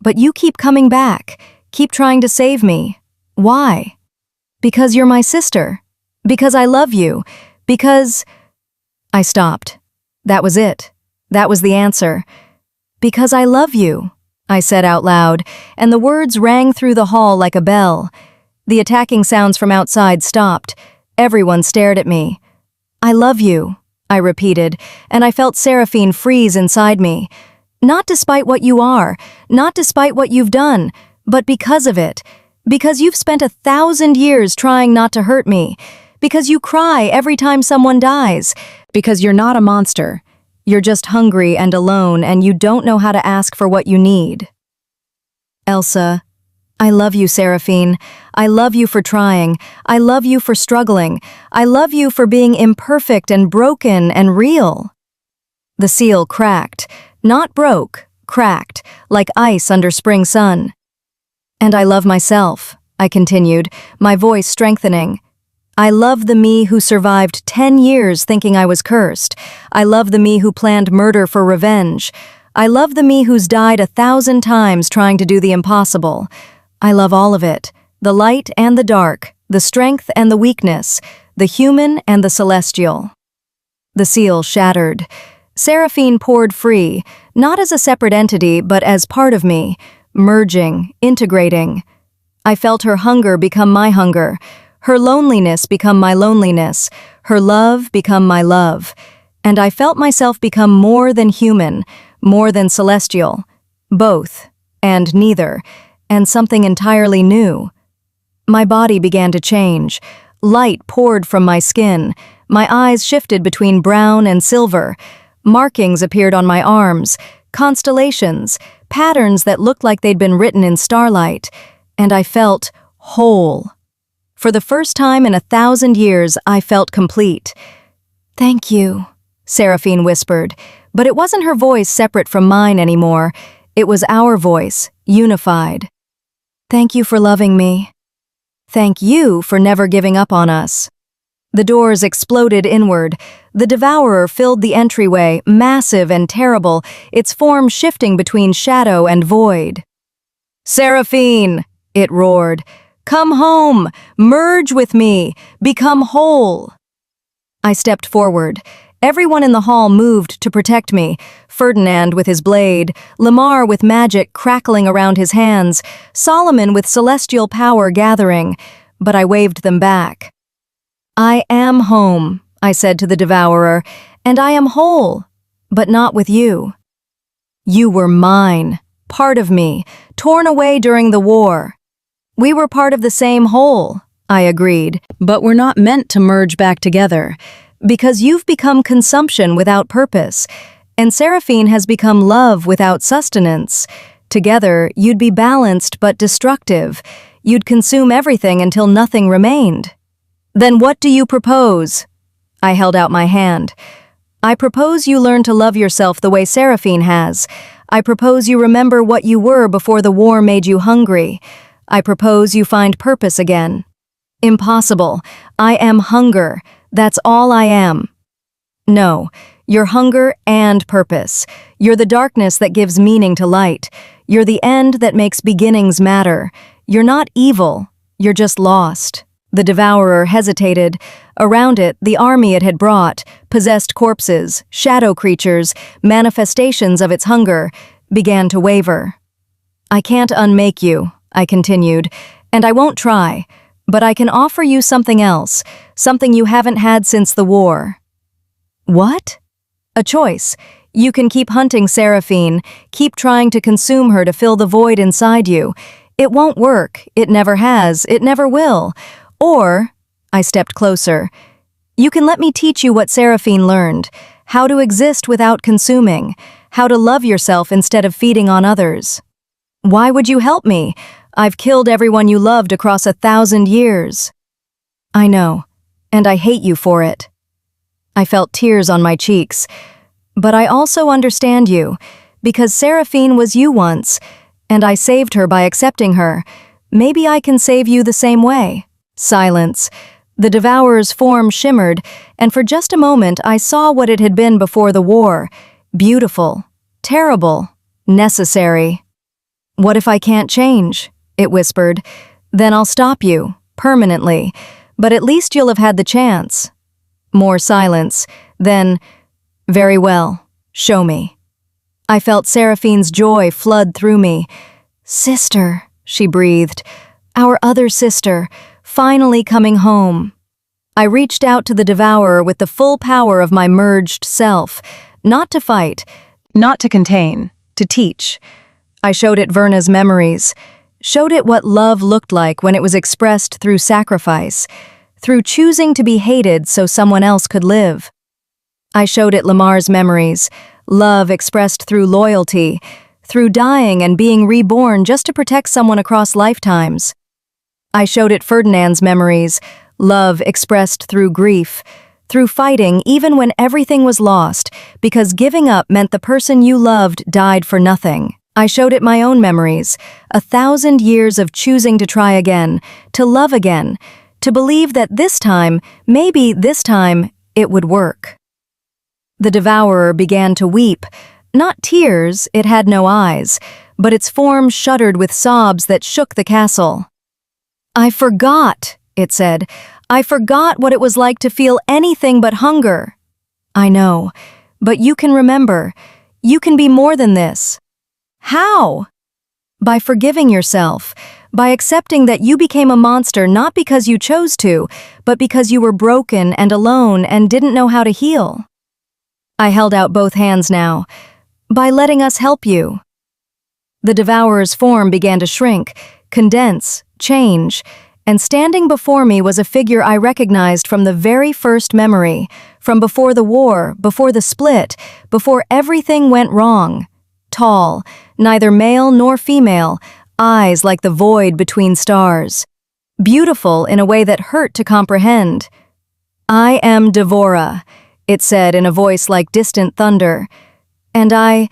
S1: But you keep coming back, keep trying to save me. Why? Because you're my sister. Because I love you. Because—" I stopped. That was it. That was the answer. "Because I love you," I said out loud, and the words rang through the hall like a bell. The attacking sounds from outside stopped. Everyone stared at me. "I love you," I repeated, and I felt Seraphine freeze inside me. Not despite what you are, not despite what you've done, but because of it. Because you've spent 1,000 years trying not to hurt me. Because you cry every time someone dies. Because you're not a monster. You're just hungry and alone and you don't know how to ask for what you need. Elsa, I love you, Seraphine. I love you for trying. I love you for struggling. I love you for being imperfect and broken and real. The seal cracked. Not broke, cracked, like ice under spring sun. And I love myself, I continued, my voice strengthening. I love the me who survived 10 years thinking I was cursed. I love the me who planned murder for revenge. I love the me who's died 1,000 times trying to do the impossible. I love all of it, the light and the dark, the strength and the weakness, the human and the celestial. The seal shattered. Seraphine poured free, not as a separate entity, but as part of me, merging, integrating. I felt her hunger become my hunger, her loneliness become my loneliness, her love become my love, and I felt myself become more than human, more than celestial, both, and neither, and something entirely new. My body began to change. Light poured from my skin. My eyes shifted between brown and silver. Markings appeared on my arms, constellations, patterns that looked like they'd been written in starlight, and I felt whole. For the first time in 1,000 years, I felt complete. "Thank you," Seraphine whispered, but it wasn't her voice separate from mine anymore. It was our voice, unified. "Thank you for loving me. Thank you for never giving up on us." The doors exploded inward. The devourer filled the entryway, massive and terrible, its form shifting between shadow and void. "Seraphine!" it roared. "Come home! Merge with me! Become whole!" I stepped forward. Everyone in the hall moved to protect me. Ferdinand with his blade, Lamar with magic crackling around his hands, Solomon with celestial power gathering, but I waved them back. "I am home," I said to the devourer, "and I am whole, but not with you. You were mine, part of me, torn away during the war. We were part of the same whole," I agreed, "but we're not meant to merge back together, because you've become consumption without purpose, and Seraphine has become love without sustenance. Together, you'd be balanced but destructive. You'd consume everything until nothing remained. Then what do you propose? I held out my hand. I propose you learn to love yourself the way Seraphine has. I propose you remember what you were before the war made you hungry. I propose you find purpose again. Impossible. I am hunger. That's all I am. No, you're hunger and purpose. You're the darkness that gives meaning to light. You're the end that makes beginnings matter. You're not evil. You're just lost. The devourer hesitated. Around it, the army it had brought, possessed corpses, shadow creatures, manifestations of its hunger, began to waver. I can't unmake you, I continued, and I won't try, but I can offer you something else, something you haven't had since the war. What? A choice. You can keep hunting Seraphine, keep trying to consume her to fill the void inside you. It won't work, it never has, it never will. Or, I stepped closer, you can let me teach you what Seraphine learned, how to exist without consuming, how to love yourself instead of feeding on others. Why would you help me? I've killed everyone you loved across 1,000 years. I know, and I hate you for it. I felt tears on my cheeks. But I also understand you, because Seraphine was you once, and I saved her by accepting her. Maybe I can save you the same way. Silence. The devourer's form shimmered, and for just a moment I saw what it had been before the war. Beautiful. Terrible. Necessary. What if I can't change? It whispered. Then I'll stop you, permanently. But at least you'll have had the chance. More silence. Then, very well, show me. I felt Seraphine's joy flood through me. Sister, she breathed. Our other sister, finally coming home. I reached out to the devourer with the full power of my merged self, not to fight, not to contain, to teach. I showed it Verna's memories, showed it what love looked like when it was expressed through sacrifice, through choosing to be hated so someone else could live. I showed it Lamar's memories, love expressed through loyalty, through dying and being reborn just to protect someone across lifetimes. I showed it Ferdinand's memories, love expressed through grief, through fighting even when everything was lost, because giving up meant the person you loved died for nothing. I showed it my own memories, 1,000 years of choosing to try again, to love again, to believe that this time, maybe this time, it would work. The devourer began to weep. Not tears, it had no eyes, but its form shuddered with sobs that shook the castle. I forgot, it said. I forgot what it was like to feel anything but hunger. I know, but you can remember. You can be more than this. How? By forgiving yourself, by accepting that you became a monster not because you chose to, but because you were broken and alone and didn't know how to heal. I held out both hands now. By letting us help you. The devourer's form began to shrink, condense, change, and standing before me was a figure I recognized from the very first memory, from before the war, before the split, before everything went wrong. Tall, neither male nor female, eyes like the void between stars. Beautiful in a way that hurt to comprehend. I am Devora, it said in a voice like distant thunder. And I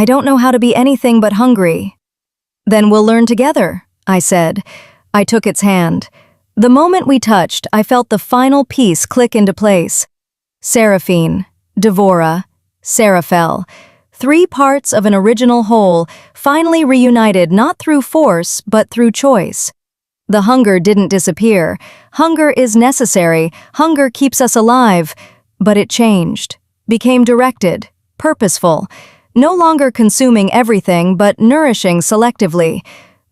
S1: don't know how to be anything but hungry. Then we'll learn together, I said. I took its hand. The moment we touched, I felt the final piece click into place. Seraphine, Devora, Seraphel. 3 parts of an original whole, finally reunited not through force, but through choice. The hunger didn't disappear. Hunger is necessary. Hunger keeps us alive. But it changed, became directed, purposeful, no longer consuming everything but nourishing selectively.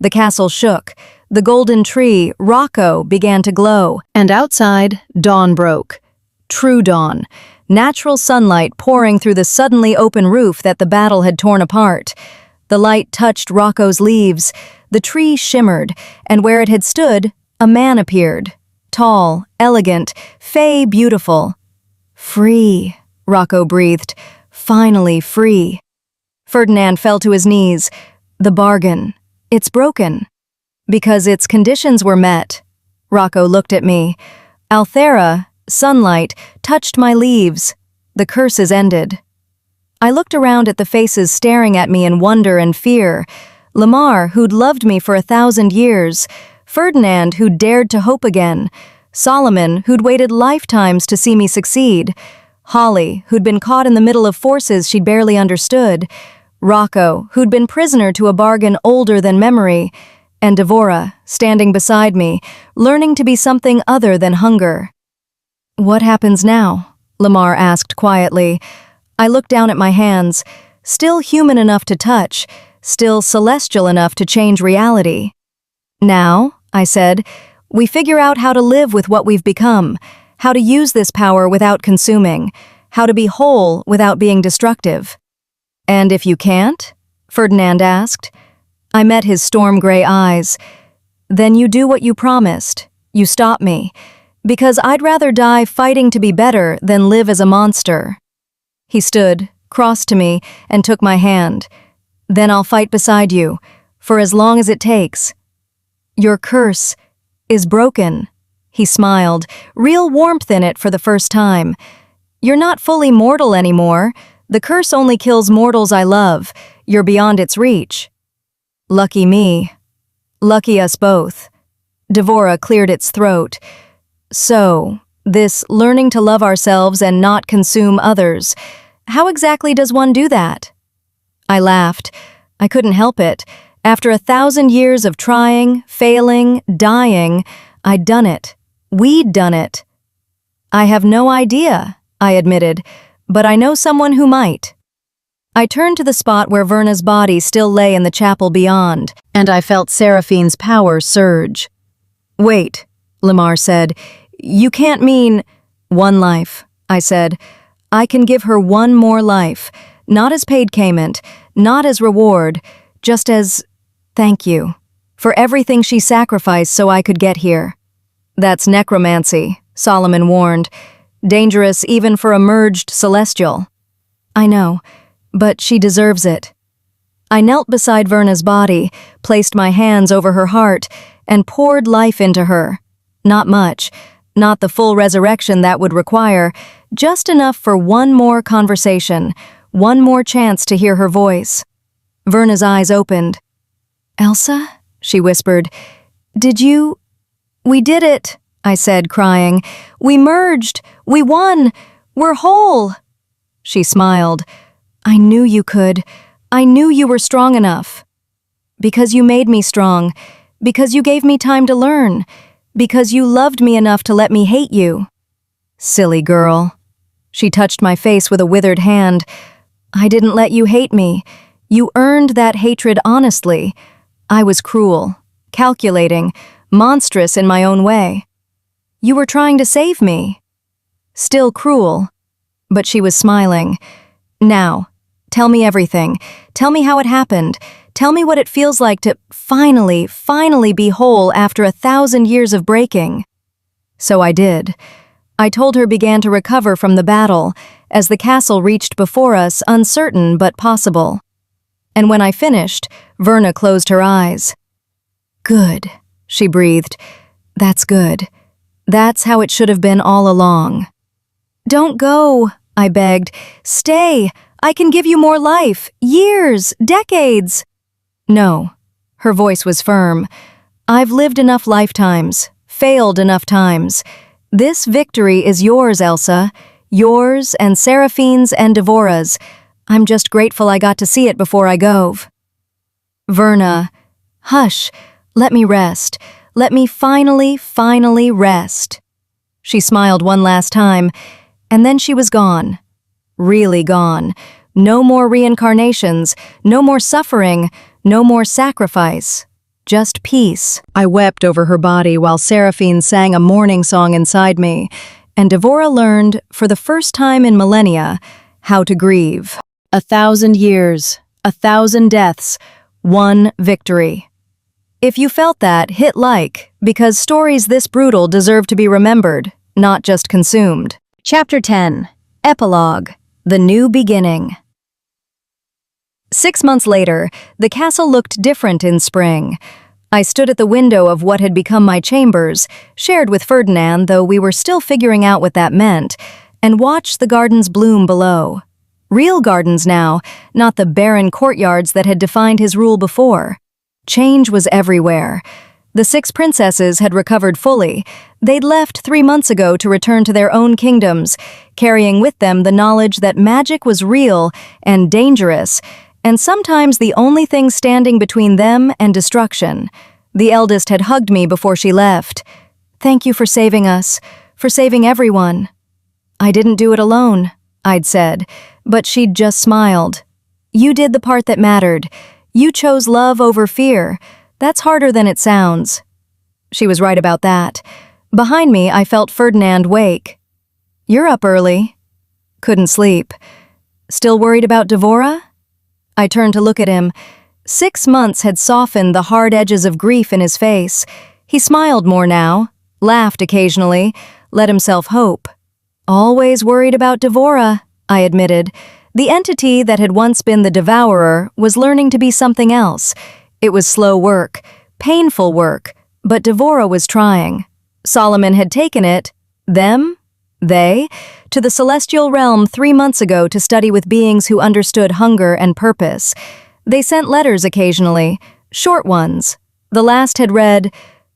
S1: The castle shook. The golden tree, Rocco, began to glow. And outside, dawn broke. True dawn. Natural sunlight pouring through the suddenly open roof that the battle had torn apart. The light touched Rocco's leaves. The tree shimmered, and where it had stood, a man appeared. Tall, elegant, fey beautiful. Free, Rocco breathed. Finally free. Ferdinand fell to his knees. The bargain. It's broken. Because its conditions were met. Rocco looked at me. Althera, sunlight, touched my leaves. The curse is ended. I looked around at the faces staring at me in wonder and fear. Lamar, who'd loved me for 1,000 years. Ferdinand, who'd dared to hope again. Solomon, who'd waited lifetimes to see me succeed. Holly, who'd been caught in the middle of forces she'd barely understood. Rocco, who'd been prisoner to a bargain older than memory. And Devora, standing beside me, learning to be something other than hunger. "What happens now?" Lamar asked quietly. I looked down at my hands, still human enough to touch, still celestial enough to change reality. "Now," I said, "we figure out how to live with what we've become, how to use this power without consuming, how to be whole without being destructive." "And if you can't?" Ferdinand asked. I met his storm-gray eyes. "Then you do what you promised. You stop me. Because I'd rather die fighting to be better than live as a monster." He stood, crossed to me, and took my hand. "Then I'll fight beside you, for as long as it takes." "Your curse is broken." He smiled, real warmth in it for the first time. "You're not fully mortal anymore. The curse only kills mortals I love. You're beyond its reach." Lucky me. Lucky us both. Devora cleared its throat. "So, this learning to love ourselves and not consume others, how exactly does one do that?" I laughed. I couldn't help it. After 1,000 years of trying, failing, dying, I'd done it. We'd done it. "I have no idea," I admitted, "but I know someone who might." I turned to the spot where Verna's body still lay in the chapel beyond, and I felt Seraphine's power surge. "Wait," Lamar said. "You can't mean—" "One life," I said. "I can give her one more life, not as paid payment, not as reward, just as thank you for everything she sacrificed so I could get here." "That's necromancy," Solomon warned. "Dangerous even for a merged celestial." "I know. But she deserves it." I knelt beside Verna's body, placed my hands over her heart, and poured life into her. Not much, not the full resurrection that would require, just enough for one more conversation, one more chance to hear her voice. Verna's eyes opened. "Elsa?" she whispered. "Did you—" "We did it," I said, crying. "We merged. We won. We're whole." She smiled. "I knew you could. I knew you were strong enough. Because you made me strong. Because you gave me time to learn. Because you loved me enough to let me hate you." "Silly girl." She touched my face with a withered hand. "I didn't let you hate me. You earned that hatred honestly. I was cruel, calculating, monstrous in my own way. You were trying to save me." Still cruel. But she was smiling. "Now, tell me everything. Tell me how it happened. Tell me what it feels like to finally be whole after 1,000 years of breaking." So I did. I told her began to recover from the battle, as the castle reached before us, uncertain but possible. And when I finished, Verna closed her eyes. "Good," she breathed. "That's good. That's how it should have been all along." "Don't go," I begged. "Stay. I can give you more life. Years. Decades." "No." Her voice was firm. "I've lived enough lifetimes. Failed enough times. This victory is yours, Elsa. Yours and Seraphine's and Devora's. I'm just grateful I got to see it before I go." "Verna, hush. Let me rest. Let me finally rest." She smiled one last time, and then she was gone. Really gone. No more reincarnations, no more suffering, no more sacrifice. Just peace. I wept over her body while Seraphine sang a mourning song inside me, and Devora learned, for the first time in millennia, how to grieve. 1,000 years, 1,000 deaths, one victory. If you felt that, hit like, because stories this brutal deserve to be remembered, not just consumed. Chapter 10. Epilogue. The New Beginning. 6 months later, the castle looked different in spring. I stood at the window of what had become my chambers, shared with Ferdinand, though we were still figuring out what that meant, and watched the gardens bloom below. Real gardens now, not the barren courtyards that had defined his rule before. Change was everywhere. The 6 princesses had recovered fully. They'd left 3 months ago to return to their own kingdoms, carrying with them the knowledge that magic was real and dangerous, and sometimes the only thing standing between them and destruction. The eldest had hugged me before she left. "Thank you for saving us, for saving everyone." "I didn't do it alone," I'd said, but she'd just smiled. "You did the part that mattered. You chose love over fear. That's harder than it sounds." She was right about that. Behind me, I felt Ferdinand wake. "You're up early." "Couldn't sleep." "Still worried about Devora?" I turned to look at him. 6 months had softened the hard edges of grief in his face. He smiled more now, laughed occasionally, let himself hope. "Always worried about Devora," I admitted. The entity that had once been the devourer was learning to be something else. It was slow work, painful work, but Devora was trying. Solomon had taken it, they, to the celestial realm 3 months ago to study with beings who understood hunger and purpose. They sent letters occasionally, short ones. The last had read,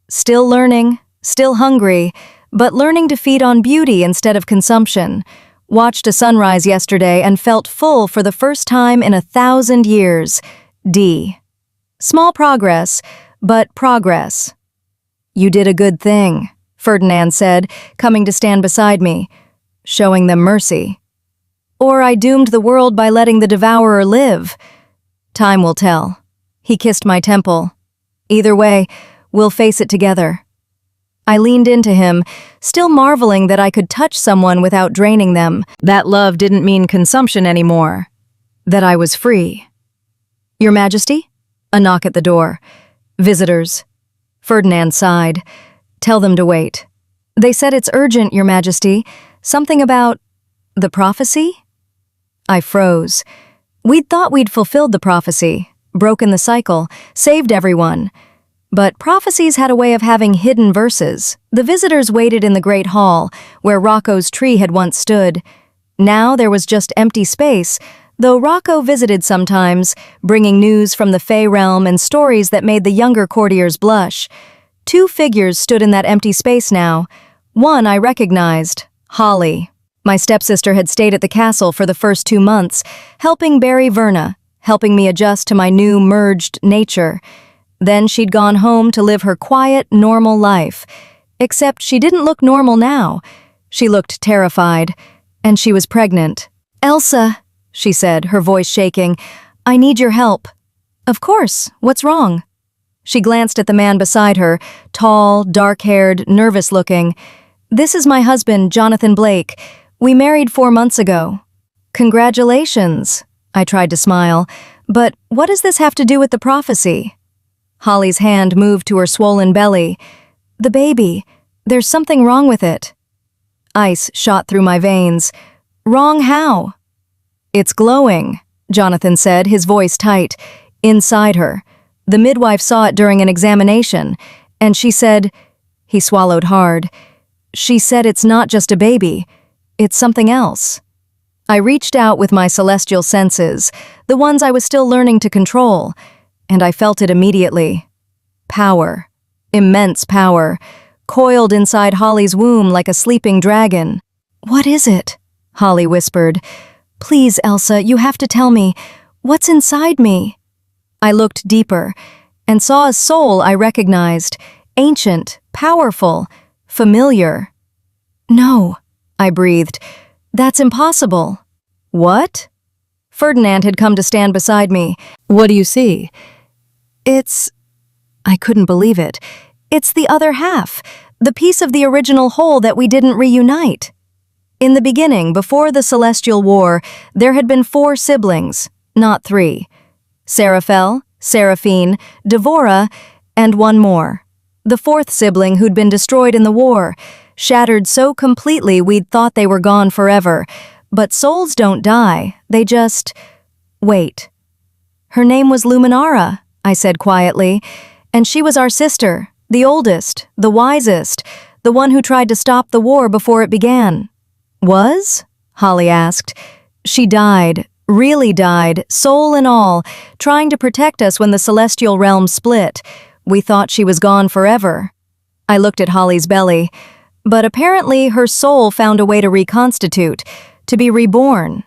S1: "Still learning, still hungry, but learning to feed on beauty instead of consumption. Watched a sunrise yesterday and felt full for the first time in 1,000 years. D. Small progress, but progress." "You did a good thing," Ferdinand said, coming to stand beside me. "Showing them mercy. Or I doomed the world by letting the devourer live. Time will tell." He kissed my temple. "Either way, we'll face it together." I leaned into him, still marveling that I could touch someone without draining them. That love didn't mean consumption anymore. That I was free. "Your Majesty?" A knock at the door. "Visitors." Ferdinand sighed. "Tell them to wait." "They said it's urgent, Your Majesty. Something about the prophecy?" I froze. We'd thought we'd fulfilled the prophecy, broken the cycle, saved everyone. But prophecies had a way of having hidden verses. The visitors waited in the great hall, where Rocco's tree had once stood. Now there was just empty space, though Rocco visited sometimes, bringing news from the Fey realm and stories that made the younger courtiers blush. 2 figures stood in that empty space now. One I recognized, Holly. My stepsister had stayed at the castle for the first 2 months, helping bury Verna, helping me adjust to my new merged nature. Then she'd gone home to live her quiet, normal life. Except she didn't look normal now. She looked terrified. And she was pregnant. "Elsa," she said, her voice shaking, "I need your help." "Of course. What's wrong?" She glanced at the man beside her, tall, dark-haired, nervous-looking. "This is my husband, Jonathan Blake. We married 4 months ago." "Congratulations," I tried to smile. "But what does this have to do with the prophecy?" Holly's hand moved to her swollen belly. "The baby. There's something wrong with it." Ice shot through my veins. "Wrong how?" "It's glowing," Jonathan said, his voice tight. "Inside her. The midwife saw it during an examination, and she said..." He swallowed hard. "She said it's not just a baby. It's something else." I reached out with my celestial senses, the ones I was still learning to control, and I felt it immediately. Power. Immense power. Coiled inside Holly's womb like a sleeping dragon. "What is it?" Holly whispered. "Please, Elsa, you have to tell me. What's inside me?" I looked deeper, and saw a soul I recognized. Ancient, powerful, familiar. "No," I breathed. "That's impossible." "What?" Ferdinand had come to stand beside me. "What do you see?" I couldn't believe it. "It's the other half, the piece of the original whole that we didn't reunite." In the beginning, before the Celestial War, there had been 4 siblings, not 3. Seraphel, Seraphine, Devora, and one more. The 4th sibling who'd been destroyed in the war, shattered so completely we'd thought they were gone forever. But souls don't die, they just... wait. "Her name was Luminara," I said quietly, And she was our sister, the oldest, the wisest, the one who tried to stop the war before it began. Was? Holly asked. She died, really died, soul and all, trying to protect us when the celestial realm split. We thought she was gone forever. I looked at Holly's belly, but apparently her soul found a way to reconstitute, to be reborn.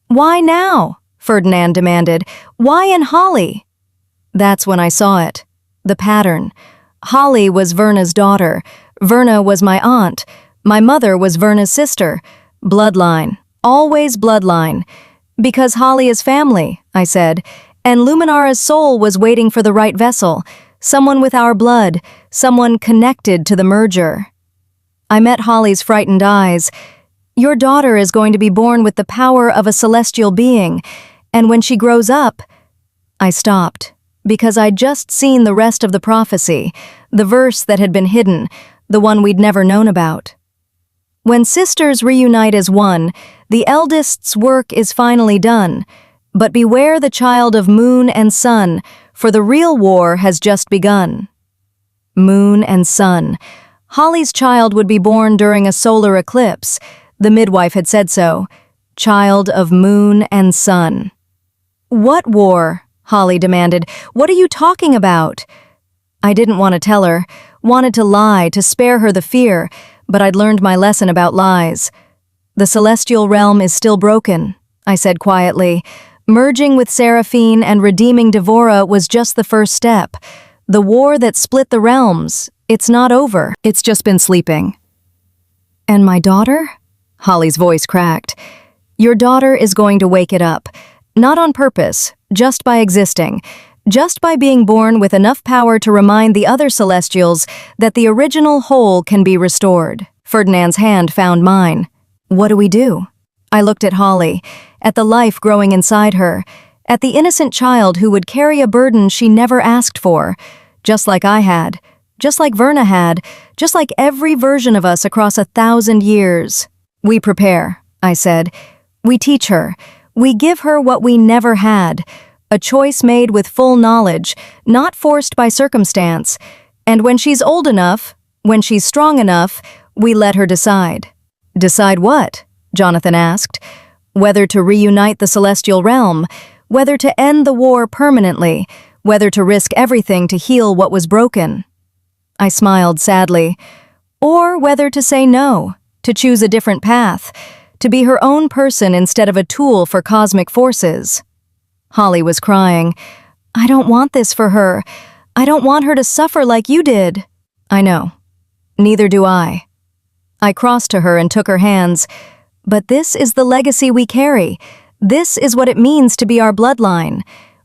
S1: Why now? Ferdinand demanded. Why in Holly? That's when I saw it. The pattern. Holly was Verna's daughter. Verna was my aunt. My mother was Verna's sister. Bloodline. Always bloodline. Because Holly is family, I said, and Luminara's soul was waiting for the right vessel, someone with our blood, someone connected to the merger. I met Holly's frightened eyes. Your daughter is going to be born with the power of a celestial being, and when she grows up... I stopped, because I'd just seen the rest of the prophecy, the verse that had been hidden, the one we'd never known about. When sisters reunite as one, the eldest's work is finally done. But beware the child of moon and sun, for the real war has just begun. Moon and sun. Holly's child would be born during a solar eclipse. The midwife had said so. Child of moon and sun. What war? Holly demanded. What are you talking about? I didn't want to tell her, wanted to lie, to spare her the fear, but I'd learned my lesson about lies. The celestial realm is still broken, I said quietly. Merging with Seraphine and redeeming Devora was just the first step. The war that split the realms, it's not over. It's just been sleeping. And my daughter? Holly's voice cracked. Your daughter is going to wake it up. Not on purpose, just by existing. Just by being born with enough power to remind the other Celestials that the original whole can be restored. Ferdinand's hand found mine. What do we do? I looked at Holly, at the life growing inside her, at the innocent child who would carry a burden she never asked for, just like I had, just like Verna had, just like every version of us across 1,000 years. We prepare, I said. We teach her. We give her what we never had, a choice made with full knowledge, not forced by circumstance. And when she's old enough, when she's strong enough, we let her decide. Decide what? Jonathan asked. Whether to reunite the celestial realm, whether to end the war permanently, whether to risk everything to heal what was broken. I smiled sadly. Or whether to say no, to choose a different path, to be her own person instead of a tool for cosmic forces. Holly was crying. I don't want this for her. I don't want her to suffer like you did. I know. Neither do I. I crossed to her and took her hands. But this is the legacy we carry. This is what it means to be our bloodline.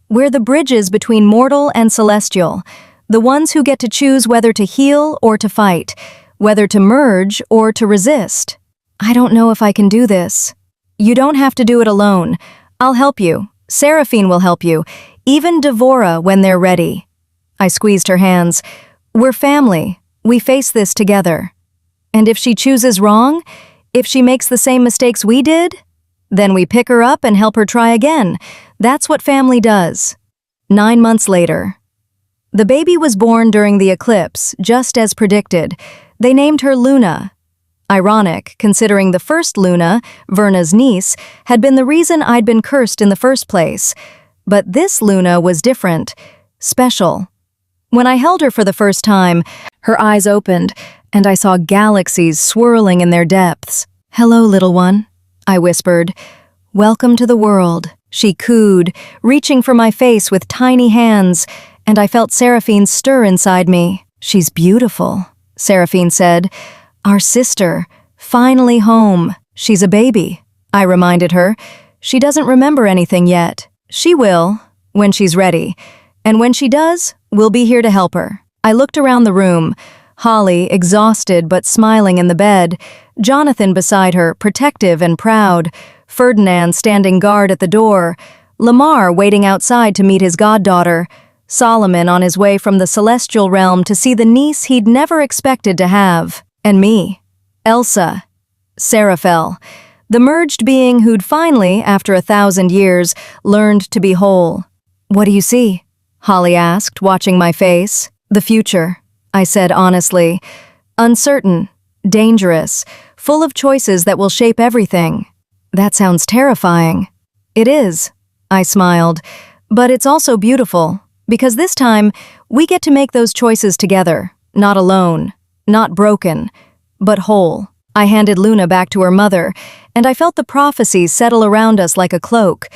S1: We're the bridges between mortal and celestial, the ones who get to choose whether to heal or to fight, whether to merge or to resist. I don't know if I can do this. You don't have to do it alone. I'll help you. Seraphine will help you. Even Devora when they're ready. I squeezed her hands. We're family. We face this together. And if she chooses wrong, if she makes the same mistakes we did, then we pick her up and help her try again. That's what family does. 9 months later. The baby was born during the eclipse, just as predicted. They named her Luna. Ironic, considering the first Luna, Verna's niece, had been the reason I'd been cursed in the first place. But this Luna was different, special. When I held her for the first time, her eyes opened, and I saw galaxies swirling in their depths. Hello, little one, I whispered. Welcome to the world, she cooed, reaching for my face with tiny hands, and I felt Seraphine stir inside me. She's beautiful, Seraphine said. Our sister, finally home. She's a baby, I reminded her. She doesn't remember anything yet. She will, when she's ready. And when she does, we'll be here to help her. I looked around the room. Holly, exhausted but smiling in the bed. Jonathan beside her, protective and proud. Ferdinand standing guard at the door. Lamar waiting outside to meet his goddaughter. Solomon on his way from the celestial realm to see the niece he'd never expected to have. And me. Elsa. Seraphel. The merged being who'd finally, after 1,000 years, learned to be whole. What do you see? Holly asked, watching my face. The future, I said honestly. Uncertain, dangerous, full of choices that will shape everything. That sounds terrifying. It is, I smiled. But it's also beautiful, because this time, we get to make those choices together, not alone, not broken, but whole. I handed Luna back to her mother, and I felt the prophecies settle around us like a cloak.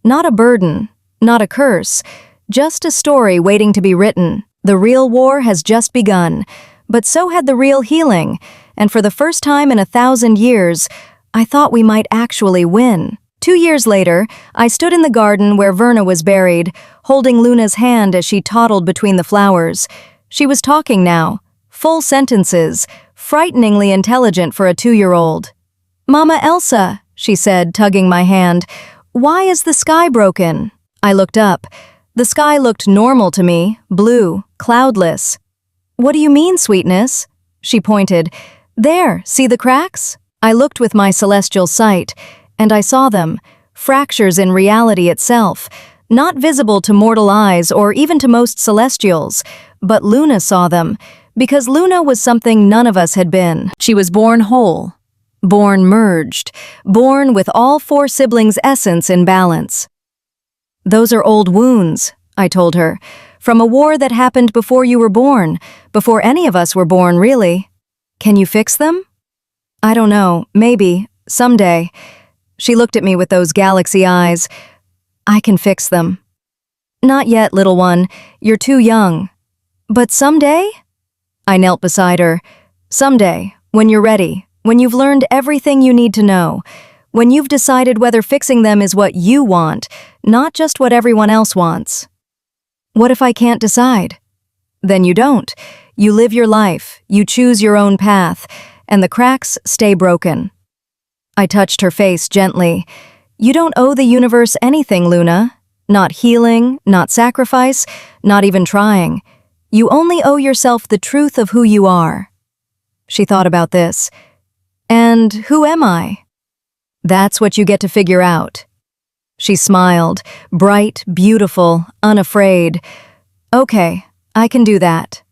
S1: Not a burden, not a curse, just a story waiting to be written. The real war has just begun, but so had the real healing, and for the first time in 1,000 years, I thought we might actually win. 2 years later, I stood in the garden where Verna was buried, holding Luna's hand as she toddled between the flowers. She was talking now, full sentences, frighteningly intelligent for a 2-year-old. "Mama Elsa," she said, tugging my hand, "why is the sky broken?" I looked up. The sky looked normal to me, blue, cloudless. "What do you mean, sweetness?" She pointed. "There, see the cracks?" I looked with my celestial sight, and I saw them, fractures in reality itself, not visible to mortal eyes or even to most celestials, but Luna saw them, because Luna was something none of us had been. She was born whole, born merged, born with all 4 siblings' essence in balance. "Those are old wounds," I told her, "from a war that happened before you were born, before any of us were born, really. Can you fix them?" "I don't know, maybe, someday." She looked at me with those galaxy eyes. "I can fix them." "Not yet, little one. You're too young." "But someday?" I knelt beside her. "Someday, when you're ready, when you've learned everything you need to know, when you've decided whether fixing them is what you want, not just what everyone else wants." "What if I can't decide?" "Then you don't. You live your life, you choose your own path, and the cracks stay broken." I touched her face gently. "You don't owe the universe anything, Luna. Not healing, not sacrifice, not even trying. You only owe yourself the truth of who you are." She thought about this. "And who am I?" "That's what you get to figure out." She smiled, bright, beautiful, unafraid. "Okay, I can do that."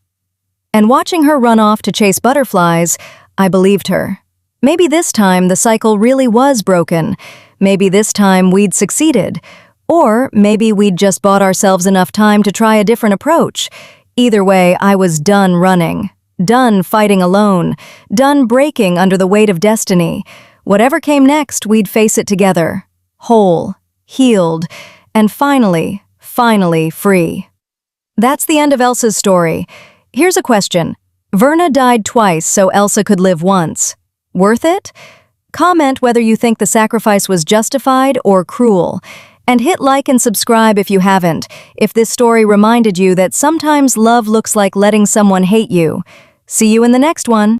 S1: And watching her run off to chase butterflies, I believed her. Maybe this time the cycle really was broken. Maybe this time we'd succeeded. Or maybe we'd just bought ourselves enough time to try a different approach. Either way, I was done running. Done fighting alone. Done breaking under the weight of destiny. Whatever came next, we'd face it together. Whole, healed, and finally free. That's the end of Elsa's story. Here's a question. Verna died twice so Elsa could live once. Worth it? Comment whether you think the sacrifice was justified or cruel. And hit like and subscribe if you haven't, if this story reminded you that sometimes love looks like letting someone hate you. See you in the next one.